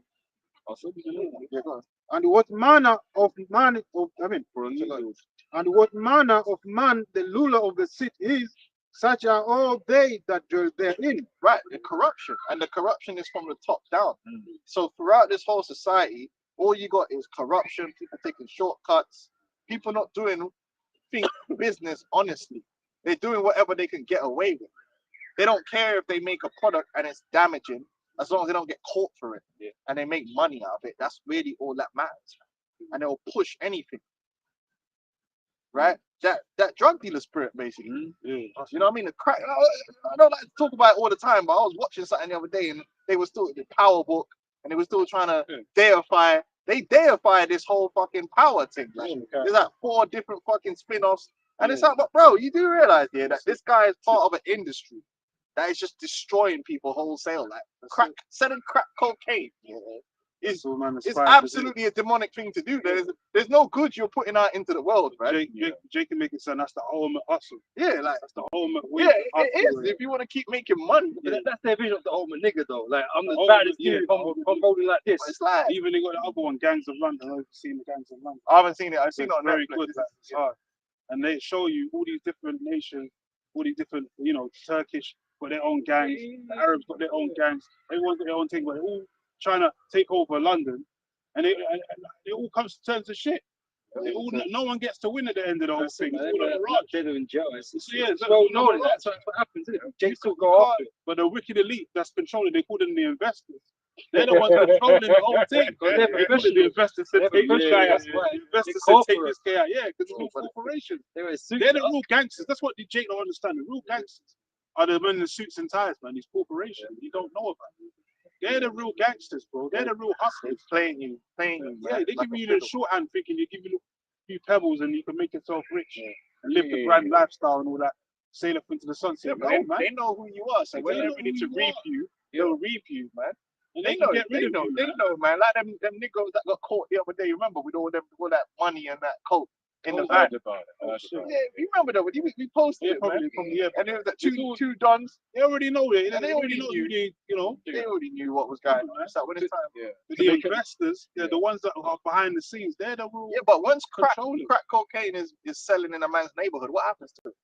Yeah, go on. and what manner of man of and what manner of man the ruler of the city is, such are all they that dwell therein. Right, the corruption. And the corruption is from the top down. So throughout this whole society, all you got is corruption, people taking shortcuts, people not doing business honestly. They're doing whatever they can get away with. They don't care if they make a product and it's damaging, as long as they don't get caught for it. Yeah. And they make money out of it. That's really all that matters. And they'll push anything. Right? That drug dealer spirit, basically. You know what I mean? The crack. I don't like to talk about it all the time, but I was watching something the other day, and they were still the power book, and they were still trying to deify. They deify this whole fucking power thing. Like, there's like 4 different fucking spin-offs, and it's like, but bro, you do realize here that this guy is part of an industry that is just destroying people wholesale. Like selling crack cocaine. It's absolutely a demonic thing to do. There's no good you're putting out into the world, right? Jake can make it sound that's the ultimate hustle. Yeah, like That's the ultimate way. yeah, it is. If you want to keep making money, But that's their vision of the ultimate nigga though. Like I'm the Ultimate, baddest yeah, dude. ultimate. I'm rolling like this. it's like Even they got the other one, Gangs of London. I've seen the Gangs of London. I haven't seen it. I've seen it It's on very Netflix. good. Like, it's hard. And they show you all these different nations, all these different, Turkish got their own gangs, the Arabs got their own gangs, everyone's got their own thing, but they're all trying to take over London, and it all comes to terms of shit. No one gets to win at the end of the whole thing. It's all a mirage. They're in jail. Well, No, that's what happens. Isn't it? Jake still go after it. But the wicked elite that's controlling, they call them the investors. They're the ones controlling the whole thing. They're The investors said, take this guy out. The investors said, take this guy out. Yeah, because it's all corporations. They're They're the real gangsters. That's what the Jake don't understand. The real gangsters are the men in the suits and ties, man. These corporations you don't know about. They're the real gangsters, bro. They're the real hustlers. Playing you. Yeah, they like give a you fiddle. the shorthand thinking you give you a few pebbles and you can make yourself rich and live the grand lifestyle and all that. Sail up into the sunset. Yeah, but No, man. they know who you are. So when They they're know ready who to you reap are. you, they'll reap you, man. And They can know, get rid they of know, you, they man. know, man. Like them niggas that got caught the other day. Remember with all that money and that coke in the van. Heard about it. Yeah, you remember that? We posted it, man. And it was that two dons. They already know it. And They already know who they, They already knew what was going on. So when it's time, the investors, they're the ones that are behind the scenes. They're the real. yeah. But once crack Controlling. cocaine is selling in a man's neighborhood, what happens to it?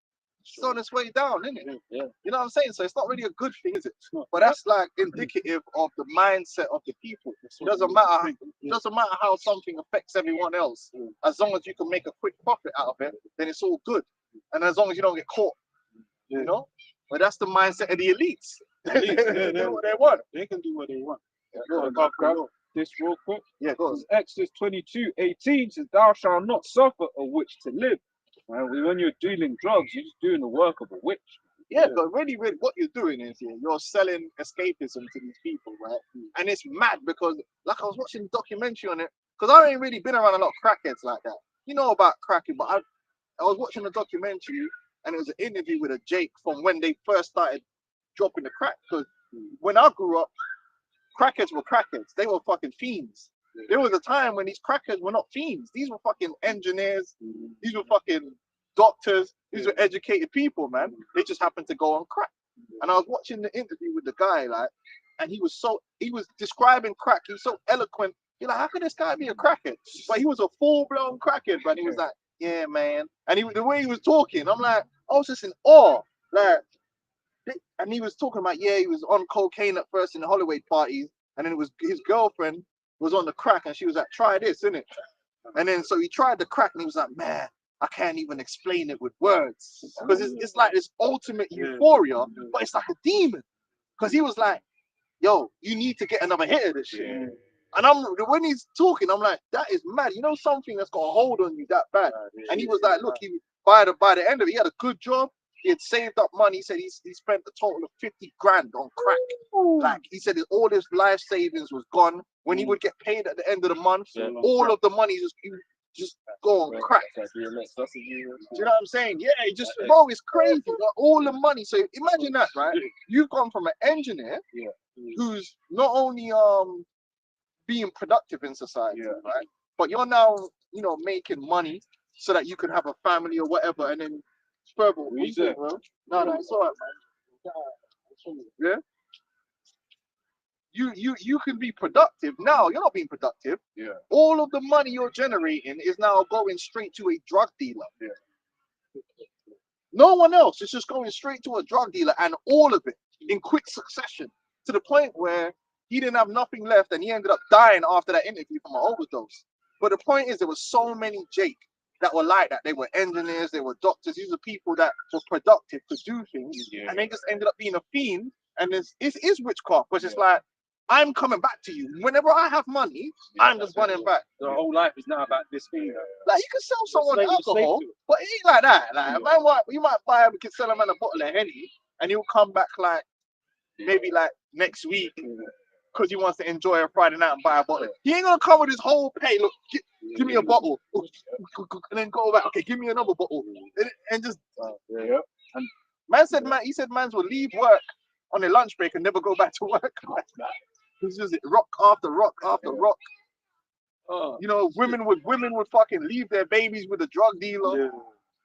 It's on its way down, isn't it? Yeah. You know what I'm saying? So it's not really a good thing, is it? not. But that's like indicative of the mindset of the people. It doesn't matter. Doesn't matter how something affects everyone else. As long as you can make a quick profit out of it, then it's all good. And as long as you don't get caught, you know. But that's the mindset of the elites. They do what they want. They can do what they want. Go on, Grab this real quick. yeah, go on. Exodus 22:18 says, "Thou shalt not suffer a witch to live." Right? When you're dealing drugs, you're just doing the work of a witch. Yeah, but really, what you're doing is you're selling escapism to these people, right? And it's mad because, like, I was watching a documentary on it because I ain't really been around a lot of crackheads like that. You know about cracking, but I was watching a documentary and it was an interview with a Jake from when they first started dropping the crack. Because when I grew up, crackheads were crackheads. They were fucking fiends. There was a time when these crackheads were not fiends. These were fucking engineers. These were fucking doctors. These were educated people, man. They just happened to go on crack. And I was watching the interview with the guy, like, and he was describing crack. He was so eloquent. You're like, how could this guy be a crackhead? But he was a full-blown crackhead, but he was like, yeah, man. And the way he was talking, I'm like, I was just in awe. Like, and he was talking about, yeah, he was on cocaine at first in the Holloway parties, and then it was his girlfriend was on the crack, and she was like, try this, innit? And then so he tried the crack, and he was like, man, I can't even explain it with words, because it's like this ultimate euphoria, but it's like a demon. Because he was like, yo, you need to get another hit of this shit. And when he's talking, I'm like, that is mad. You know, something that's got a hold on you that bad. And he was like, look, by the end of it, he had a good job. He had saved up money. He said he spent a total of 50 grand on crack. Like, he said all his life savings was gone. When he would get paid at the end of the month, all of the money just go on crack. That's like DMX. That's a Do you know what I'm saying? Yeah, it just bro, it's crazy. Got all the money. So imagine that, right? You've gone from an engineer who's not only being productive in society, right? But you're now, you know, making money so that you can have a family or whatever, and then further. What you say, bro? No, it's alright, man. Yeah. You can be productive now. You're not being productive. Yeah. All of the money you're generating is now going straight to a drug dealer. Yeah. No one else. It's just going straight to a drug dealer, and all of it in quick succession, to the point where he didn't have nothing left, and he ended up dying after that interview from an overdose. But the point is, there were so many Jake that were like that. They were engineers, they were doctors. These are people that were productive to do things, and they just ended up being a fiend. And it is witchcraft, because it's like, I'm coming back to you. Whenever I have money, I'm just running back. The whole life is now about this thing. Like, you can sell someone Slave alcohol, to it. but it ain't like that. Like, a man, you might buy him, you can sell a man a bottle of Henny, and he'll come back like maybe like next week because he wants to enjoy a Friday night and buy a bottle. He ain't gonna come with his whole pay. Look, give me a bottle, and then go back. Okay, give me another bottle, and just. And man said, he said, mans will leave work on their lunch break and never go back to work. It's just rock after rock after rock. You know, women would fucking leave their babies with a drug dealer.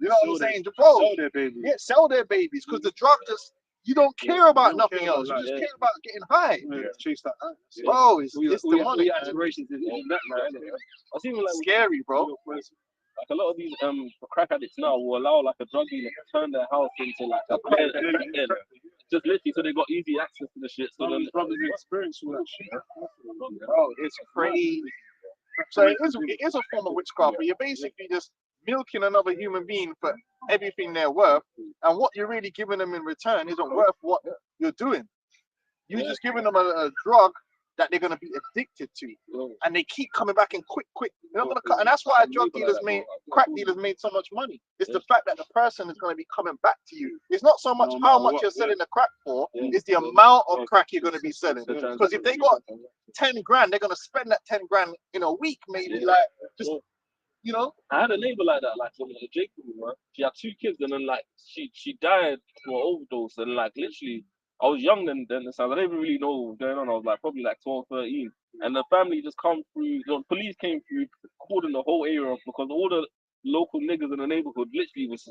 You know what I'm saying? Bro, Sell their baby. yeah, sell their babies, because the drug just, you don't care about nothing else. You just care about getting high. Chase that. Bro, it's We demonic. man. aspirations in that now. I see like Scary, bro. like a lot of these crack addicts now will allow like a drug dealer to turn their house into like a pen, just literally so they got easy access to the shit. So then Brothers experience all that shit. Bro, it's crazy. So it is a form of witchcraft, but you're basically just milking another human being for everything they're worth, and what you're really giving them in return isn't worth what you're doing. You're just giving them a drug that they're gonna be addicted to, and they keep coming back in quick. They're not gonna cut, and that's why crack dealers made so much money. It's the fact that the person is gonna be coming back to you. It's not so much how much you're selling the crack for; it's the amount of crack you're gonna be selling. Because if they got 10 grand, they're gonna spend that 10 grand in a week, maybe. Like, just, you know. I had a neighbor like that, like Jacob, man. She had 2 kids, and then like she died from an overdose, and like literally, I was young then, so I didn't even really know what was going on. I was like probably like 12, 13, and the family just come through. The police came through, cordoned the whole area off, because all the local niggas in the neighborhood literally was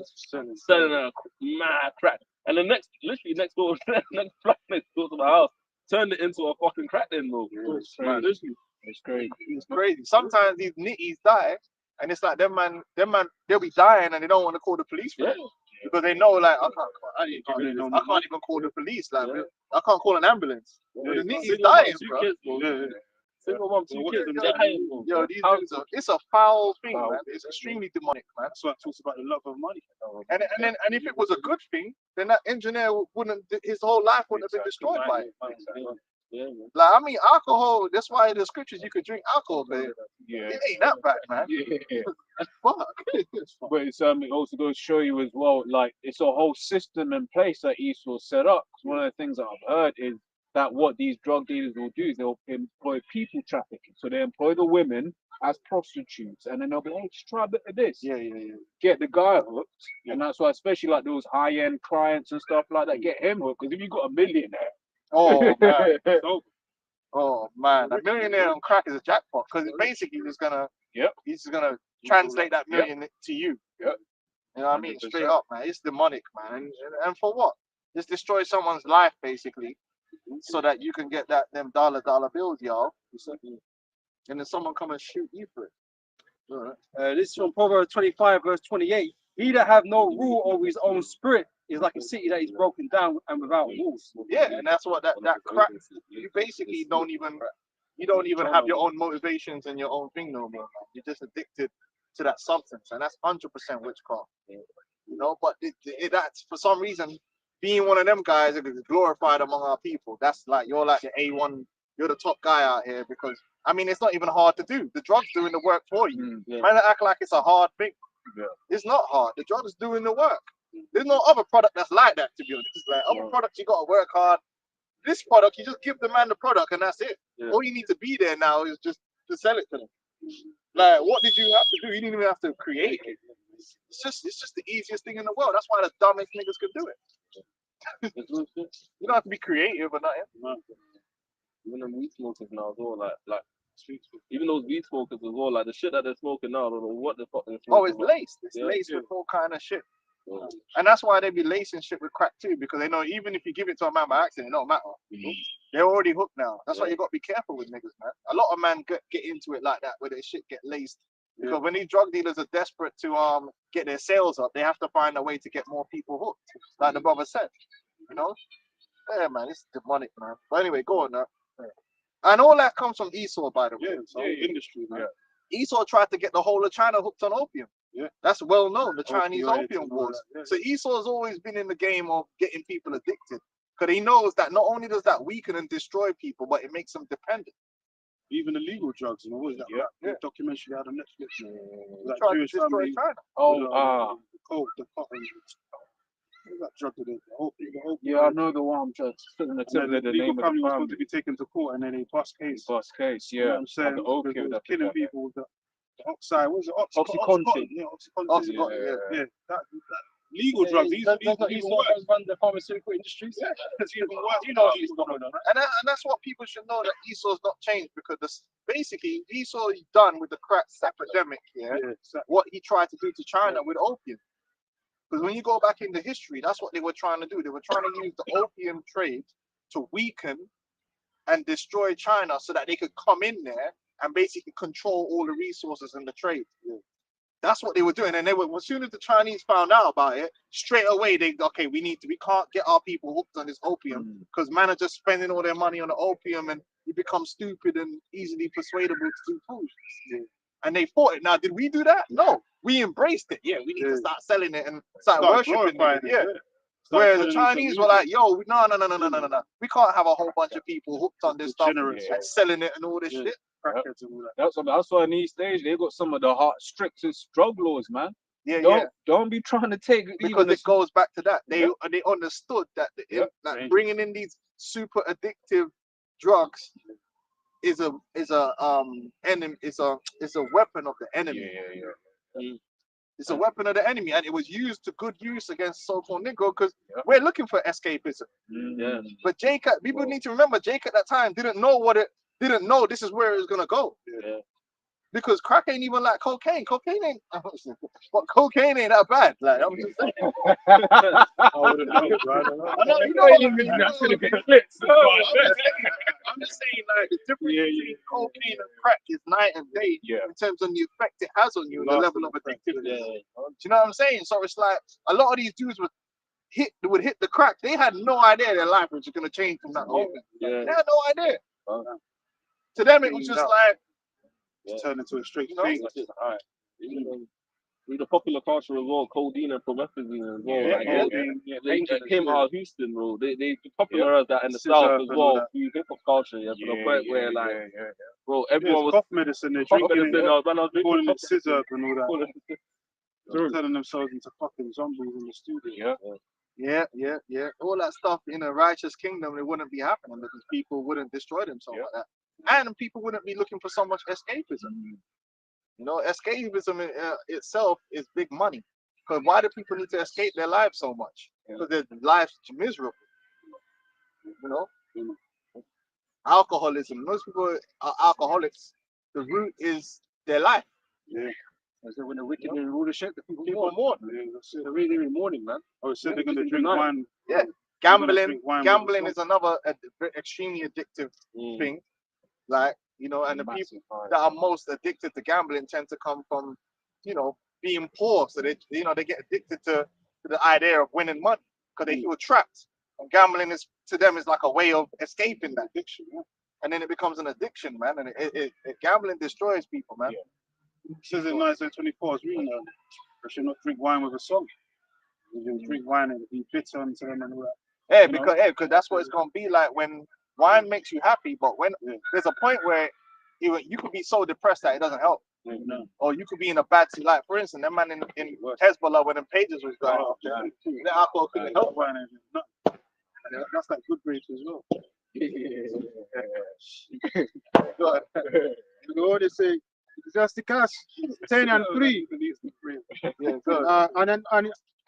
selling a mad crack. And the literally next door, next flat next door to the house, turned it into a fucking crack den, bro. Man, literally. It's crazy. It's crazy. Sometimes these nitties die, and it's like them man, they'll be dying, and they don't want to call the police for it. Because they know, like, I can't even call the police. Like, I can't call an ambulance. The nitty's dying, bro. Single mom, 2 kids, and dying, bro. Yo, these dudes it's a foul thing, man. It's extremely demonic, man. That's why it talks about the love of money. And if it was a good thing, then that engineer his whole life wouldn't have been destroyed by it. Yeah, man. Like, I mean, alcohol, that's why in the scriptures you could drink alcohol, but it ain't that bad, man. Fuck. But it's it also goes to show you as well, like, it's a whole system in place that Esau set up. 'Cause one of the things that I've heard is that what these drug dealers will do is they'll employ people trafficking. So they employ the women as prostitutes, and then they'll be like, hey, just try a bit of this. Get the guy hooked, and that's why, especially like those high-end clients and stuff like that, get him hooked. Because if you got a millionaire, oh man, a millionaire on crack is a jackpot, because basically he's just gonna translate that million to you. You know what I mean? Straight up, man. It's demonic, man. And for what? Just destroy someone's life, basically, so that you can get them dollar bills, y'all. And then someone come and shoot you for it. This is from Proverbs 25, verse 28. He that have no rule over his own spirit is like a city that is broken down and without walls. Yeah, and that's what that crack. You basically don't even have your own motivations and your own thing no more, man. You're just addicted to that substance, and that's 100% witchcraft. You know, but that's for some reason being one of them guys is glorified among our people. That's like you're like the A1, you're the top guy out here, because I mean it's not even hard to do. The drug's doing the work for you. Man, act like it's a hard thing. It's not hard. The drug is doing the work. There's no other product that's like that, to be honest. Like other products, you gotta work hard. This product, you just give the man the product, and that's it. All you need to be there now is just to sell it to them. Like, what did you have to do? You didn't even have to create it. It's just the easiest thing in the world. That's why the dumbest niggas can do it. You don't have to be creative or nothing. Even them weed smokers now as well, like even those weed smokers as well, like the shit that they're smoking now, I don't know what the fuck they're smoking. Oh, it's laced. It's laced with all kind of shit. And that's why they be lacing shit with crack too, because they know even if you give it to a man by accident, it don't matter. They're already hooked now. That's why you got to be careful with niggas, man. A lot of men get into it like that, where their shit get laced. Because when these drug dealers are desperate to get their sales up, they have to find a way to get more people hooked, like the brother said. You know? Yeah, man, it's demonic, man. But anyway, go on now. And all that comes from Esau, by the way. Industry, man. Esau tried to get the whole of China hooked on opium. Yeah. That's well known, the Chinese Opioids opium and all wars. that, yeah. So Esau's always been in the game of getting people addicted. Because he knows that not only does that weaken and destroy people, but it makes them dependent. Even illegal drugs, you know, what is that? Yeah. Documentary out on Netflix. That Tried to Jewish destroy family. China. Oh, The coke, the cotton. That drug to the whole yeah, I know the one. I'm just sitting the tip of the legal name of family the was supposed family. to be taken to court and then they bust case. Bus case, You know yeah. what I'm saying? The Because opium they was that killing they- people with the oxide. What was it? Oxycontin. Yeah, Oxycontin. Oxycontin, Yeah. That legal drugs. These are even worse. run the pharmaceutical industries. Yeah, it's even worse. You know what's going on. And that's what people should know, that Esau's not changed, because basically Esau done with the crack epidemic, what he tried to do to China with opium. Because when you go back into history, that's what they were trying to do. They were trying to use the opium trade to weaken and destroy China so that they could come in there and basically control all the resources in the trade. That's what they were doing. And as soon as the Chinese found out about it, straight away we can't get our people hooked on this opium, because man are just spending all their money on the opium, and you become stupid and easily persuadable to do foolishness. And they fought it. Now, did we do that? No. We embraced it. Yeah, we need to start selling it and start worshiping it. Yeah. Where the Chinese were like, yo, no. We can't have a whole bunch of people hooked on this stuff and selling it and all this shit. That's why in East Asia they got some of the strictest drug laws, man. Yeah, Don't be trying to take because it goes back to that. They understood that like bringing in these super addictive drugs is a enemy, is a weapon of the enemy. It's a weapon of the enemy, and it was used to good use against so-called Negro, because we're looking for escapism. But Jake, people need to remember, Jake at that time didn't know this is where it was gonna go. Because crack ain't even like cocaine. Cocaine ain't that bad. Like, I'm just saying. I wouldn't know, bro. I don't know. I know, you know what I mean. I'm just saying, like, the difference between cocaine and crack is night and day in terms of the effect it has on you and the level of addictiveness. Do you know what I'm saying? So it's like a lot of these dudes would hit the crack. They had no idea their life was going to change from that moment. They had no idea. To them, it was just like turn into a straight thing. With the popular culture as well, codeine and promethazine as well. They came out of Houston, bro. They popularized that in the South as well through hip hop culture. To the point where, like, bro, everyone was cough medicine. They're drinking it, calling it scissor and all that. Turning themselves into fucking zombies in the studio. Yeah. All that stuff in a righteous kingdom, it wouldn't be happening, because people wouldn't destroy themselves like that. And people wouldn't be looking for so much escapism. You know, escapism itself is big money. Because why do people need to escape their lives so much? Because their lives are miserable. You know? Alcoholism. Most people are alcoholics. The root is their life. So when the wicked rule the shit, the people mourn. They're really mourning, man. Oh, so they're going to drink wine. Yeah. Gambling is another extremely addictive thing. Like, you know, and the people that are most addicted to gambling tend to come from, you know, being poor. So they get addicted to the idea of winning money, because they feel trapped. And gambling to them is like a way of escaping that addiction. And then it becomes an addiction, man. And gambling destroys people, man. It says in 1924, I should not drink wine with a song. You drink wine and be bitter and so on and all that. Because that's what it's gonna be like when wine makes you happy, but when there's a point where you could be so depressed that it doesn't help. Or you could be in a bad state. Like, for instance, that man in Hezbollah, when the pages was going up, the alcohol couldn't help. That's like good grapes as well. Go ahead. You know what they say? Ecclesiasticus 10:3. Yeah, good.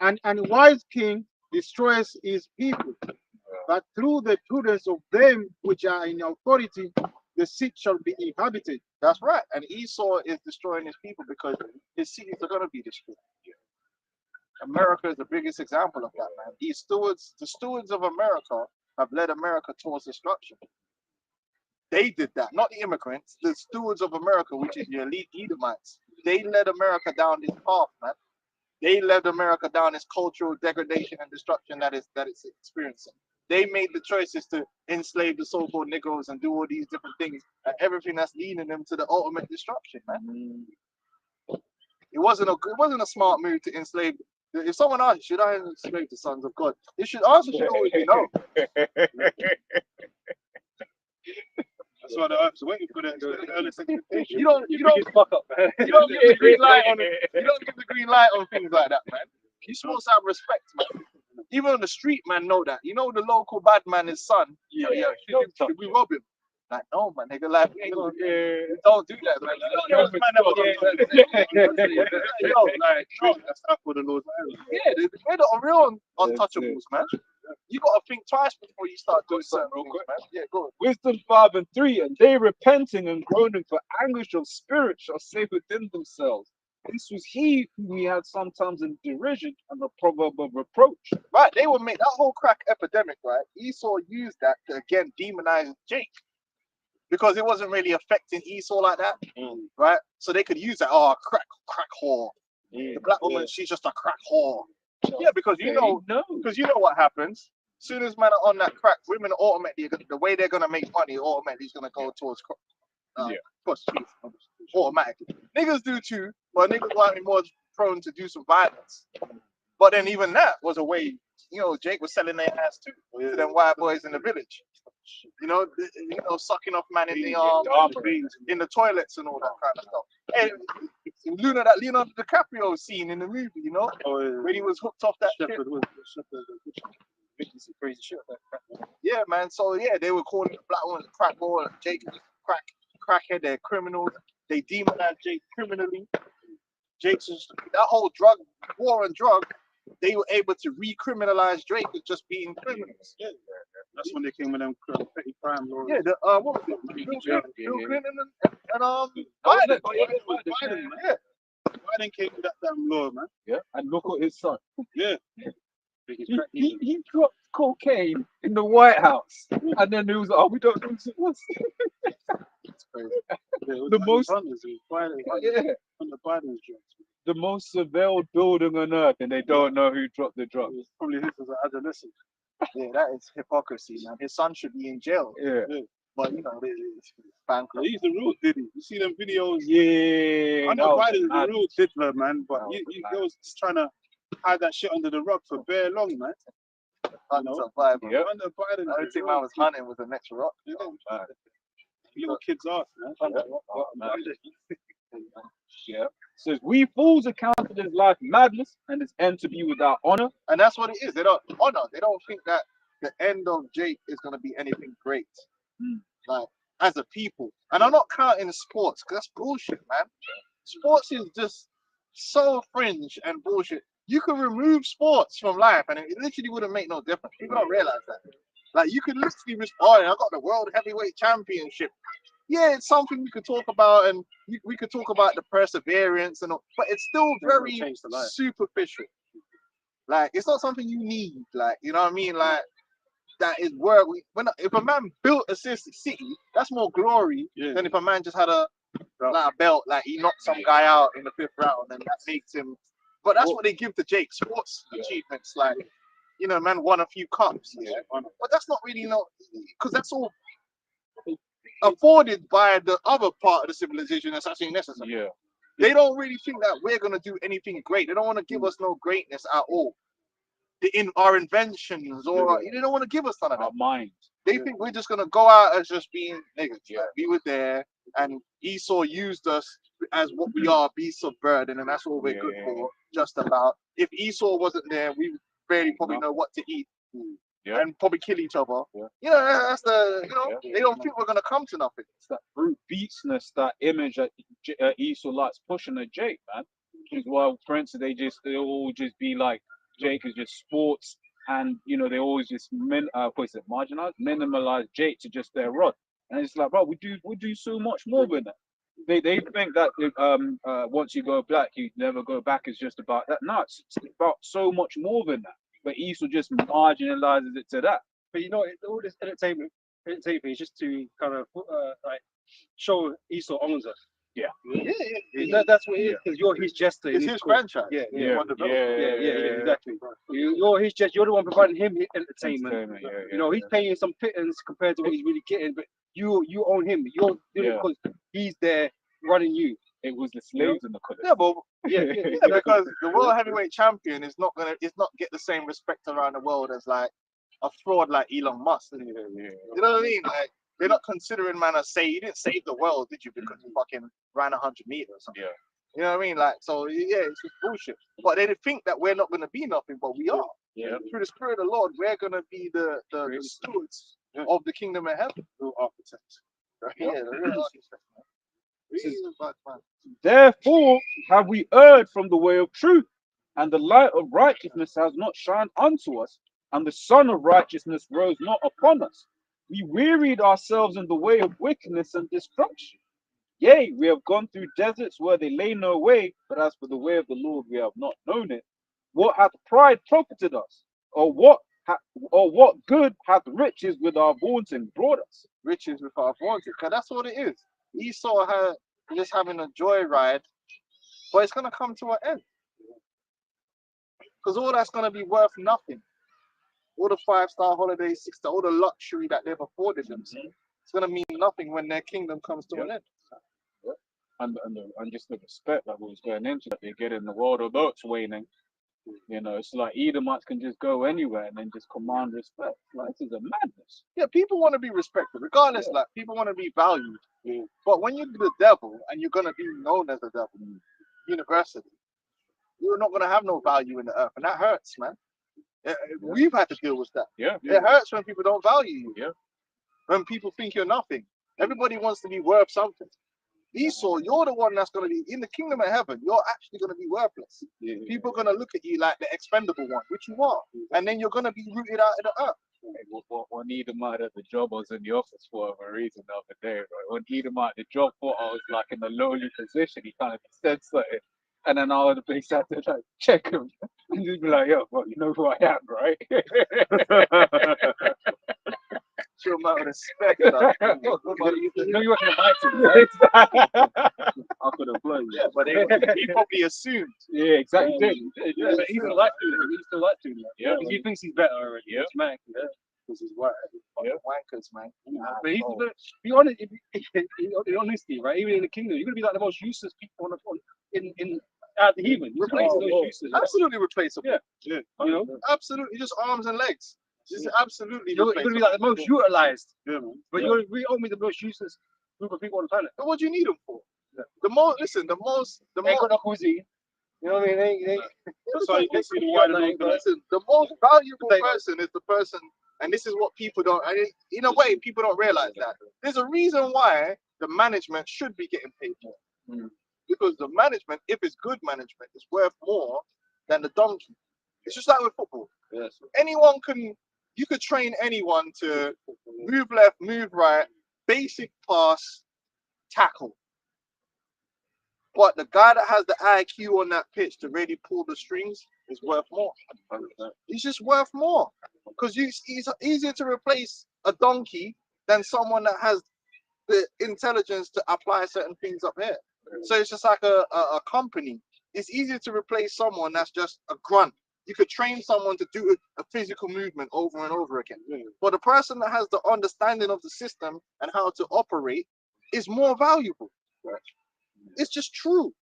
And a wise king destroys his people, but through the prudence of them which are in authority, the city shall be inhabited. That's right. And Esau is destroying his people because his cities are going to be destroyed. America is the biggest example of that, man. These stewards, the stewards of America, have led America towards destruction. They did that, not the immigrants. The stewards of America, which is the elite Edomites, they led America down this path, man. They led America down this cultural degradation and destruction that it's experiencing. They made the choices to enslave the so-called Negroes and do all these different things, and everything that's leading them to the ultimate destruction, man. It wasn't a smart move to enslave. If someone asks, should I enslave the sons of God? It should answer should always be no. That's why the earth's waiting for the earnest expectation. You don't Fuck up, man. you don't give the green light on it. You don't give the green light on things like that, man. You're supposed to have respect, man. Even on the street, man, know that. You know the local bad man, his son. Yeah. Should we rob him? Like, no, man, nigga, like, we ain't gonna, don't do that, man. You know, those man that was yo, like, that's not for the Lord. Yeah, they're the real untouchables, man. You gotta think twice before you start doing something real quick, man. Yeah, go on. Wisdom 5:3, and they repenting and groaning for anguish of spirit shall say within themselves, this was he whom we had sometimes in derision and the proverb of reproach. Right, they would make that whole crack epidemic, right? Esau used that to again demonize Jake. Because it wasn't really affecting Esau like that, right? So they could use that, crack whore. The black woman, she's just a crack whore. Yeah, because you know what happens. As soon as men are on that crack, women automatically, the way they're gonna make money, automatically is gonna go towards prostitution, automatically. Niggas do too, but niggas might be more prone to do some violence. But then even that was a way, Jake was selling their ass too to them white boys in the village. Sucking off man in the toilets and all that kind of stuff. Hey, that Leonardo DiCaprio scene in the movie, when he was hooked off that shit. Crazy shit. Yeah, man. So yeah, they were calling the black woman crack whore, Jake crackhead. They're criminals. They demonized Jake criminally. Jake's just that whole war on drug. They were able to recriminalize Drake as just being criminals. Yeah. That's when they came with them petty crime laws. Yeah, what was it? Bill Clinton and Biden. Biden, yeah. Biden came with that damn law, man. Yeah, and look at his son. Yeah. He dropped cocaine in the White House, and then he was like, we don't do this. It's crazy. The most the most surveilled building on earth, and they don't know who dropped the drugs. It's probably his as an adolescent. Yeah, that is hypocrisy, man. His son should be in jail. Yeah. But it's bankrupt. He's the real Diddy. You see them videos? Yeah. I know Biden is the real Diddler, man, but he was just trying to hide that shit under the rug for bare long, man. Under Biden. Under Biden. I don't think man was hunting with the next rock. Little kids off, man. Yeah. Says we fools are counted his life madness and his end to be without honor. And that's what it is. They don't honor. They don't think that the end of Jake is gonna be anything great. Like as a people. And I'm not counting sports, because that's bullshit, man. Sports is just so fringe and bullshit. You can remove sports from life and it literally wouldn't make no difference. People don't realize that. Like you could literally I got the world heavyweight championship. Yeah, it's something we could talk about, and we could talk about the perseverance and all, but it's still very superficial. Like it's not something you need. Like you know what I mean? Like that is where if a man built a city, that's more glory than if a man just had a belt. Like he knocked some guy out in the 5th round, and that makes him. But that's what they give to Jake. Sports achievements, like man won a few cups. Yeah, but that's not really because that's all afforded by the other part of the civilization that's actually necessary. Yeah. They don't really think that we're gonna do anything great. They don't want to give us no greatness at all. In our inventions or they don't want to give us none of that. Our mind. They think we're just gonna go out as just being niggas. Yeah. Like, we were there and Esau used us as what we are, beasts of burden, and that's all we're good for, just about. If Esau wasn't there, we barely probably know what to eat. Yeah. and probably kill each other. Yeah. You know, that's the, you know, Yeah. they don't think we're gonna come to nothing. It's that brute beastness, that image that Esau likes pushing at Jake, man. Which is why, for instance, they all just be like, Jake is just sports, and you know they always just minimalize Jake to just their rod, and it's like, bro, we do so much more than that. They think that once you go black, you never go back. Is just about that. No, it's about so much more than that. But Esau just marginalizes it to that. But you know, all this entertainment is just to kind of like show Esau owns us. Yeah, That's what it is, because you're his jester. in it's his his court. franchise. Yeah, He won the belt. exactly. You're his jester. You're the one providing him his entertainment. You know, he's paying some pittance compared to what he's really getting, but you own him. You're doing it because he's there running you. It was the slaves in the colony. Yeah, but Yeah, because the world heavyweight champion is not get the same respect around the world as like a fraud like Elon Musk. You know what I mean? Like, they're not considering man as you didn't save the world, did you? Because you fucking ran 100 meters or something. Yeah. You know what I mean? Like, so yeah, it's just bullshit. But they think that we're not gonna be nothing, but we are. Yeah. Through the Spirit of the Lord, we're gonna be the stewards of the kingdom of heaven. Real architects. Yeah, the real architects, man. Real bad man. Therefore have we erred from the way of truth, and the light of righteousness has not shined unto us, and the sun of righteousness rose not upon us. We wearied ourselves in the way of wickedness and destruction. Yea, we have gone through deserts where they lay no way, but as for the way of the Lord we have not known it. What hath pride profited us? Or what good hath riches with our vaunting brought us? Riches with our vaunting, because that's what it is. Esau had just having a joyride, but it's gonna come to an end. Because all that's gonna be worth nothing. All the 5-star holidays, 6-star, all the luxury that they've afforded themselves, it's gonna mean nothing when their kingdom comes to an end. And just the respect that was going into that they get in the world, although it's waning. You know, it's like Edomites can just go anywhere and then just command respect. Like, this is a madness. Yeah, people want to be respected, regardless. Like, people want to be valued. But when you're the devil and you're gonna be known as the devil universally, you're not gonna have no value in the earth, and that hurts, man. We've had to deal with that. It hurts when people don't value you. Yeah. When people think you're nothing. Everybody wants to be worth something. Esau, you're the one that's going to be in the kingdom of heaven. You're actually going to be worthless. People are going to look at you like the expendable one, which you are. And then you're going to be rooted out of the earth. When Edomite at the job, I was in the office for a reason the other day, right? When Edomite at the job thought I was like in a lowly position, he kind of said something. And then I would be sat there like, check him. And he'd be like, yo, well, you know who I am, right? Show him out of respect. You know you working at my team, right? I could have blown you. Yeah, but he probably assumed. Yeah, exactly. Yeah, but he still like doing it. He still like doing that. Yeah. Because he thinks he's better already. Yeah. It's mad, yeah. Because he's white. Wankers, man. But he's gonna be honest. In honesty, right? Even in the kingdom, you're gonna be like the most useless people in at the heathen. Replace those useless. Absolutely replaceable. Yeah. You know, absolutely, just arms and legs. Just absolutely. you're gonna be like the most utilized. Yeah, man. But you're really only the most useless group of people on the planet. But what do you need them for? The most. Listen, the most. Ain't got no cuisine. You know what I mean? They That's why you can see the wider listen, the most valuable person is the person, and this is what people don't. In a way, people don't realize that there's a reason why the management should be getting paid more. Because the management, if it's good management, is worth more than the donkey. It's just like with football. Yes. You could train anyone to move left, move right, basic pass, tackle. But the guy that has the IQ on that pitch to really pull the strings is worth more. He's just worth more. Because it's easier to replace a donkey than someone that has the intelligence to apply certain things up here. So it's just like a company. It's easier to replace someone that's just a grunt. You could train someone to do a physical movement over and over again. But the person that has the understanding of the system and how to operate is more valuable. It's just true.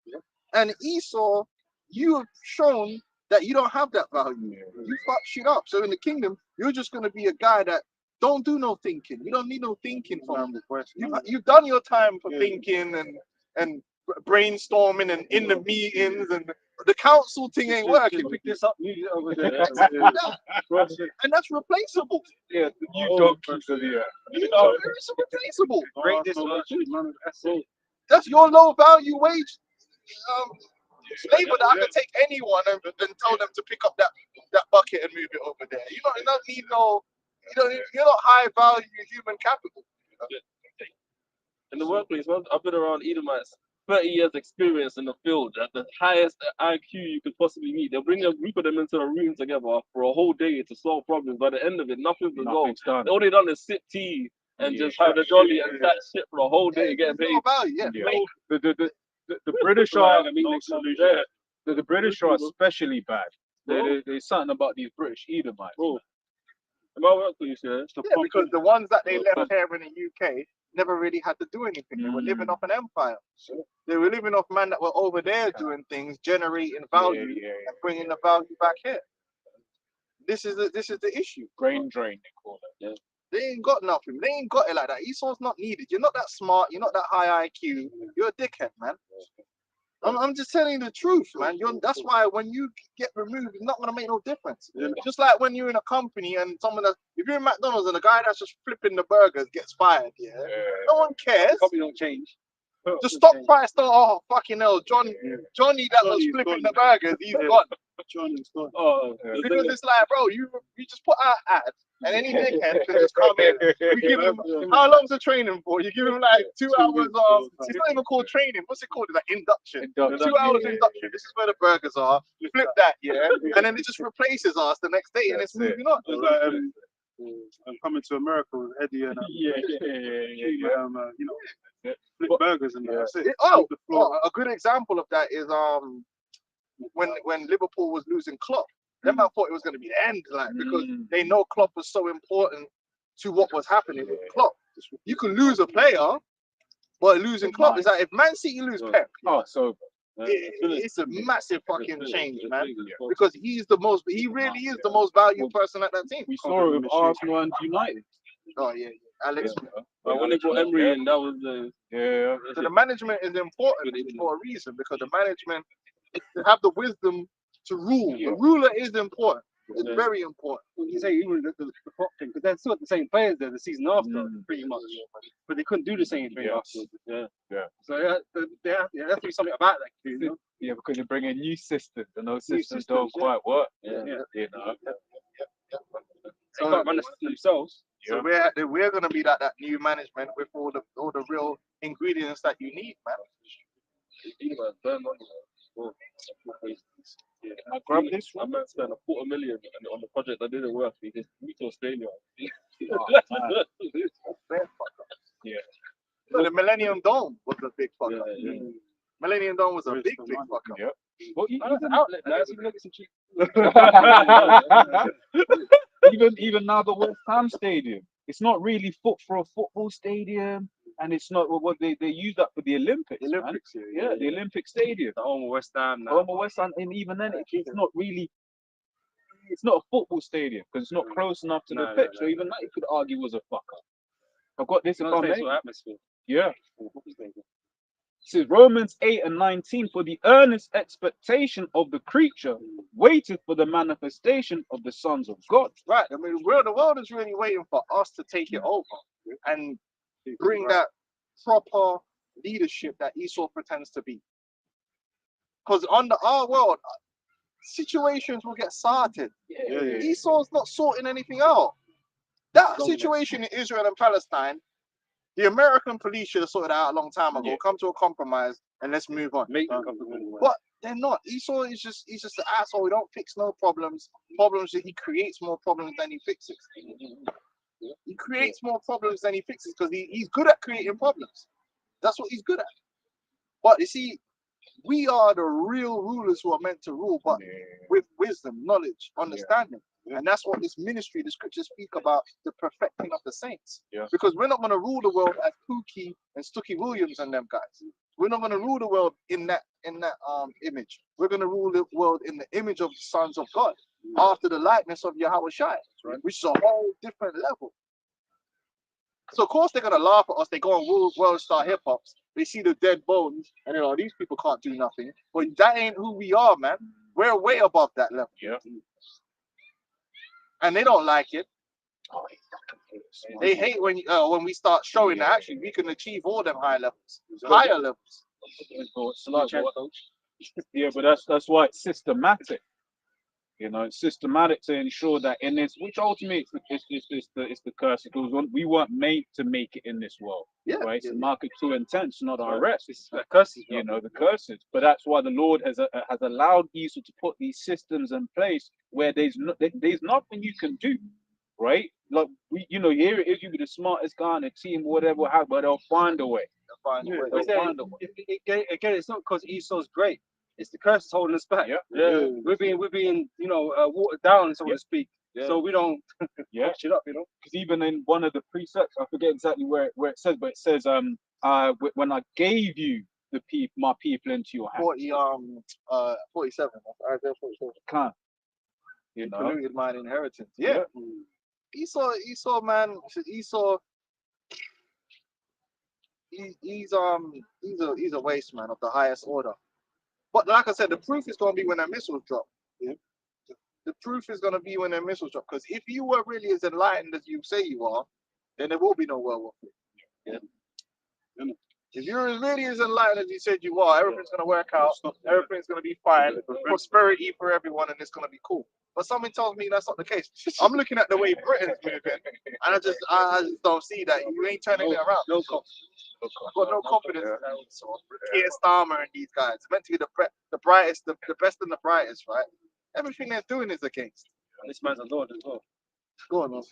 And Esau, you have shown that you don't have that value. You fuck shit up. So in the kingdom, you're just going to be a guy that don't do no thinking. You don't need no thinking from him. You've done your time for thinking and brainstorming and in the meetings, and the council thing ain't working. Pick this up, move it over there. Exactly that. And that's replaceable. Yeah, the new donkeys of the earth. It's replaceable. Greatness, That's your low value wage labor that I could take anyone and tell them to pick up that bucket and move it over there. You don't need no. You're not high value human capital. In the workplace, I've been around Edomites, 30 years experience in the field at the highest IQ you could possibly meet. They'll bring a group of them into a room together for a whole day to solve problems. By the end of it, nothing's resolved. All they done is sip tea and just have a jolly and chat shit for a whole day, getting paid. The British are the British are especially bad. There's something about these British Edomites. In my workplace, because the ones that they left here in the UK never really had to do anything. They were living off an empire. They were living off men that were over there doing things, generating value and bringing the value back here. This is the issue. Brain drain, they call it. Yeah. They ain't got nothing. They ain't got it like that. Esau's not needed. You're not that smart. You're not that high IQ. You're a dickhead, man. I'm just telling you the truth, man. That's why when you get removed, it's not gonna make no difference. Just like when you're in a company and if you're in McDonald's and the guy that's just flipping the burgers gets fired, no one cares. Probably don't change. The stock price don't. Oh fucking hell, Johnny that was flipping the burgers, he's gone. Johnny's gone. Because it's like, bro, you just put out ad. And any dickhead can just come in. We give him, how long's the training for? You give him like 2 hours of, it's not even called training. What's it called? Like induction. 2 hours induction. This is where the burgers are. You flip that, and then it just replaces us the next day and it's moving on. I'm coming to America with Eddie and flip burgers and that's it. A good example of that is when Liverpool was losing Klopp. Them I thought it was going to be the end, because they know Klopp was so important to what was happening with Klopp. You can lose a player, but losing Klopp is like if Man City lose Pep, it's a massive fucking change, man. Because he really is the most valued person at that team. We saw it with Arsenal and United. Oh yeah, Alex. But when they brought Emery in, that was So the management is important for a reason, because the management have the wisdom to rule. The ruler is important. It's very important. You say even the prop thing, because they're still the same players there the season after, pretty much. But they couldn't do the same thing afterwards. So there has to be something about that. Yeah, because they bring in new systems and those systems don't quite work. They can't run the system themselves. So we're gonna be that new management with all the real ingredients that you need, man. I grabbed this one. I might spend $250,000 on the project that didn't work. We just moved to Australia. So the Millennium Dome was a big fuck up. Millennium Dome was a big fuck up. Well, that's an outlet, guys. You can get some cheap. even now the West Ham Stadium, it's not really for a football stadium. And it's not what they use that for the Olympics. The Olympic Stadium. The home of West Ham now. Home of West Ham, and even then, it's not really. It's not a football stadium because it's not close enough to the pitch. So even that, you could argue was a fuck up. I've got this in my atmosphere. Yeah. It says Romans 8:19, for the earnest expectation of the creature waited for the manifestation of the sons of God. Right. I mean, the world is really waiting for us to take it over and bring that proper leadership that Esau pretends to be. Because under our world, situations will get sorted. Esau's not sorting anything out. That situation in Israel and Palestine, the American police should have sorted out a long time ago. Come to a compromise and let's move on. But they're not. Esau is he's just an asshole. He don't fix no problems. Problems that he creates more problems than he fixes. He creates more problems than he fixes because he's good at creating problems. That's what he's good at. But you see, we are the real rulers who are meant to rule, but with wisdom, knowledge, understanding. And that's what this ministry, the scriptures speak about, the perfecting of the saints. Because we're not going to rule the world as Pookie and Stookie Williams and them guys. We're not going to rule the world in that image. We're going to rule the world in the image of the sons of God, after the likeness of Yahweh Shai, which is a whole different level. So of course they're going to laugh at us. They go on World Star Hip Hops They see the dead bones, and they're like, these people can't do nothing. But that ain't who we are, man. We're way above that level. Yeah. And they don't like it. They hate when we start showing that actually we can achieve all them higher levels. Yeah, but that's why it's systematic. You know, it's systematic to ensure that in this, which ultimately it's the curse, because we weren't made to make it in this world. Yeah. Right. So Mark 2 and 10, it's not our rest. It's the curses, You know, the curses. But that's why the Lord has allowed Esau to put these systems in place where there's nothing you can do. Right? Like here it is, you be the smartest guy on the team, whatever, but they'll find a way. But again, it's not because Esau's great. It's the curse is holding us back. Yeah. We're being watered down, so to speak. Yeah. So we don't Yeah. push it up, Because even in one of the precepts, I forget exactly where it says, but it says, when I gave you my people into your hand, 47. Isaiah 47. can't. You know. Polluted mine inheritance. Yeah. Esau, man. Esau. He's a waste man of the highest order. But like I said, the proof is going to be when their missiles drop. Yeah. The proof is going to be when their missiles drop. Because if you were really as enlightened as you say you are, then there will be no World War III. Yeah. If you're really as enlightened as you said you are, everything's going to work out. Everything's going to be fine. Prosperity for everyone, and it's going to be cool. But something tells me that's not the case. I'm looking at the way Britain's moving, and I just don't see that. You ain't turning it around. No confidence. I've got no confidence in Keir Starmer and these guys. It's meant to be the brightest, the best and the brightest, right? Everything they're doing is against. This man's a lord as well. Go on,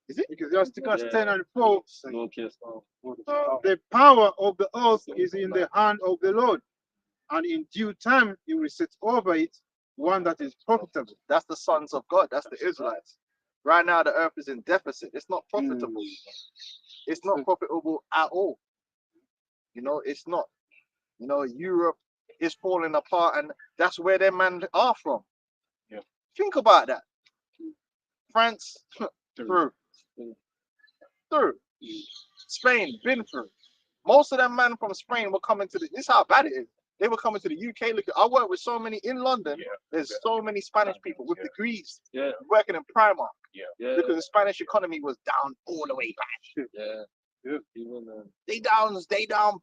is it? Because just 10 and 4, No kiss. the power of the earth is in the hand of the Lord, and in due time he will set over it one that is profitable. That's the sons of God. That's the Israelites. Right now, the earth is in deficit. It's not profitable. It's not profitable at all. It's not. Europe is falling apart, and that's where their men are from. Yeah. Think about that. France, through. Spain, been through. Most of them men from Spain were coming to this is how bad it is. They were coming to the UK. Look, I work with so many in London. Yeah. There's so many Spanish people with degrees working in Primark. Yeah. Because the Spanish economy was down all the way back. Yeah. They down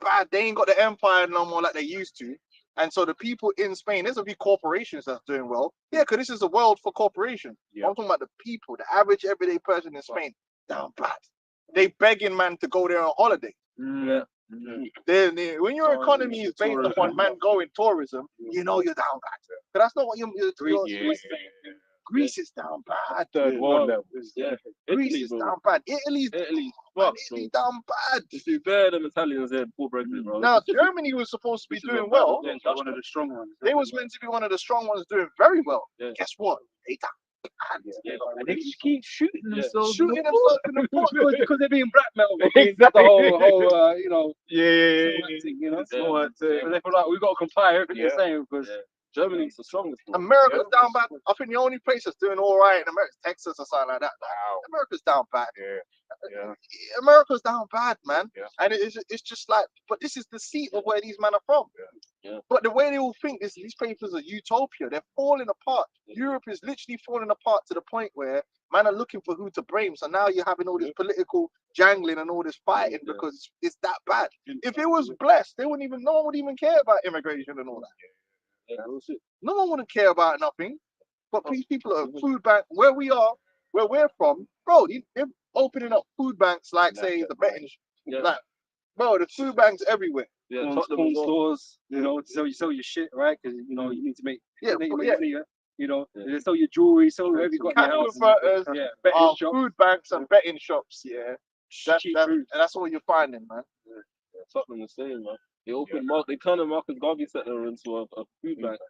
bad. They ain't got the empire no more like they used to. And so the people in Spain, there's a few corporations that's doing well. Yeah, because this is a world for corporations. Yeah. I'm talking about the people, the average everyday person in Spain, down bad. They begging man to go there on holiday. Yeah. When your economy is based upon man going tourism, you're down bad. But that's not what Greece is down bad. Third world level. Greece is down bad. Italy's down bad. It's better than Italians there before Brexit, bro. Now Germany was supposed to be doing well. One of the strong ones. They was meant to be one of the strong ones doing very well. Yeah. Guess what? They down bad. And they just keep shooting themselves. Shooting themselves in the foot because they're being blackmailed. Exactly. The whole So they feel like we've got to comply everything they're saying because Germany's the strongest. America's down bad. I think the only place that's doing all right in America is Texas or something like that. America's down bad. America's down bad, man. And it's just like, but this is the seat of where these men are from. But the way they all think is these places are utopia. They're falling apart. Europe is literally falling apart to the point where man are looking for who to blame. So now you're having all this political jangling and all this fighting because it's that bad. If it was blessed, no one would even care about immigration and all that. No one would care about nothing. But these people are food bank where we're from, bro. They're opening up food banks like say the betting, like bro, the food banks everywhere. Yeah, Tottenham stores, to sell your shit, right? Because you need to make money. They sell your jewelry, sell whatever you got in your house. Betting shops. Food banks and betting shops. And that's all you're finding, man. Tottenham the same, man. They opened they turned the Marcus Garvey Centre into a food bank.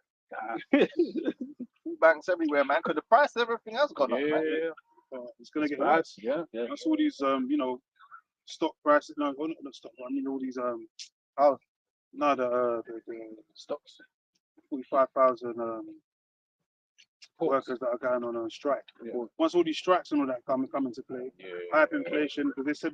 Food banks everywhere, man. Because the price of everything else gone up, man. It's gonna get worse. That's all these stock prices. No, not stock. I mean all these the stocks. 45,000 workers that are going on a strike. Once all these strikes and all that come into play, hyperinflation, because they said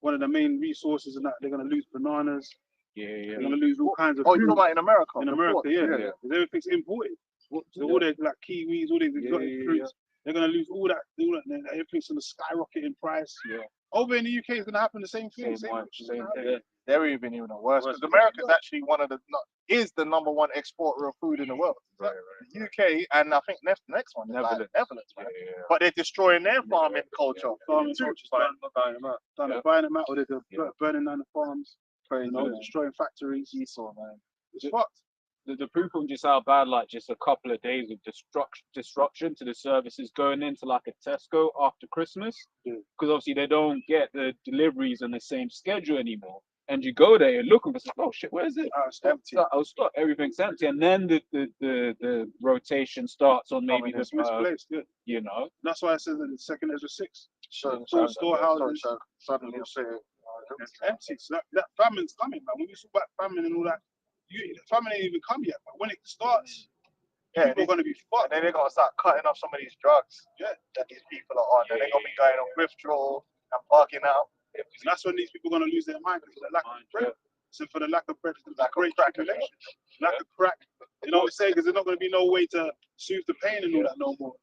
one of the main resources, and that they're gonna lose bananas. Yeah, They're gonna lose all kinds of Oh, you're food talking about in America? in the America. ports, Yeah, because everything's imported. So all their like kiwis, all these exotic fruits, they're gonna lose all that. And everything's gonna skyrocket in price. Yeah. Over in the UK, it's gonna happen the same thing. Same thing's thing. gonna happen. Yeah. They're even worse because America's actually one of the is the number one exporter of food in the world. Right, The UK and I think next one is like Netherlands, man. But they're destroying their farming culture. Farming too. culture's Buying them out. done buying them out, or they're burning down the farms, Crazy, man. destroying factories. Esau, man. It's fucked. The proof of just how bad, like just a couple of days of disruption to the services going into like a Tesco after Christmas, because obviously they don't get the deliveries on the same schedule anymore. And you go there, you're looking for stuff. Oh shit, where is it? It's empty. I'll stop. Everything's empty, and then the rotation starts on maybe It's misplaced. Yeah, you know. that's why I said that the second Ezra 6. Sure, storehouses. Suddenly you'll say, It's empty. So that famine's coming, man. When you talk about famine and all that, the famine ain't even come yet. But when it starts, people are going to be fucked. and then they're gonna start cutting off some of these drugs that these people are on. And they're gonna be going on withdrawal and bugging out. And that's when these people are going to lose their mind because of the lack of bread. So for the lack of bread, the Lack of great crack. tribulation, lack of crack. You know what I'm saying? Because there's not going to be no way to soothe the pain and all that no more.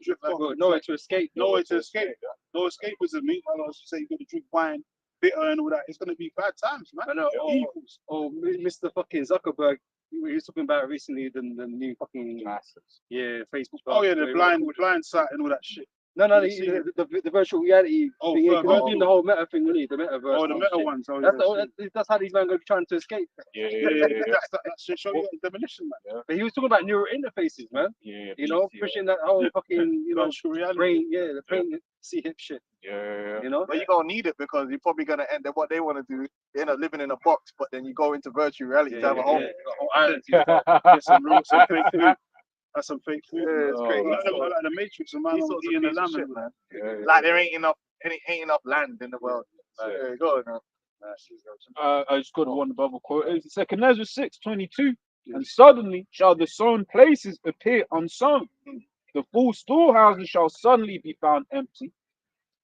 Drift off. Nowhere to escape. Nowhere to escape. No escapism. Meanwhile, I was say you're going to drink wine, bitter and all that. It's going to be bad times, man. I know. Evils. Mr. fucking Zuckerberg. He was talking about recently the new fucking Facebook. Oh yeah, the blind sight and all that shit. No, the virtual reality thing. He's doing the whole meta thing, really, the metaverse. Oh, the meta ones. Oh, That's how these men are trying to escape. That should show you demolition, man. But he was talking about neural interfaces, man. You know, pushing that whole fucking, Virtual reality. brain, the brain see hip shit. Yeah. You know? But you're gonna need it because you're probably gonna end up what they want to do. They end up living in a box, but then you go into virtual reality to have a home. Get some fake food. That's some fake food. Yeah, it's crazy. Like the Matrix, a man These was sorts of eating a pieces of lamb. shit, man. Like there ain't enough land in the world. So, go on, man. I just got one Bible quote. It's Second Ezra 6:22. And suddenly shall the sown places appear unsown. The full storehouses shall suddenly be found empty.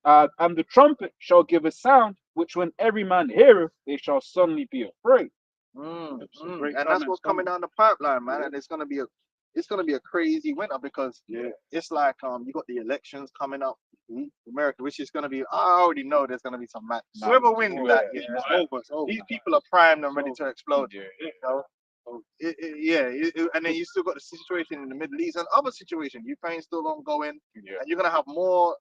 And the trumpet shall give a sound, which when every man heareth, they shall suddenly be afraid. And that's what's coming down the pipeline, man. And it's gonna be a crazy winter because it's like you got the elections coming up in America, which is gonna be I already know there's gonna be some match. Whoever wins that, these people are primed and ready to explode. You know? And then you still got the situation in the Middle East and other situations. Ukraine's still ongoing, and you're gonna have more.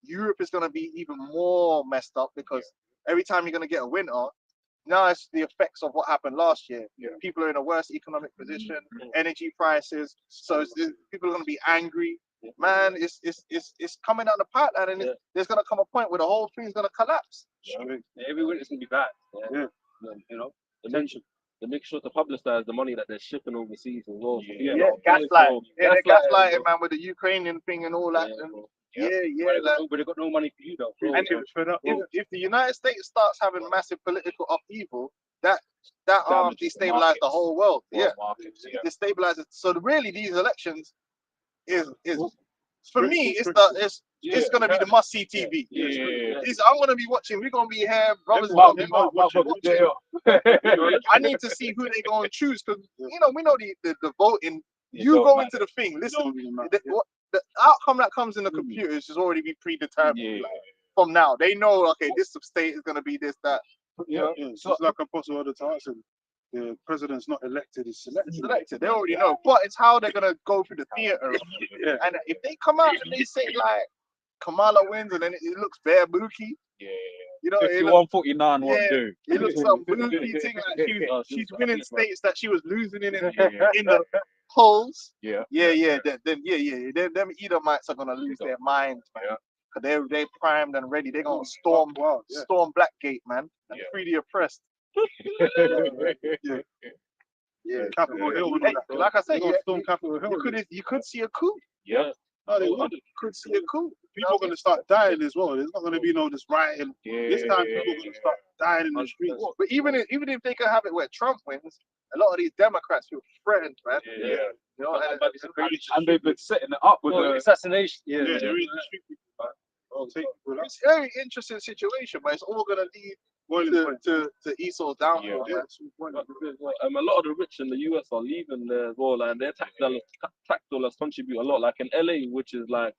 Europe is gonna be even more messed up because every time you're gonna get a winter. Now it's the effects of what happened last year. People are in a worse economic position, energy prices. So people are going to be angry. Man, it's coming down the pipeline, and there's going to come a point where the whole thing's going to collapse. Every winter's going to be bad. You know, they make sure to publicize the money that they're shipping overseas as well. Gaslight. They're gaslighting, man, with the Ukrainian thing and all that. But they've got no money for you though. And if the United States starts having massive political upheaval, that destabilizes the whole world. Destabilizes. So really, these elections is for me, it's gonna be the must see TV. I'm gonna be watching. We're gonna be here, brothers. I need to see who they gonna choose because we know the voting. You go into the thing. Listen, the outcome that comes in the computers is already be predetermined. From now, they know. Okay, this state is gonna be this, that. So it's like Apostle all the time. The president's not elected; he's selected. Selected. They already know, but it's how they're gonna go through the theater. And if they come out and they say like Kamala wins, and then it looks bare booky. You know, 51-49 won't do. It looks some booky thing like she's winning states that she was losing in the polls. Then Them Edomites are gonna lose their minds, man. Cause they're primed and ready. They're gonna storm Blackgate, man, and free the oppressed. Capitol Hill. Like I said, storm Capitol Hill. You could see a coup. No, they would. Could see a coup. People are going to start dying as well. There's not going to be no just rioting. This time, people are going to start dying in the streets. But even if they could have it where Trump wins, a lot of these Democrats feel threatened, man. You know, And they've been setting it up with assassination. They're in the street. Take people out. It's a very interesting situation, but it's all gonna lead to Esau's downfall. Yeah, man. that's the point. A lot of the rich in the US are leaving there as well, and their tax dollars contribute a lot. Like in LA, which is like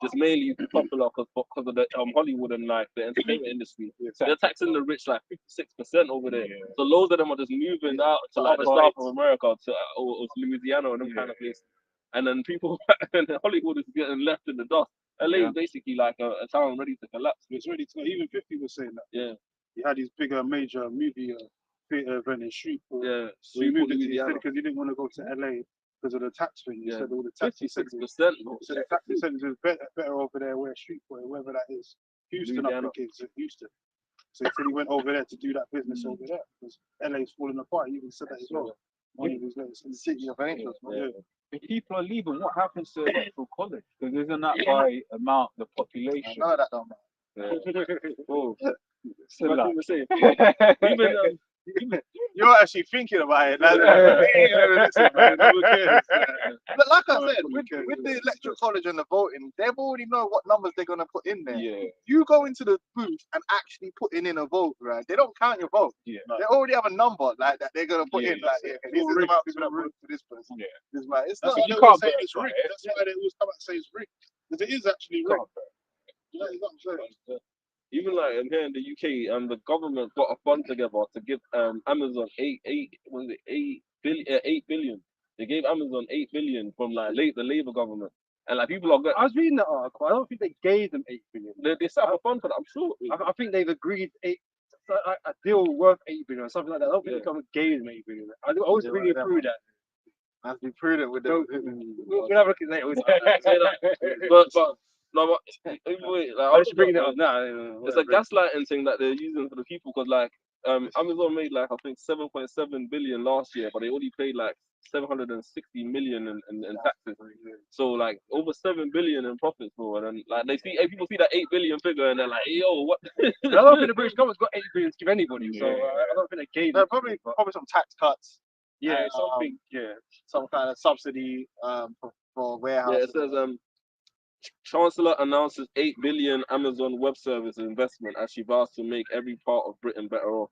just mainly popular because of the Hollywood and like the entertainment industry. They're taxing the rich like 56% over there. So loads of them are just moving out to like the south of America or Louisiana and them kind of places. And then people in Hollywood is getting left in the dust. LA is basically like a town ready to collapse. It's ready to. Even 50 was saying that. Yeah. He had his bigger major movie theater event in Shreveport. Yeah. So he moved it Louisiana. because he didn't want to go to LA because of the tax thing. He Yeah. said all the tax 56%. So the tax incentives is better over there where Shreveport, wherever that is. Houston, I Louisiana. think it's Houston. So he said he went over there to do that business over there because LA's falling apart. He even said that as well. One of his latest in the city of angels. Yeah. If people are leaving, what happens to electoral college? Because isn't that by amount the I population? know that don't matter. Oh, so Like like- people say, even You're actually thinking about it. Like, listen, man, who cares? But like I said, with the electoral college and the voting, they've already know what numbers they're gonna put in there. yeah, You go into the booth and actually putting in a vote, right? They don't count your vote. yeah. They already have a number like that they're gonna put Yeah, in. Like, yeah. this is the amount of people that voted for this person. Yeah. This man, it's That's not. why you they can't always say bet, it's right? rigged. That's why they always come out and say it's rigged. Because it is actually rigged. You know what I'm saying? even like in here in the UK, the government got a fund together to give Amazon 8 billion. They gave Amazon 8 billion from like the Labour government, and like people are good. I was reading that article. I don't think they gave them 8 billion. They set up a fund for that. I'm sure. I think they've agreed a deal worth 8 billion or something like that. I don't think the government gave them 8 billion. I was reading through that. I have to be prudent with We'll the. have a look at that. but no, but wait, like, I was bringing it up now. It's a gaslighting thing that they're using for the people because like Amazon made like I think 7.7 billion last year, but they only paid like 760 million in taxes. So like over 7 billion in profits, bro. And then like people see that 8 billion figure and they're like, hey, yo, what? I don't think the British government's got 8 billion to give anybody. So I don't think they gave No, them. probably some tax cuts. Yeah, something. Yeah. Some kind of subsidy for warehouses. Yeah, it says Chancellor announces 8 billion Amazon Web Services investment as she vows to make every part of Britain better off.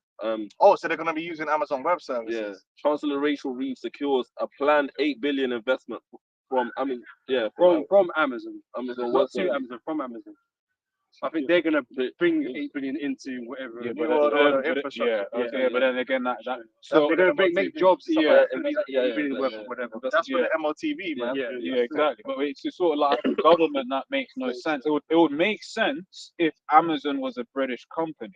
Oh, so they're going to be using Amazon Web Services. Yeah, Chancellor Rachel Reeves secures a planned 8 billion investment from Amazon. Yeah, From Amazon. Amazon Web Not to Services. Amazon, from Amazon. I think they're gonna bring 8 billion into whatever. Yeah, New but World then- Order but- infrastructure. yeah, but then again, that So That's they're what gonna the make MOTV jobs. stuff Yeah, like that. 8 Yeah, billion worth yeah. or whatever. That's yeah. for the MOTV, man. yeah, exactly. But it's just sort of like a government that makes no sense. It would make sense if Amazon was a British company.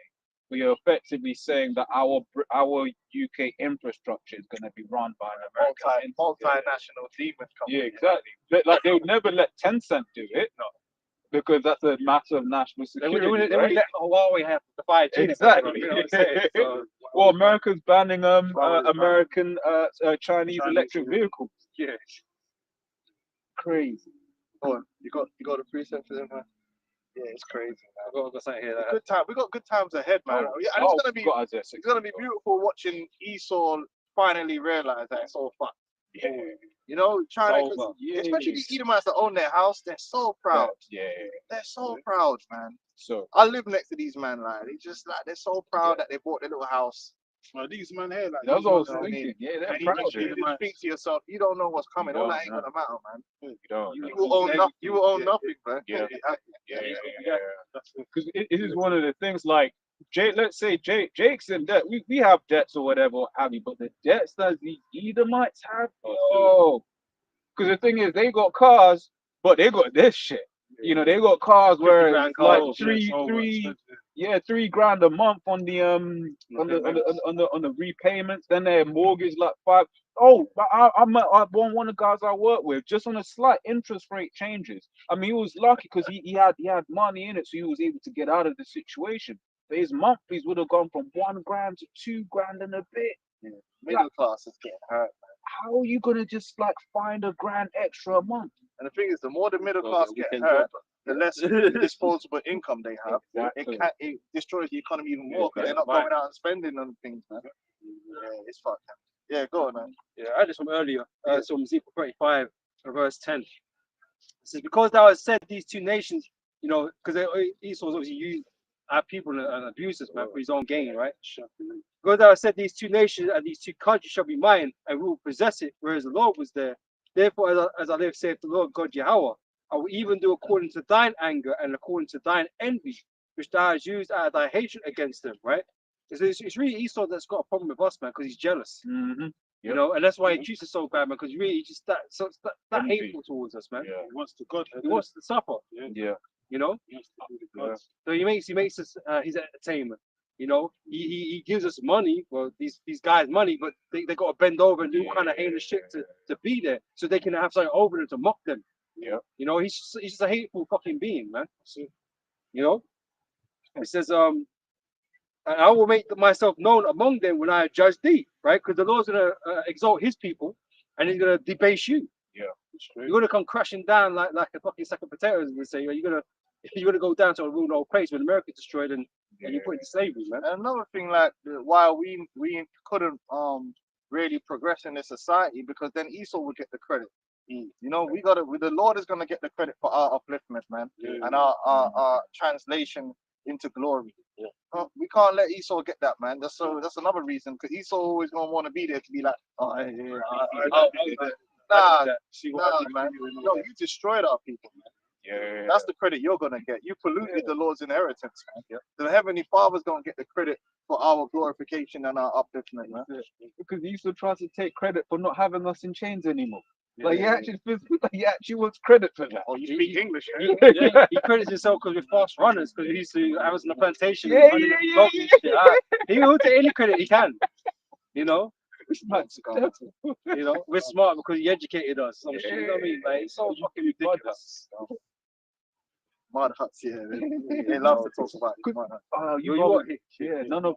We are effectively saying that our UK infrastructure is going to be run by an American Multinational demon company. Yeah, exactly. But like they would never let Tencent do it, because that's a matter of national They security. would right? let Huawei have the 5G. Exactly. You know what I'm saying? So, Well, America's banning Huawei's American Chinese electric vehicles. yeah. Crazy. Go on. You got the precepts for them, man? Yeah, it's crazy, man. I've got something here. Good time. We got good times ahead, man. Yeah, and it's gonna be beautiful watching Esau finally realize that it's all fucked. Yeah. You know, China, It's over. especially the Edomites that own their house, they're so proud. Yeah. They're so proud, man. So I live next to these men, like they just like they're so proud that they bought their little house. Well, these man here, like, that's what I was know what I thinking. mean? Yeah, they're And you proud. just, you just think to yourself, you don't know what's coming. All that ain't don't gonna matter, man. You don't. You will own nothing. You will own nothing, man. Yeah. Yeah. Because it is one of the things like let's say Jake's in debt. We have debts or whatever have you, but the debts that the Edomites have, because the thing is they got cars, but they got this shit. You know, they got cars where it's like $3,000 a month on the repayments. Then their mortgage like $5,000. Oh, but one of the guys I work with just on a slight interest rate changes. I mean, he was lucky because he had money in it, so he was able to get out of the situation. But his monthlies would have gone from $1,000 to $2,000 and a bit. Middle class is getting hurt. How are you gonna just like find $1,000 extra a month? And the thing is, the more the middle Well, class we get can hurt, the less disposable income they have. Exactly. It destroys the economy even more because Yeah, they're not right. going out and spending on things, man. Yeah, it's fucked. Yeah, go on, man. Yeah, I had this from earlier. From Ezekiel 35, verse 10. It says, because thou hast said these two nations, you know, because Esau's obviously used our people and abused us, man, for his own gain, right? God thou said, these two nations and these two countries shall be mine, and we will possess it, whereas the Lord was there. Therefore, as I live, saith the Lord God Yahweh, I will even do according to thine anger and according to thine envy, which thou hast used out of thy hatred against them, right? It's really Esau that's got a problem with us, man, because he's jealous. Mm-hmm. You know, and that's why he treats us so bad, man, because really he's just that Envy. hateful towards us, man. Yeah. He wants to God. He wants to suffer, Yeah. you know. He wants to be the God. So he makes us his entertainment. You know, he gives us money, well, these guys money, but they got to bend over and do all kind of heinous shit to be there, so they can have something over them to mock them. Yeah. You know, he's just a hateful fucking being, man. You know, it says and I will make myself known among them when I judge thee, right? Because the Lord's gonna exalt his people, and he's gonna debase you. Yeah. You're gonna come crashing down like a fucking sack of potatoes, and say you're gonna go down to a real old place when America destroyed and you put into slavery, man. And another thing, like why we couldn't really progress in this society, because then Esau would get the credit. You know, the Lord is gonna get the credit for our upliftment, man, and our translation into glory. We can't let Esau get that, man. That's another reason, because Esau always gonna want to be there to be like, nah, man. No, you destroyed our people, man. Yeah. That's the credit you're gonna get. You polluted the Lord's inheritance, man. The Heavenly Father's gonna get the credit for our glorification and our upliftment, man. Because he still tries to take credit for not having us in chains anymore. Like he actually wants credit for that. Oh, you speak English, He credits himself because we're fast runners, because he used to have us on the plantation. Yeah. He will take any credit he can. You know, It's nuts. you know, we're smart because he educated us. Some shit, you know what I mean? Like, it's so fucking ridiculous. Mud huts, yeah. They love to talk about these mud huts. Oh,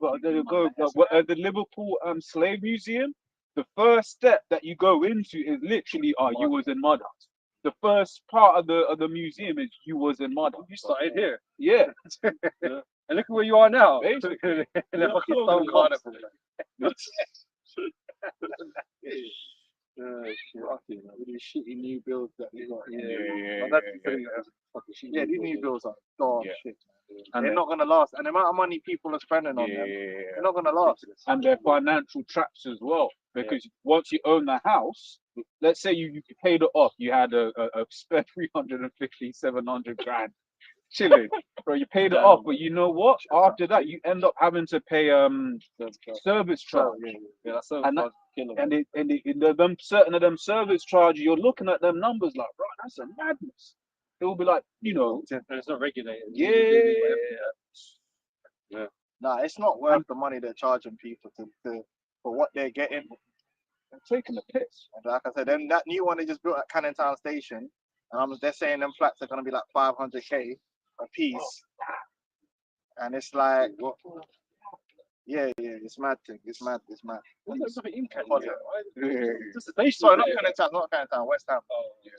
but there you go. At the Liverpool Slave Museum, the first step that you go into is literally, you was in mud huts. The first part of the museum is you was in mud huts. You started here. Yeah. And look at where you are now. Basically. In a fucking stone carnival. With these shitty new builds that we got. Yeah. But that's the thing, fucking shit. Yeah, these new builds are dog Yeah. shit. And They're not gonna last. And the amount of money people are spending on them, they're not gonna last. And they're financial traps as well. Because once you own the house, let's say you paid it off, you had a spare 350, 700 grand chilling. Bro, you paid it off, but you know what? After that, you end up having to pay service charge. That's so And certain of them service charges, you're looking at them numbers like, bro, that's a madness. It will be like, you know, it's not regulated. Nah, it's not worth the money they're charging people for what they're getting. they're taking the piss. And like I said, then that new one they just built at Cannon Town Station, and they're saying them flats are gonna be like 500k a piece, and it's like, what? Yeah, it's mad thing. It's mad. There's something in Canada. Yeah. Just a station. Sorry, not Cannon Town, West Ham.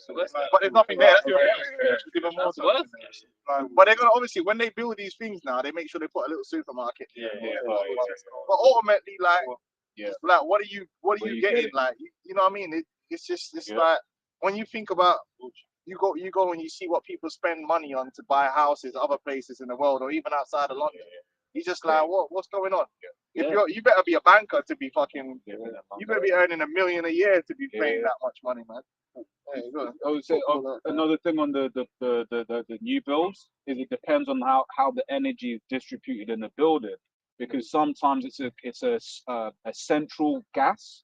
So that's But there's nothing there. That's even more That's so. worse. But they're gonna obviously, when they build these things now, they make sure they put a little supermarket. But ultimately, like, what are you getting? Like, you know what I mean? It's like when you think about you go and you see what people spend money on to buy houses other places in the world or even outside of London. You're just like, what's going on? You better be a banker to be fucking. You better be earning $1 million a year to be paying that much money, man. There you go. I would say another thing on the new builds is it depends on how the energy is distributed in the building, because sometimes it's a central gas,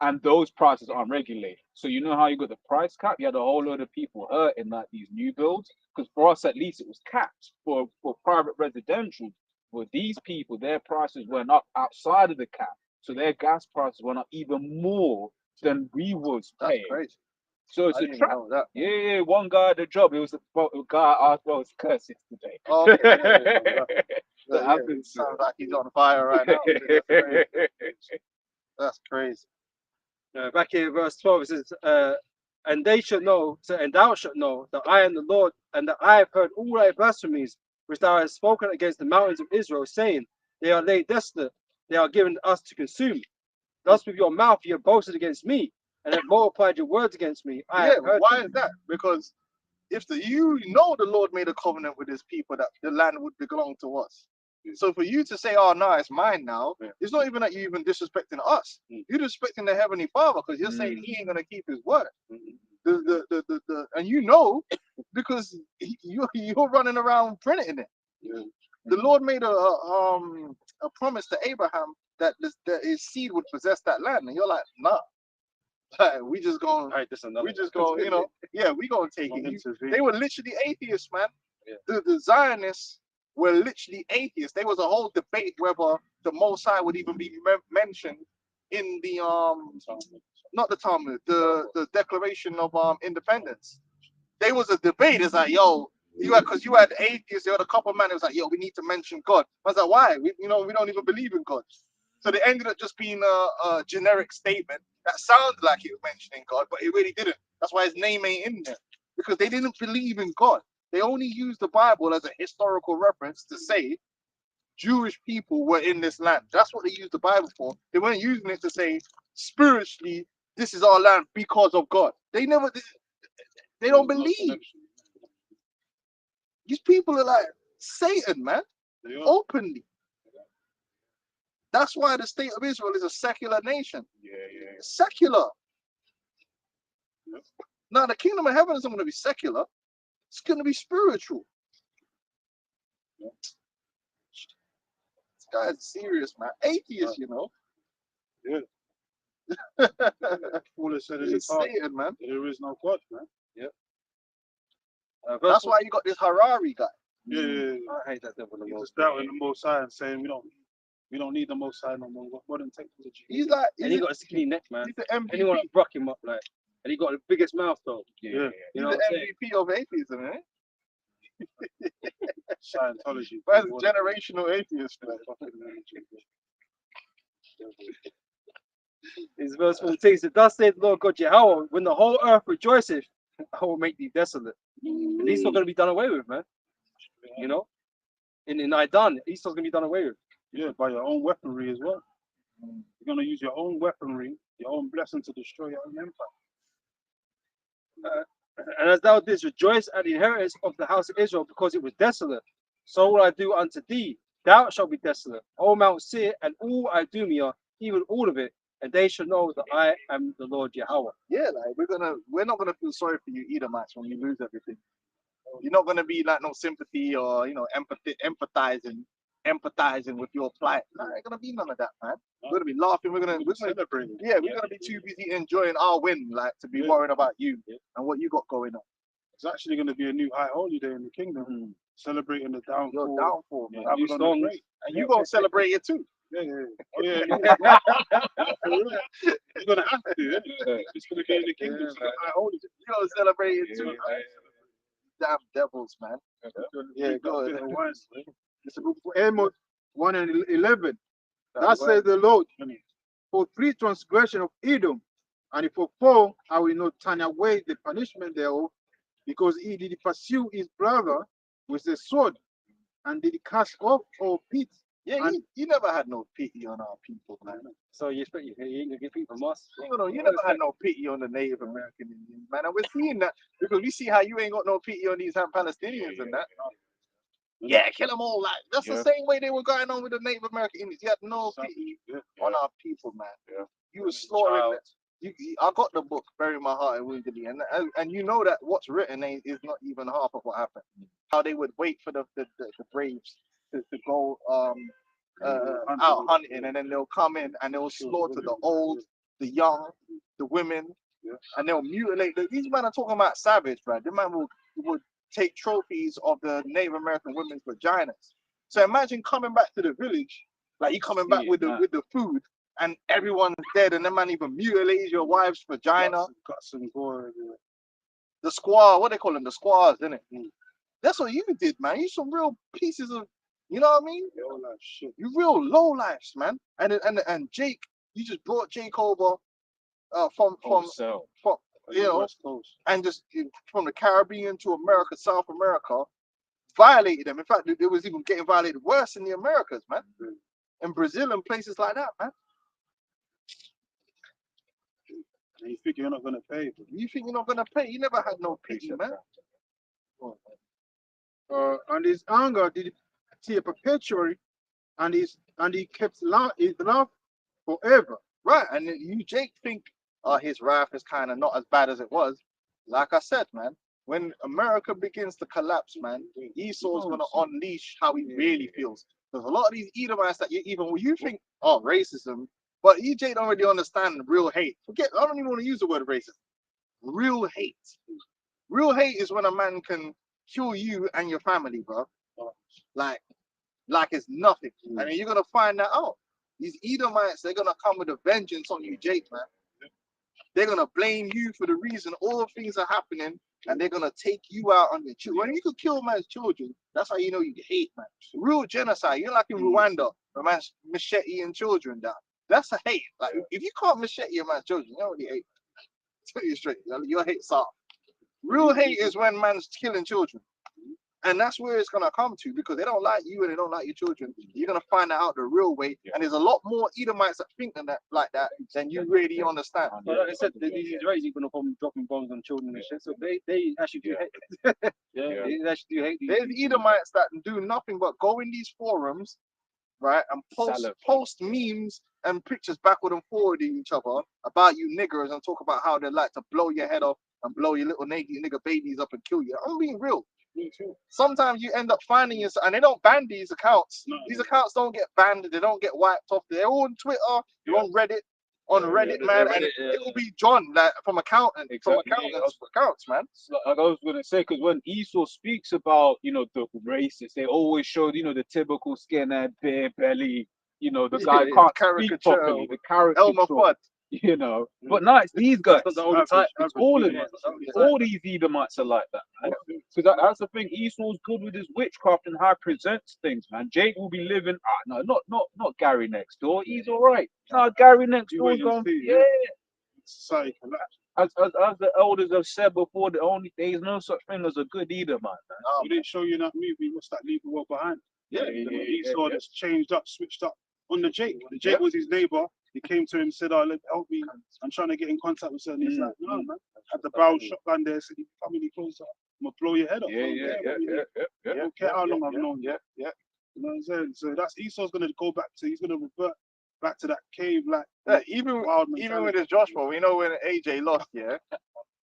and those prices aren't regulated. So you know how you got the price cap? You had a whole load of people hurt in like these new builds, because for us at least it was capped for private residential. With these people, their prices went up outside of the cap, so their gas prices went up even more than we was paying. That's crazy. So it's I a didn't trap. know that. Yeah, one guy at the job, it was a guy I asked, well, it's curses today. Oh, okay. That happens. Sounds like he's on fire right now. That's crazy. Back here, verse 12, it says, and they shall know, and thou shalt know that I am the Lord, and that I have heard all thy blasphemies which thou hast spoken against the mountains of Israel, saying, they are laid desolate, they are given us to consume. Thus with your mouth you have boasted against me, and have multiplied your words against me. Why is that? Because if you know the Lord made a covenant with his people that the land would belong to us. So for you to say, oh no, it's mine now, it's not even that you even disrespecting us. You're disrespecting the Heavenly Father because you're saying he ain't gonna keep his word. And you know, because you're running around printing it. The Lord made a promise to Abraham that his seed would possess that land, and you're like, nah. We just going, we just go, you know, yeah, we gonna take it. They were literally atheists, man. The Zionists were literally atheists. There was a whole debate whether the Most High would even be mentioned in the not the Talmud, the Declaration of Independence. There was a debate. It's like, yo, because you had atheists, you had a couple of men. It was like, yo, we need to mention God. I was like, why? We don't even believe in God. So they ended up just being a generic statement that sounded like he was mentioning God, but it really didn't. That's why his name ain't in there, because they didn't believe in God. They only used the Bible as a historical reference to say Jewish people were in this land. That's what they used the Bible for. They weren't using it to say spiritually, this is our land because of God. They don't believe. These people are like Satan, man, openly. That's why the state of Israel is a secular nation. Secular. Now, the kingdom of heaven isn't going to be secular. It's going to be spiritual. This guy's serious, man. Atheist, you know. Paul said in his It's heart, Satan, man. there is no God, man. That's why you got this Harari guy. I hate that devil the He's most. just doubting the Most High and saying we don't need the Most High no more. Modern technology. He's like, And he got a skinny neck, man. he's the MVP. Anyone that broke him up, like, and he got the biggest mouth, though. Yeah. You He's know the what I'm saying? MVP of atheism, eh? Scientology. That's generational atheist, man. It's verse 14. So thus saith the Lord God Jehovah, when the whole earth rejoiceth, I will make thee desolate. And Esau's going to be done away with, man. You know? In Idan, Esau's going to be done away with. Yeah, by your own weaponry as well. You're going to use your own weaponry, your own blessing to destroy your own empire. And as thou didst rejoice at the inheritance of the house of Israel, because it was desolate, so will I do unto thee. Thou shalt be desolate, O Mount Seir, and all Idumea, even all of it, and they shall know that I am the Lord Yahweh. Yeah, like we're not gonna feel sorry for you Edomites when you lose everything. You're not gonna be like no sympathy or empathizing with your plight. No, ain't gonna be none of that, man. We're gonna be laughing. We're gonna celebrate. yeah, we're gonna be too busy enjoying our win, like to be worrying about you and what you got going on. It's actually going to be a new high holy day in the kingdom, celebrating the downfall. Your downfall, man. New songs. And you gonna celebrate it too. Oh, yeah. You're going to have to, isn't it? It's going to be in the kingdom. So high holy day. You gonna celebrate it too. Damn devils, man. Yeah, go ahead. Amos 1 and 11. That says the Lord, for 3 transgression of Edom, and for 4 I will not turn away the punishment thereof, because he did pursue his brother with a sword, and did cast off all pity. Yeah, you never had no pity on our people, man. So you expect you ain't gonna get people from us? You never had no pity on the Native American Indians, man. And we're seeing that because we see how you ain't got no pity on these Palestinians and that. Yeah, kill them all. Like that's the same way they were going on with the Native American Indians. You had no pity on our people, man. You were slaughtering them. I got the book, Bury My Heart in Woundedly, and you know that what's written is not even half of what happened. How they would wait for the braves to go out hunting, and then they'll come in and they'll slaughter the old, the young, the women, and they'll mutilate. These men are talking about savage, man. The man would take trophies of the Native American women's vaginas. So imagine coming back to the village, like you coming back with the food, and everyone's dead, and the man even mutilates your wife's vagina. Guts and gore. The squaw, what they call them, the squaws, isn't it? That's what you did, man. You some real pieces of, you know what I mean? Low life shit. You real low lives, man. And Jake, you just brought Jake over from you know, West Coast. and just from the Caribbean to America, South America, violated them. In fact, it was even getting violated worse in the Americas, man. In Brazil and places like that, man. And you think you're not going to pay? But You think you're not gonna pay? You never had no pity, man. And his anger did tear perpetually, and he kept his love forever. Right, and then you, Jake, think his wrath is kind of not as bad as it was. Like I said, man, when America begins to collapse, man, Esau's gonna unleash how he really feels. Because a lot of these Edomites that you think, oh, racism, but EJ don't really understand real hate. Forget, I don't even want to use the word racism. Real hate. Real hate is when a man can kill you and your family, bro. Like it's nothing. And then you're gonna find that out. These Edomites, they're gonna come with a vengeance on you, Jake, man. They're gonna blame you for the reason all things are happening, and they're gonna take you out on your children. When you could kill man's children, that's how you know you hate, man. Real genocide. You're like in Rwanda, where man's macheting children down. That's a hate. Like if you can't machete a man's children, you don't really hate. Tell you straight, your hate's soft. Real hate is when man's killing children. And that's where it's gonna come to, because they don't like you and they don't like your children. You're gonna find that out the real way. And there's a lot more Edomites that think like that than you really understand. But like I said, these Israelis gonna come dropping bombs on children and shit. So they actually do hate. They actually do hate these. There's Edomites that do nothing but go in these forums, right, and post memes and pictures backward and forward in each other about you niggers and talk about how they like to blow your head off and blow your little nigga babies up and kill you. I'm being real. Sometimes you end up finding yourself, and they don't ban these accounts. These accounts don't get banned. They don't get wiped off. They're all on Twitter. They're on Reddit. Man, and it will be John like from accountants, accounts, man. Like I was gonna say, because when Esau speaks about, the racists, they always show, the typical skinhead, bare belly, the guy can't speak properly, the caricature. Elmer Fudd. But no, it's these guys. It's all of them. All these Edomites are like that, man. Because that's the thing. Esau's good with his witchcraft and how he presents things, man. Jake will be living. No, not Gary next door. He's all right. No, Gary next door is going. Yeah. As the elders have said before, there's no such thing as a good Edomite, man. We didn't show you in that movie. What's that? Leave the world behind. Esau just changed up, switched up on the Jake. The Jake was his neighbor. He came to him, said, "Oh, help me. I'm trying to get in contact with certain." He's like, "No, man." Had the barrel shotgun there, said, "You come any closer, I'm gonna blow your head off." I don't care how long I've known you. You know what I'm saying? So that's Esau's gonna go back to. He's gonna revert back to that cave, like even with his Joshua, we know when AJ lost,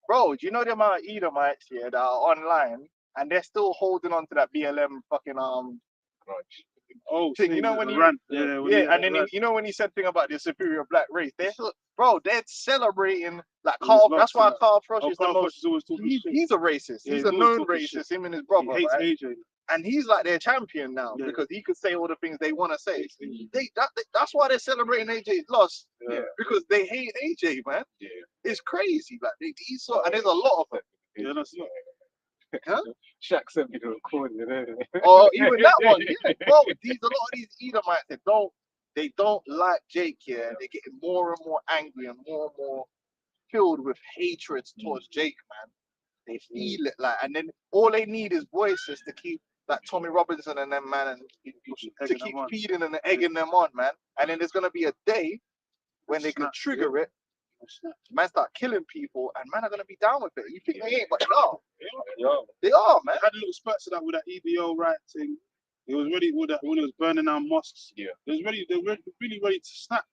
bro. Do you know the amount of Edomites that are online and they're still holding on to that BLM fucking thing, when he ran, and then when he said thing about the superior black race, they're celebrating like Carl. That's why Carl Frost is the most. He's a racist. He's a known racist. Him and his brother, he hates AJ. And he's like their champion now because he could say all the things they want to say. That's why they're celebrating AJ's loss because they hate AJ, man. It's crazy, like and there's a lot of them. That's not. Huh? Shaq sent me the recording. Oh, even that one, bro. A lot of these Edomites, they don't like Jake here. They're getting more and more angry and more filled with hatred towards Jake, man. They feel it and then all they need is voices to keep like Tommy Robinson and them, man, and to keep feeding and egging them on, man. And then there's gonna be a day when they can trigger it. Man start killing people and man are gonna be down with it. You think they ain't, but they are. They are, man. I had a little spurts of that with that EBO right thing. It was ready with that when it was burning down mosques. They were really ready to snap.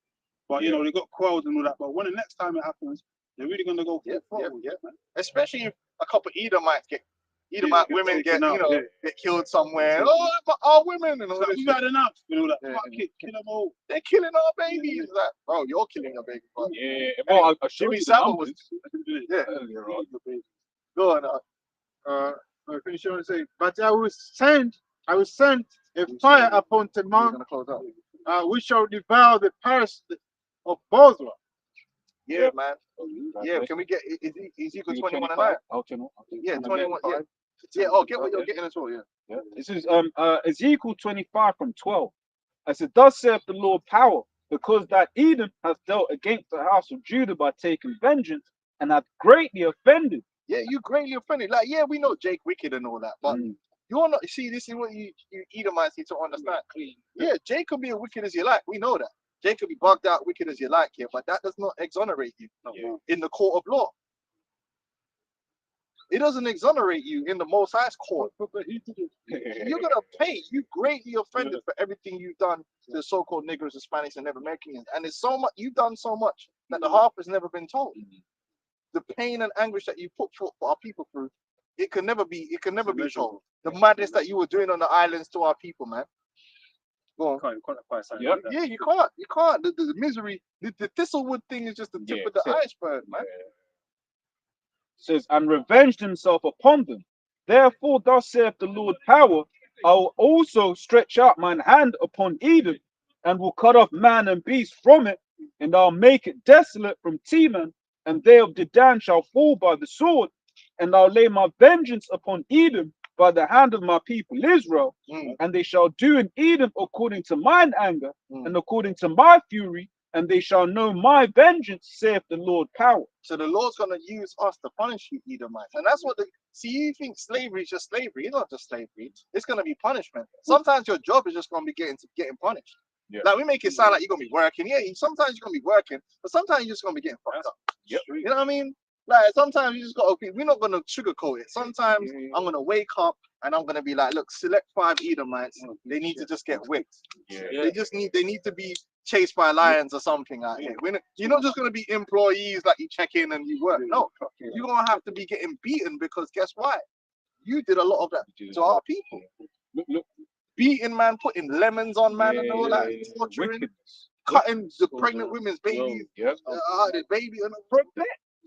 But they got quelled and all that. But when the next time it happens, they're really gonna go forward. Man. Especially if a couple Edomites Edomite women get killed somewhere. Oh, our women and all this. We've had enough. Kill them all. They're killing our babies. Like, bro, you're killing a baby. Bro. Well, Jimmy Savile was. Go on. Finish on and say, but I will send a fire upon Teman. We shall devour the Paris of Bosra. Yeah, man. Yeah, can we get Ezekiel 21 and 9? Yeah, 21. Yeah. Oh, get what you're getting as well. Yeah. This is Ezekiel 25 from 12. I said, "Thus saith the Lord power, because that Edom has dealt against the house of Judah by taking vengeance, and hath greatly offended." Yeah, you greatly offended. Like, yeah, we know Jake wicked and all that, but you're not. See, this is what you Edomites need to understand. Yeah, Jake could be as wicked as you like. We know that. Jake could be bugged out, wicked as you like here, but that does not exonerate you in the court of law. It doesn't exonerate you in the Most High's court. You're gonna pay. You greatly offended for everything you've done to the so-called Negroes, Hispanics, and Native Americans. And it's so much you've done so much that the half has never been told. The pain and anguish that you put for our people through, it can never be told. The madness that you were doing on the islands to our people, man. Go on. Can't quantify something. Yep. Like that. Yeah, you can't. You can't. The misery, the Thistlewood thing is just the tip of the iceberg, man. Says, and revenged himself upon them. Therefore, thus saith the Lord power, I will also stretch out mine hand upon Edom, and will cut off man and beast from it, and I'll make it desolate from Teman, and they of Dedan shall fall by the sword, and I'll lay my vengeance upon Edom by the hand of my people Israel, and they shall do in Edom according to mine anger, and according to my fury, and they shall know my vengeance, saith the Lord power. So the Lord's gonna use us to punish you, Edomites, and that's what the see. You think slavery is just slavery? It's not just slavery. It's gonna be punishment. Sometimes your job is just gonna be getting punished. Yeah. Like we make it sound like you're gonna be working. Yeah, sometimes you're gonna be working, but sometimes you're just gonna be getting fucked up. Yep. You know what I mean? Like sometimes you just got okay. We're not gonna sugarcoat it. Sometimes I'm gonna wake up and I'm gonna be like, look, select 5 Edomites. They need to just get whipped. They need to be chased by lions or something out here. You're not just gonna be employees like you check in and you work. No, you're gonna have to be getting beaten because guess what? You did a lot of that to our people. Look, Beating man, putting lemons on man and all that, torturing, wickedness. cutting the pregnant women's babies, the baby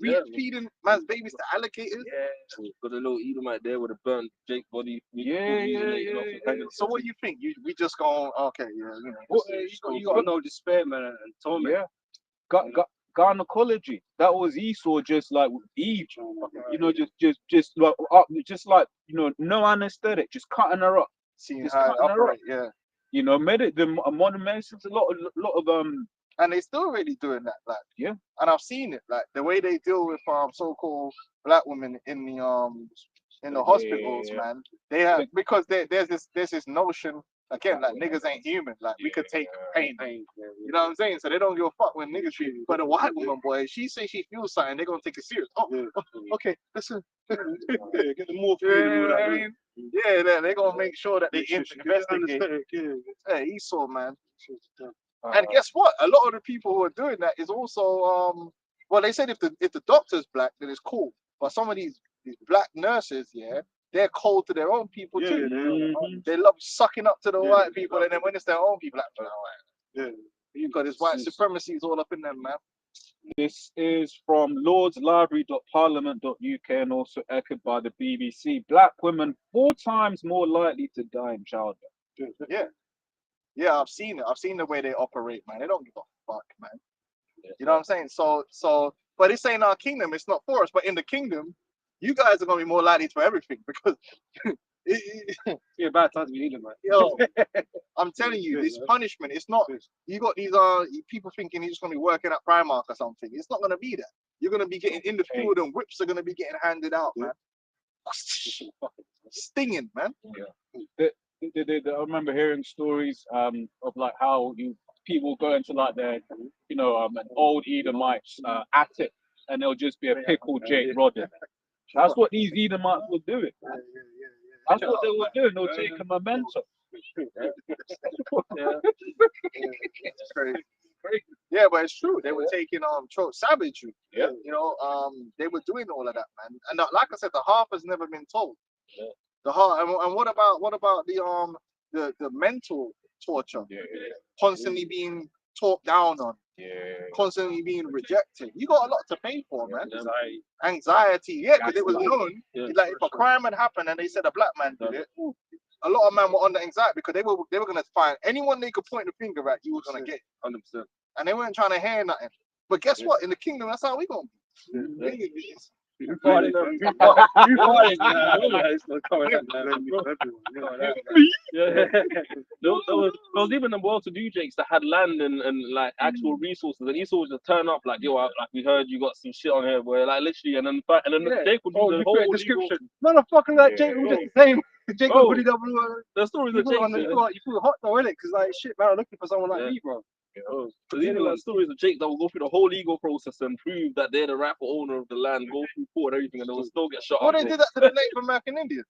and feeding man's babies to alligators. Yeah, got a little Edomite there with a burnt Jake body. So what do you think? We just go okay, you got no despair, man, and torment. Yeah. Gynecology. That was Esau, just like with Eve. You know, just like no anesthetic, just cutting her up. Seeing Just how it cutting her operate, yeah. You know, the modern medicine's a lot of and they still really doing that, like and I've seen it, like the way they deal with so-called black women in the hospitals, man. They have because there's this notion again, like niggas ain't human, like we could take pain. You know what I'm saying? So they don't give a fuck when niggas feel. But a white woman, boy, she say she feels something, they're gonna take it serious. Okay, listen. Get the morphine. They're gonna make sure that they investigate. Yeah, Esau, man. And guess what? A lot of the people who are doing that is also well, they said if the doctor's black, then it's cool. But some of these black nurses, they're cold to their own people too. They love sucking up to the white people, and then when it's their own people, you've got this white supremacy is all up in them, man. This is from lordslibrary.parliament.uk and also echoed by the BBC. Black women 4 times more likely to die in childbirth. Yeah, I've seen it. I've seen the way they operate, man. They don't give a fuck, man. You know what I'm saying? So, but it's saying our kingdom, it's not for us. But in the kingdom, you guys are gonna be more likely for everything because bad times we need them, man. Yo, I'm telling you, this punishment, it's not. You got these people thinking you're just gonna be working at Primark or something. It's not gonna be that. You're gonna be getting in the field and whips are gonna be getting handed out, man. Stinging, man. I remember hearing stories of like how people go into like their an old Edomite's attic and there'll just be a pickled Jake Rodden. That's what these Edomites were doing. That's what they were doing. They were taking memento. Yeah, but it's true. They were taking savagery. Yeah. You know, they were doing all of that, man. And like I said, the half has never been told. Yeah. The half, and what about the mental torture? Constantly being talked down on. Constantly being rejected. You got a lot to pay for, man. Anxiety. Yeah, because it was known. Like if a crime had happened and they said a black man did it, a lot of men were under anxiety because they were gonna find anyone they could point the finger at, you were gonna get 100%. And they weren't trying to hear nothing. But guess what? In the kingdom, that's how we gonna be. You fighting them. There was even the well-to-do Jakes that had land and like actual resources, and Esau would just turn up like, yo, like we heard you got some shit on here, boy, like literally, and then Jake would do the whole description. Motherfucker, like Jake would just the same. Jake would put it up. The stories of Jake. You feel hot though, innit? Because like shit, man, I'm looking for someone like me, bro. Because even like stories of Jake that will go through the whole legal process and prove that they're the rightful owner of the land, go through court and everything, and they will still get shot Well, up. they did that to the Native American Indians.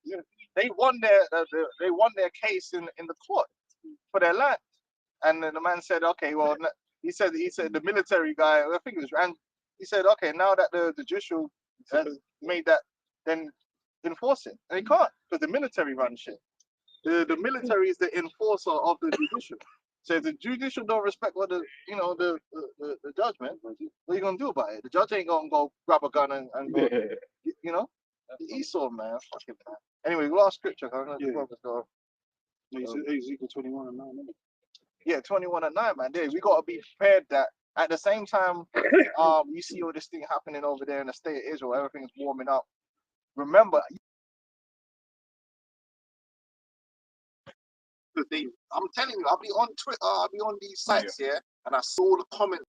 They won their case in the court for their land, and then the man said, okay, well, he said the military guy, I think it was Rand, he said, okay, now that the judicial has made that, then enforce it. And they can't, because the military run shit. The military is the enforcer of the judicial. So if the judicial don't respect what the judgment, what are you gonna do about it? The judge ain't gonna go grab a gun and go, you know. Esau, man, fucking man. Anyway, last scripture. I'm gonna let the brothers go. Ezekiel 21 and 9. Yeah, 21 and 9, man. Yeah, we gotta be prepared that at the same time, you see all this thing happening over there in the state of Israel, everything's warming up. Remember, I'm telling you, I'll be on Twitter, I'll be on these sites here, and I saw the comments.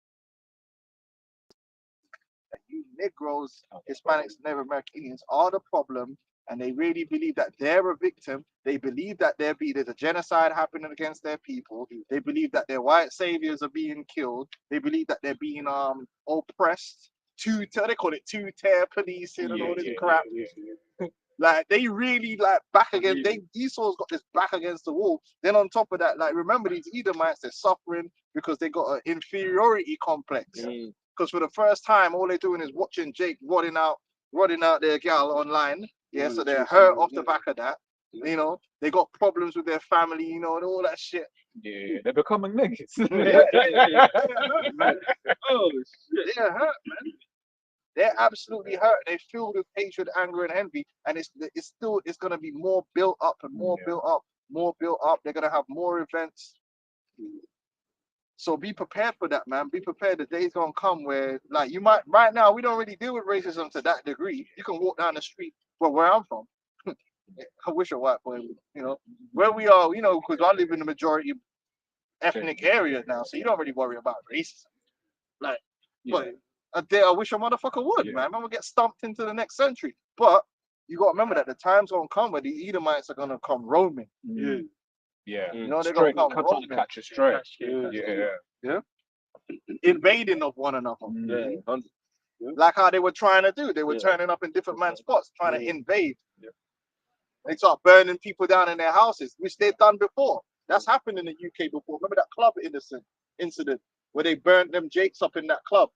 You Negroes, Hispanics, Native American Indians are the problem, and they really believe that they're a victim. They believe that there's a genocide happening against their people. They believe that their white saviors are being killed. They believe that they're being oppressed. They call it two-tier policing and all this crap. Like they really like back against. Esau's got this back against the wall. Then on top of that, like remember these Edomites, they're suffering because they got an inferiority complex. Because for the first time, all they're doing is watching Jake rodding out their gal online. Yeah, so they're hurt off the back of that. You know, they got problems with their family, you know, and all that shit. Yeah, they're becoming niggas. Oh shit! They're hurt, man. They're absolutely hurt. They're filled with hatred, anger, and envy, and it's gonna be more built up and more built up, more built up. They're gonna have more events. So be prepared for that, man. Be prepared. The day's gonna come where, like, you might. Right now, we don't really deal with racism to that degree. You can walk down the street, well, where I'm from. I wish a white boy, you know, where we are, you know, because I live in the majority ethnic area now, so you don't really worry about racism. Like, but I wish a motherfucker would, man. I'm gonna get stumped into the next century. But you gotta remember that the time's gonna come where the Edomites are gonna come roaming. Yeah, you know, they're gonna come roaming. Catch a stray. Invading of one another. Like how they were trying to do. They were turning up in different man's spots, trying to invade. They start burning people down in their houses, which they've done before. That's happened in the UK before. Remember that club incident where they burnt them Jakes up in that club?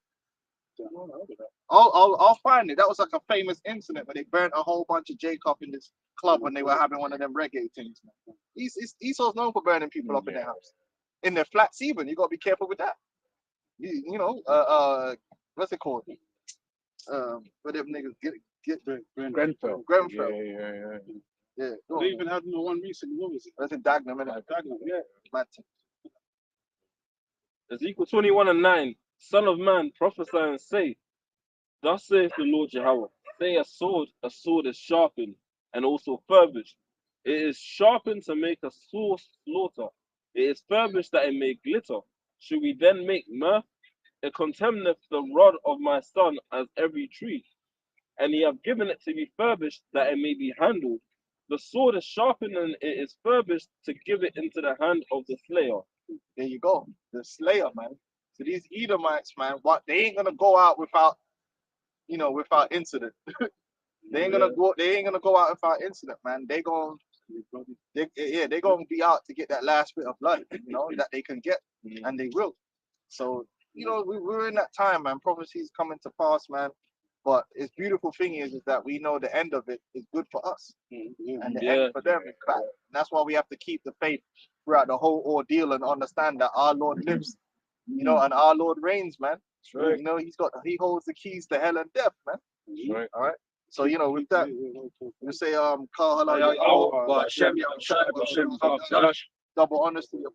I'll find it. That was like a famous incident where they burnt a whole bunch of Jake up in this club when they were having one of them reggae things. Esau's known for burning people up in their house, in their flats even. You gotta be careful with that. You know, what's it called? Where them niggas get Grenfell. Yeah. They even had one recently. What was it? That's in Dagenham, innit? Dagenham, yeah. Man. Ezekiel 21 and 9. Son of man, prophesy and say, thus saith the Lord Jehovah, say a sword is sharpened and also furbished. It is sharpened to make a sore slaughter. It is furbished that it may glitter. Should we then make mirth? It contemneth the rod of my son as every tree. And ye have given it to be furbished that it may be handled. The sword is sharpened and it is furbished to give it into the hand of the slayer. There you go. The slayer, man. So these Edomites, man, they ain't gonna go out without incident. They ain't gonna go out without incident, man. They're gonna be out to get that last bit of blood, you know, that they can get, and they will. So, you know, we're in that time, man. Prophecies coming to pass, man. But its beautiful thing is that we know the end of it is good for us, and the end for them is bad. And that's why we have to keep the faith throughout the whole ordeal and understand that our Lord lives, you know, and our Lord reigns, man. Right. You know, he holds the keys to hell and death, man. Right. All right. So, you know, with that, we say, Carl, double honors to your